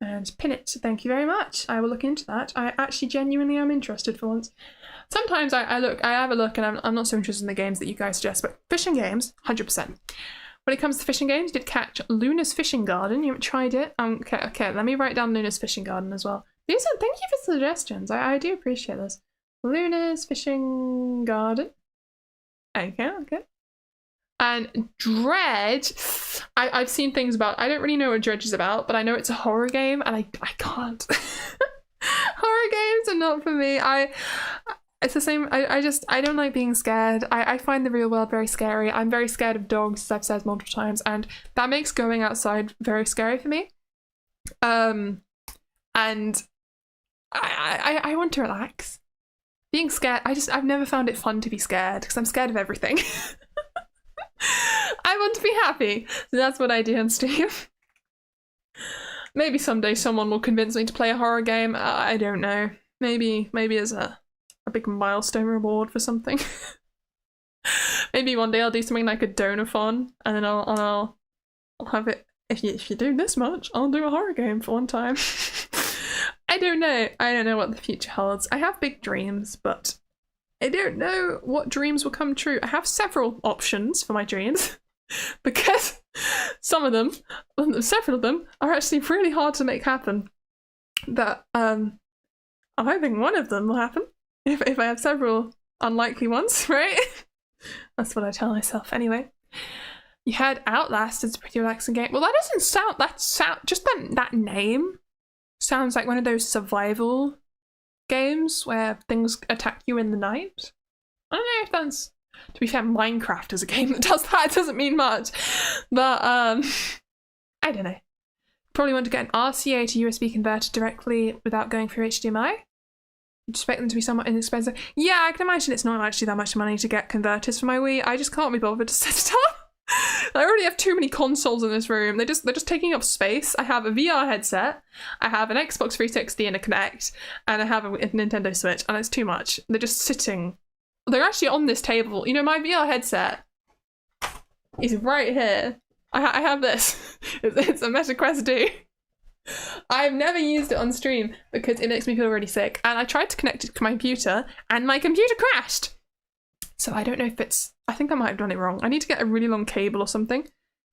And pin it. Thank you very much. I will look into that. I actually genuinely am interested for once. Sometimes I have a look, and I'm not so interested in the games that you guys suggest, but fishing games, 100%. When it comes to fishing games, you did catch Luna's Fishing Garden. You haven't tried it? Okay, let me write down Luna's Fishing Garden as well. Thank you for suggestions. I do appreciate this. Luna's Fishing Garden. Okay. And Dredge, I've seen things about. I don't really know what Dredge is about, but I know it's a horror game, and I can't. Horror games are not for me. It's the same. I don't like being scared. I find the real world very scary. I'm very scared of dogs, as I've said multiple times, and that makes going outside very scary for me. And I want to relax. Being scared, I've never found it fun to be scared because I'm scared of everything. I want to be happy. So that's what I do on stream. Maybe someday someone will convince me to play a horror game. I don't know. Maybe as a big milestone reward for something. Maybe one day I'll do something like a donathon, and then I'll have it. If you do this much, I'll do a horror game for one time. I don't know what the future holds. I have big dreams, but I don't know what dreams will come true. I have several options for my dreams because several of them are actually really hard to make happen. But I'm hoping one of them will happen if I have several unlikely ones, right? That's what I tell myself anyway. You heard Outlast is a pretty relaxing game. Well, that doesn't sound, just that name sounds like one of those survival games where things attack you in the night. I don't know if that's, to be fair, Minecraft is a game that does that. It doesn't mean much. But, I don't know. Probably want to get an RCA to USB converter directly without going through HDMI. Expect them to be somewhat inexpensive. Yeah, I can imagine it's not actually that much money to get converters for my Wii. I just can't be bothered to set it up. I already have too many consoles in this room. They're just taking up space. I have a VR headset, I have an Xbox 360 and a Kinect, and I have a Nintendo Switch, and it's too much. They're just sitting. They're actually on this table. You know, my VR headset is right here. I have this. It's a Meta Quest 2. I've never used it on stream because it makes me feel really sick. And I tried to connect it to my computer and my computer crashed. So I don't know if it's, I think I might have done it wrong. I need to get a really long cable or something.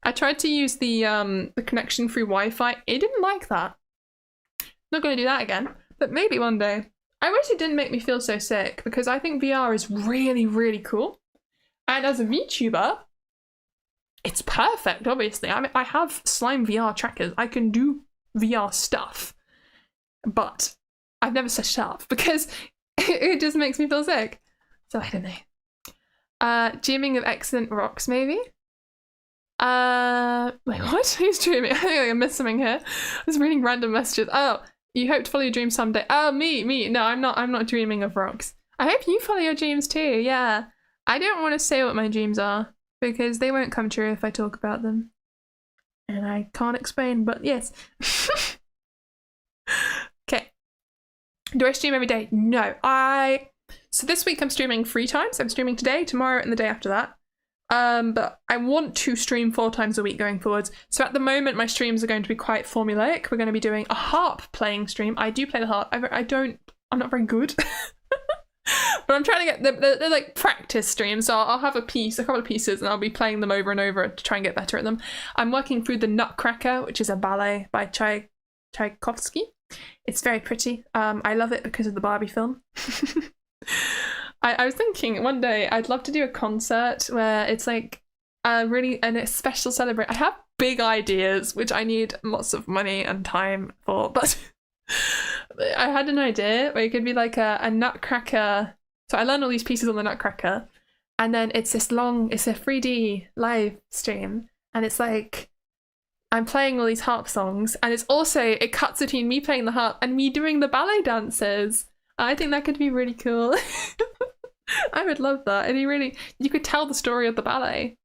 I tried to use the connection through Wi-Fi. It didn't like that. Not going to do that again, but maybe one day. I wish it didn't make me feel so sick because I think VR is really, really cool. And as a VTuber, it's perfect, obviously. I mean, I have slime VR trackers. I can do VR stuff, but I've never set it up because it just makes me feel sick. So I don't know. Dreaming of excellent rocks, maybe? Wait, what? Who's dreaming? I think I missed something here. I was reading random messages. Oh, you hope to follow your dreams someday. Oh, me. No, I'm not dreaming of rocks. I hope you follow your dreams too, yeah. I don't want to say what my dreams are because they won't come true if I talk about them. And I can't explain, but yes. Okay. Do I stream every day? No. So this week I'm streaming 3 times. I'm streaming today, tomorrow, and the day after that. But I want to stream 4 times a week going forwards. So at the moment, my streams are going to be quite formulaic. We're going to be doing a harp playing stream. I do play the harp. I'm not very good. But I'm trying to get, they're like practice streams, so I'll have a couple of pieces, and I'll be playing them over and over to try and get better at them. I'm working through the Nutcracker, which is a ballet by Tchaikovsky. It's very pretty. I love it because of the Barbie film. I was thinking one day I'd love to do a concert where it's like a special celebrate. I have big ideas, which I need lots of money and time for, but I had an idea where it could be like a Nutcracker. So I learned all these pieces on the Nutcracker, and then it's a 3D live stream, and it's like I'm playing all these harp songs, and it cuts between me playing the harp and me doing the ballet dances. I think that could be really cool. I would love that. And you could tell the story of the ballet.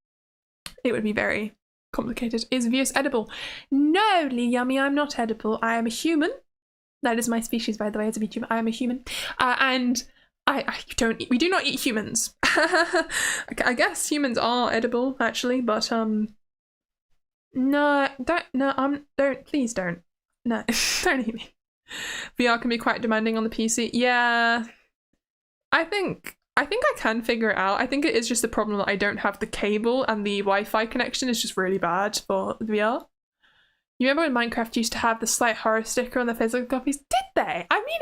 It would be very complicated. Is Vieus edible? No, Lee Yummy, I'm not edible. I am a human. That is my species, by the way, as a VTuber. I am a human. And we do not eat humans. I guess humans are edible, actually, but please don't. No, don't eat me. VR can be quite demanding on the PC. Yeah, I think I can figure it out. I think it is just the problem that I don't have the cable, and the Wi-Fi connection is just really bad for VR. You remember when Minecraft used to have the slight horror sticker on the physical copies? Did they? I mean,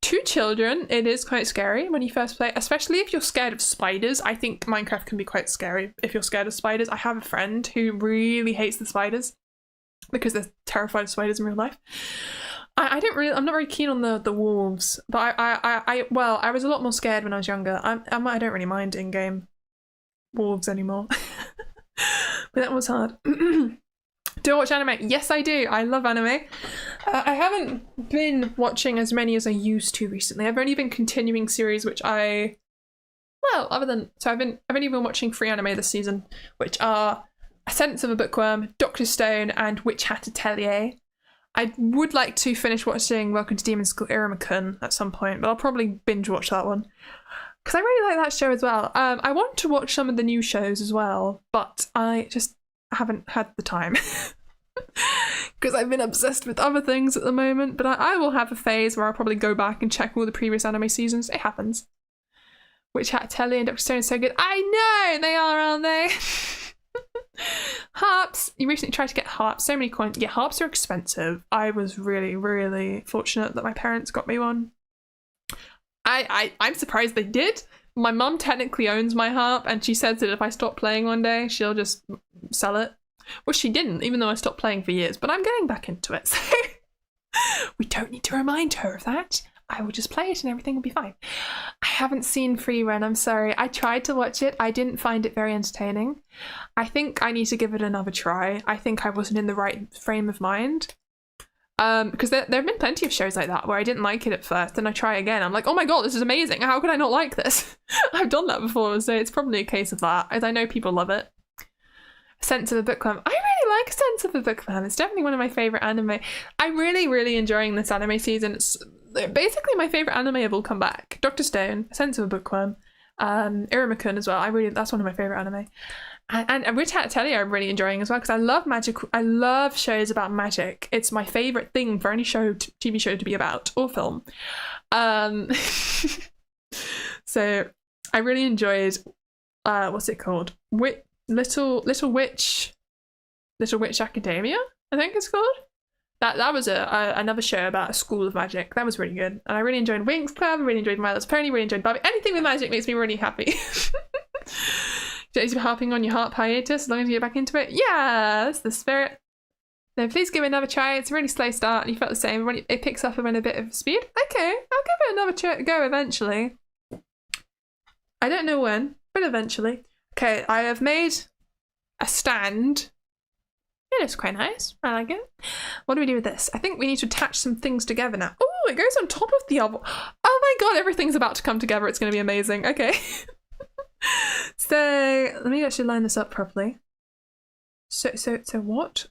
to children, it is quite scary when you first play, especially if you're scared of spiders. I think Minecraft can be quite scary if you're scared of spiders. I have a friend who really hates the spiders because they're terrified of spiders in real life. I don't really. I'm not very keen on the wolves, but well, I was a lot more scared when I was younger. I don't really mind in-game wolves anymore. But that was hard. Do I watch anime? Yes, I do. I love anime. I haven't been watching as many as I used to recently. I've only been continuing series, which I've only been watching 3 anime this season, which are A Sense of a Bookworm, Dr. Stone, and Witch Hat Atelier. I would like to finish watching Welcome to Demon School Iruma-kun at some point, but I'll probably binge watch that one. Because I really like that show as well. I want to watch some of the new shows as well, but I just haven't had the time. Because I've been obsessed with other things at the moment, but I will have a phase where I'll probably go back and check all the previous anime seasons. It happens. Witch Hat Atelier and Dr. Stone is so good. I know! They are, aren't they? Harps. You recently tried to get harps. So many coins. Yeah, harps are expensive. I was really, really fortunate that my parents got me one. I'm surprised they did. My mum technically owns my harp, and she says that if I stop playing one day, she'll just sell it. Well, she didn't, even though I stopped playing for years, but I'm getting back into it, so we don't need to remind her of that. I will just play it and everything will be fine. I haven't seen Free Run, I'm sorry. I tried to watch it. I didn't find it very entertaining. I think I need to give it another try. I think I wasn't in the right frame of mind. Because there have been plenty of shows like that where I didn't like it at first, and I try again. I'm like, oh my god, this is amazing. How could I not like this? I've done that before, so it's probably a case of that, as I know people love it. A Sense of a Bookworm. I really like A Sense of a Bookworm. It's definitely one of my favourite anime. I'm really, really enjoying this anime season. It's basically my favourite anime of all come back. Dr. Stone, A Sense of a Bookworm, Iruma-kun as well. That's one of my favourite anime. And Witch Hat Atelier I'm really enjoying as well, because I love magic. I love shows about magic. It's my favourite thing for any show, TV show to be about, or film. So I really enjoyed, what's it called? Little Witch Academia, I think it's called. That was another show about a school of magic. That was really good. And I really enjoyed Winx Club, really enjoyed My Little Pony, really enjoyed Barbie. Anything with magic makes me really happy. Days of harping on your harp hiatus as long as you get back into it. Yeah, that's the spirit. No, please give it another try. It's a really slow start and you felt the same. When it picks up and a bit of speed. Okay, I'll give it another go eventually. I don't know when, but eventually. Okay, I have made a stand. It looks quite nice. I like it. What do we do with this? I think we need to attach some things together now. Oh, it goes on top of the other. Oh my god, everything's about to come together. It's going to be amazing. Okay. So let me actually line this up properly. So what?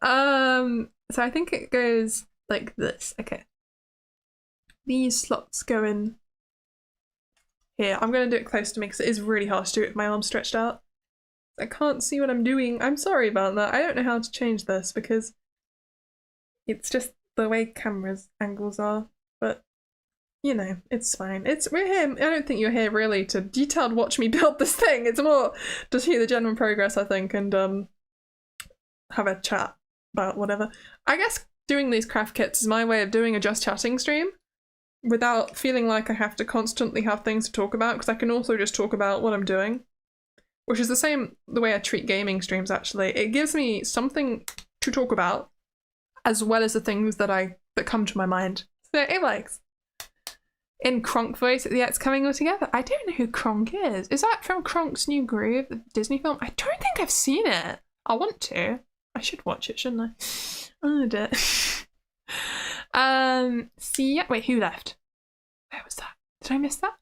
So I think it goes like this. Okay. These slots go in here. I'm going to do it close to me because it is really hard to do it with my arms stretched out. I can't see what I'm doing. I'm sorry about that. I don't know how to change this because it's just the way cameras angles are, but you know, it's fine. We're here. I don't think you're here really to detailed watch me build this thing. It's more to see the general progress, I think, and have a chat about whatever. I guess doing these craft kits is my way of doing a just chatting stream without feeling like I have to constantly have things to talk about, because I can also just talk about what I'm doing, which is the way I treat gaming streams, actually. It gives me something to talk about as well as the things that come to my mind. So it works. In Kronk voice, yeah, it's coming all together. I don't know who Kronk is. Is that from Kronk's New Groove, the Disney film? I don't think I've seen it. I want to. I should watch it, shouldn't I? Oh, dear. See, yeah. Wait, who left? Where was that? Did I miss that?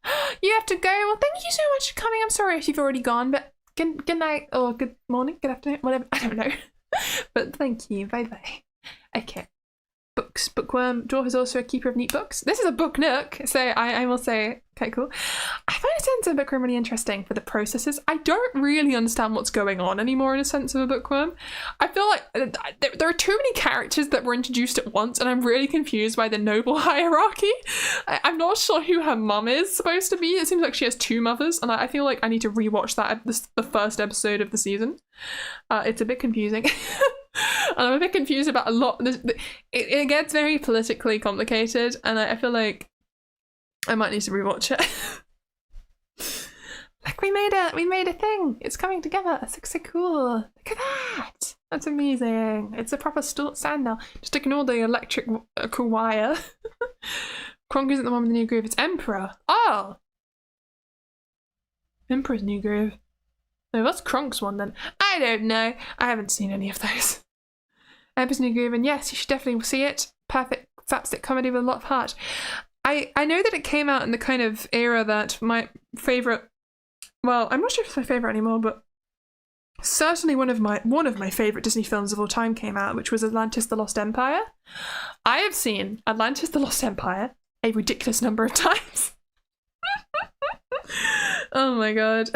You have to go. Well, thank you so much for coming. I'm sorry if you've already gone, but good night or good morning, good afternoon, whatever. I don't know. But thank you. Bye-bye. Okay. Books. Bookworm. Dwarf is also a keeper of neat books. This is a book nook, so I will say, okay, cool. I find A Sense of a Bookworm really interesting for the processes. I don't really understand what's going on anymore in A Sense of a Bookworm. I feel like there are too many characters that were introduced at once, and I'm really confused by the noble hierarchy. I'm not sure who her mum is supposed to be. It seems like she has 2 mothers, and I feel like I need to rewatch the first episode of the season. It's a bit confusing. And I'm a bit confused about a lot. It gets very politically complicated, and I feel like I might need to rewatch it. Like we made a thing. It's coming together. It's like so cool. Look at that. That's amazing. It's a proper stand now. Just ignore the electrical wire. Kronk isn't the one with the new groove, it's Emperor. Oh! Emperor's new groove. No, that's Kronk's one then. I don't know. I haven't seen any of those. Emperor's new groove, and yes, you should definitely see it. Perfect slapstick comedy with a lot of heart. I know that it came out in the kind of era that my favourite, well, I'm not sure if it's my favourite anymore, but certainly one of my favourite Disney films of all time came out, which was Atlantis the Lost Empire. I have seen Atlantis the Lost Empire a ridiculous number of times. Oh my god.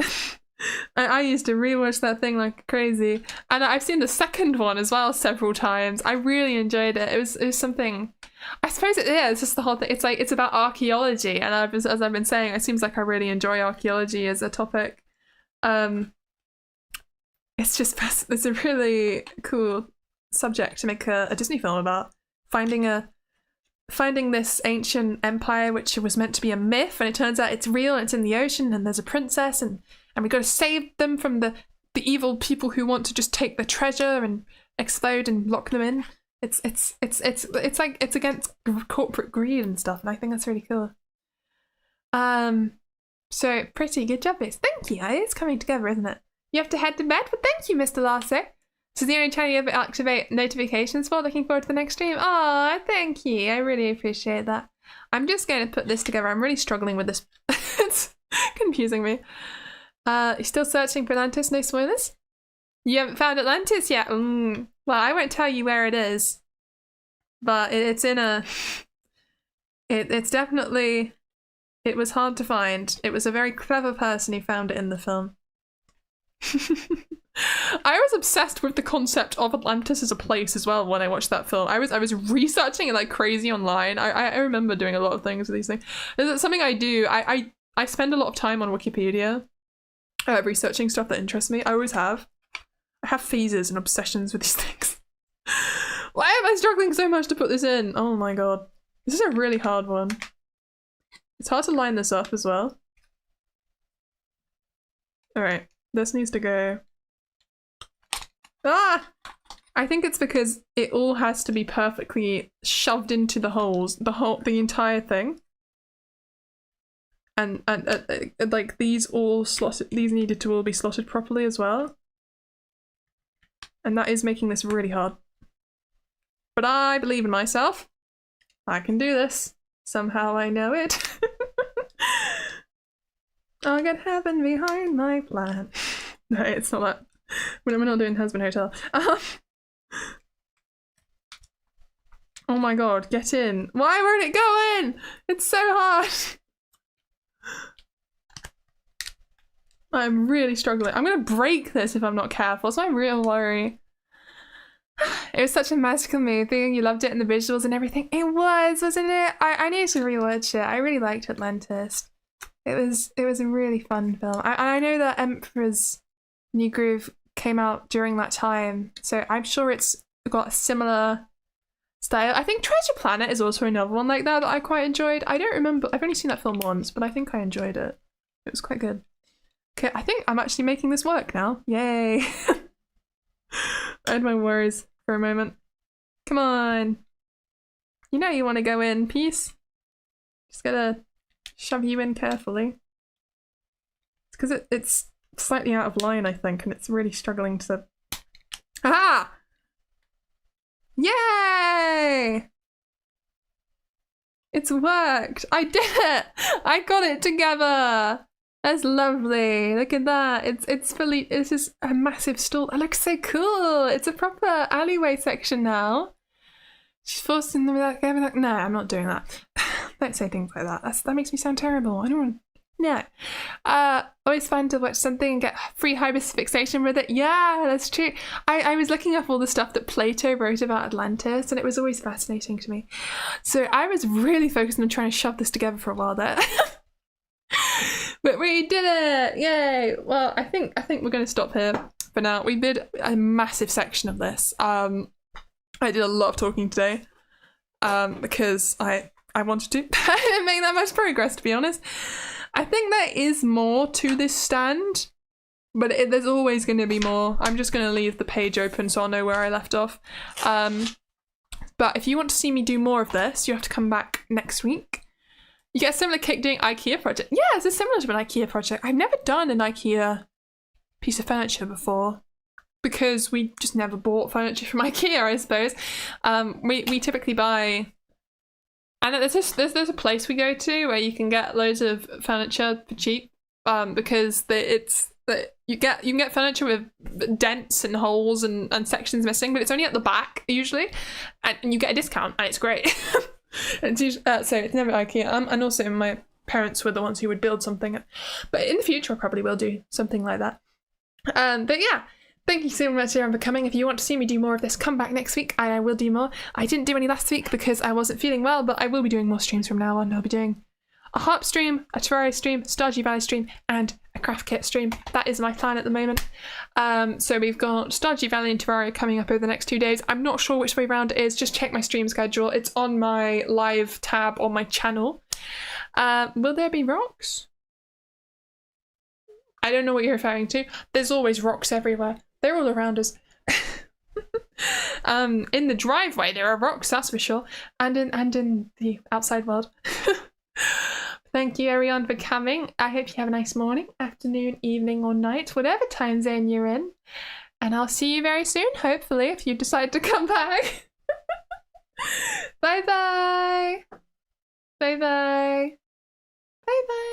I used to rewatch that thing like crazy. And I've seen the second one as well several times. I really enjoyed it. It was something, I suppose it's just the whole thing. It's about archaeology, and as I've been saying, it seems like I really enjoy archaeology as a topic. It's a really cool subject to make a Disney film about. Finding this ancient empire which was meant to be a myth, and it turns out it's real and it's in the ocean, and there's a princess, and we got to save them from the evil people who want to just take the treasure and explode and lock them in. It's like it's against corporate greed and stuff, and I think that's really cool. So pretty good job, Vieus. Thank you. It's coming together, isn't it? You have to head to bed, but thank you, Mr. Lasso. This is the only channel you ever activate notifications for. Looking forward to the next stream. Oh, thank you. I really appreciate that. I'm just going to put this together. I'm really struggling with this. It's confusing me. You're still searching for Atlantis? No spoilers? You haven't found Atlantis yet? Well, I won't tell you where it is. But it's in a... It's definitely... It was hard to find. It was a very clever person who found it in the film. I was obsessed with the concept of Atlantis as a place as well when I watched that film. I was researching it like crazy online. I remember doing a lot of things with these things. It's something I do. I spend a lot of time on Wikipedia researching stuff that interests me. I always have. I have phases and obsessions with these things. Why am I struggling so much to put this in? Oh my god. This is a really hard one. It's hard to line this up as well. Alright, this needs to go... Ah! I think it's because it all has to be perfectly shoved into the holes, the entire thing. And like these all slotted, these needed to all be slotted properly as well. And that is making this really hard. But I believe in myself. I can do this. Somehow I know it. I'll get heaven behind my plan. No, it's not that. We're not doing Husband Hotel. Oh my god, get in. Why won't it go in? It's so hard. I'm really struggling. I'm gonna break this if I'm not careful. It's my real worry. It was such a magical movie. You loved it and the visuals and everything. It was, wasn't it? I need to rewatch it. I really liked Atlantis. It was a really fun film. I know that Emperor's New Groove came out during that time, so I'm sure it's got a similar style. I think Treasure Planet is also another one like that I quite enjoyed. I don't remember. I've only seen that film once, but I think I enjoyed it. It was quite good. Okay, I think I'm actually making this work now. Yay! I had my worries for a moment. Come on. You know you want to go in, peace. Just gotta shove you in carefully. It's because it's slightly out of line, I think, and it's really struggling to... Aha! Yay! It's worked! I did it! I got it together! That's lovely. Look at that. It's fully, it's just a massive stall. It looks so cool. It's a proper alleyway section now. She's forcing them without going like, no, I'm not doing that. Don't say things like that. That makes me sound terrible. I don't want to, no. Always fun to watch something and get free hibis fixation with it. Yeah, that's true. I was looking up all the stuff that Plato wrote about Atlantis, and it was always fascinating to me. So I was really focused on trying to shove this together for a while there. But we did it! Yay! Well, I think we're going to stop here for now. We did a massive section of this. I did a lot of talking today because I wanted to. I didn't make that much progress, to be honest. I think there is more to this stand but there's always going to be more. I'm just going to leave the page open so I'll know where I left off. But if you want to see me do more of this, you have to come back next week. You get a similar kick doing IKEA project. Yeah, it's similar to an IKEA project. I've never done an IKEA piece of furniture before because we just never bought furniture from IKEA, I suppose. We typically buy, and there's a place we go to where you can get loads of furniture for cheap because you can get furniture with dents and holes and sections missing, but it's only at the back usually, and you get a discount and it's great. It's usually, so it's never IKEA. And also my parents were the ones who would build something, but in the future I probably will do something like that. But yeah, thank you so much everyone for coming. If you want to see me do more of this, come back next week. I will do more. I didn't do any last week because I wasn't feeling well, but I will be doing more streams from now on. I'll be doing a harp stream, a Terraria stream, Stardew Valley stream, and a craft kit stream. That is my plan at the moment. So we've got Stardew Valley and Terraria coming up over the next 2 days. I'm not sure which way round it is. Just check my stream schedule. It's on my live tab on my channel. Will there be rocks? I don't know what you're referring to. There's always rocks everywhere. They're all around us. In the driveway there are rocks, that's for sure, and in the outside world. Thank you everyone for coming. I hope you have a nice morning, afternoon, evening or night, whatever time zone you're in. And I'll see you very soon, hopefully, if you decide to come back. Bye bye. Bye bye. Bye bye.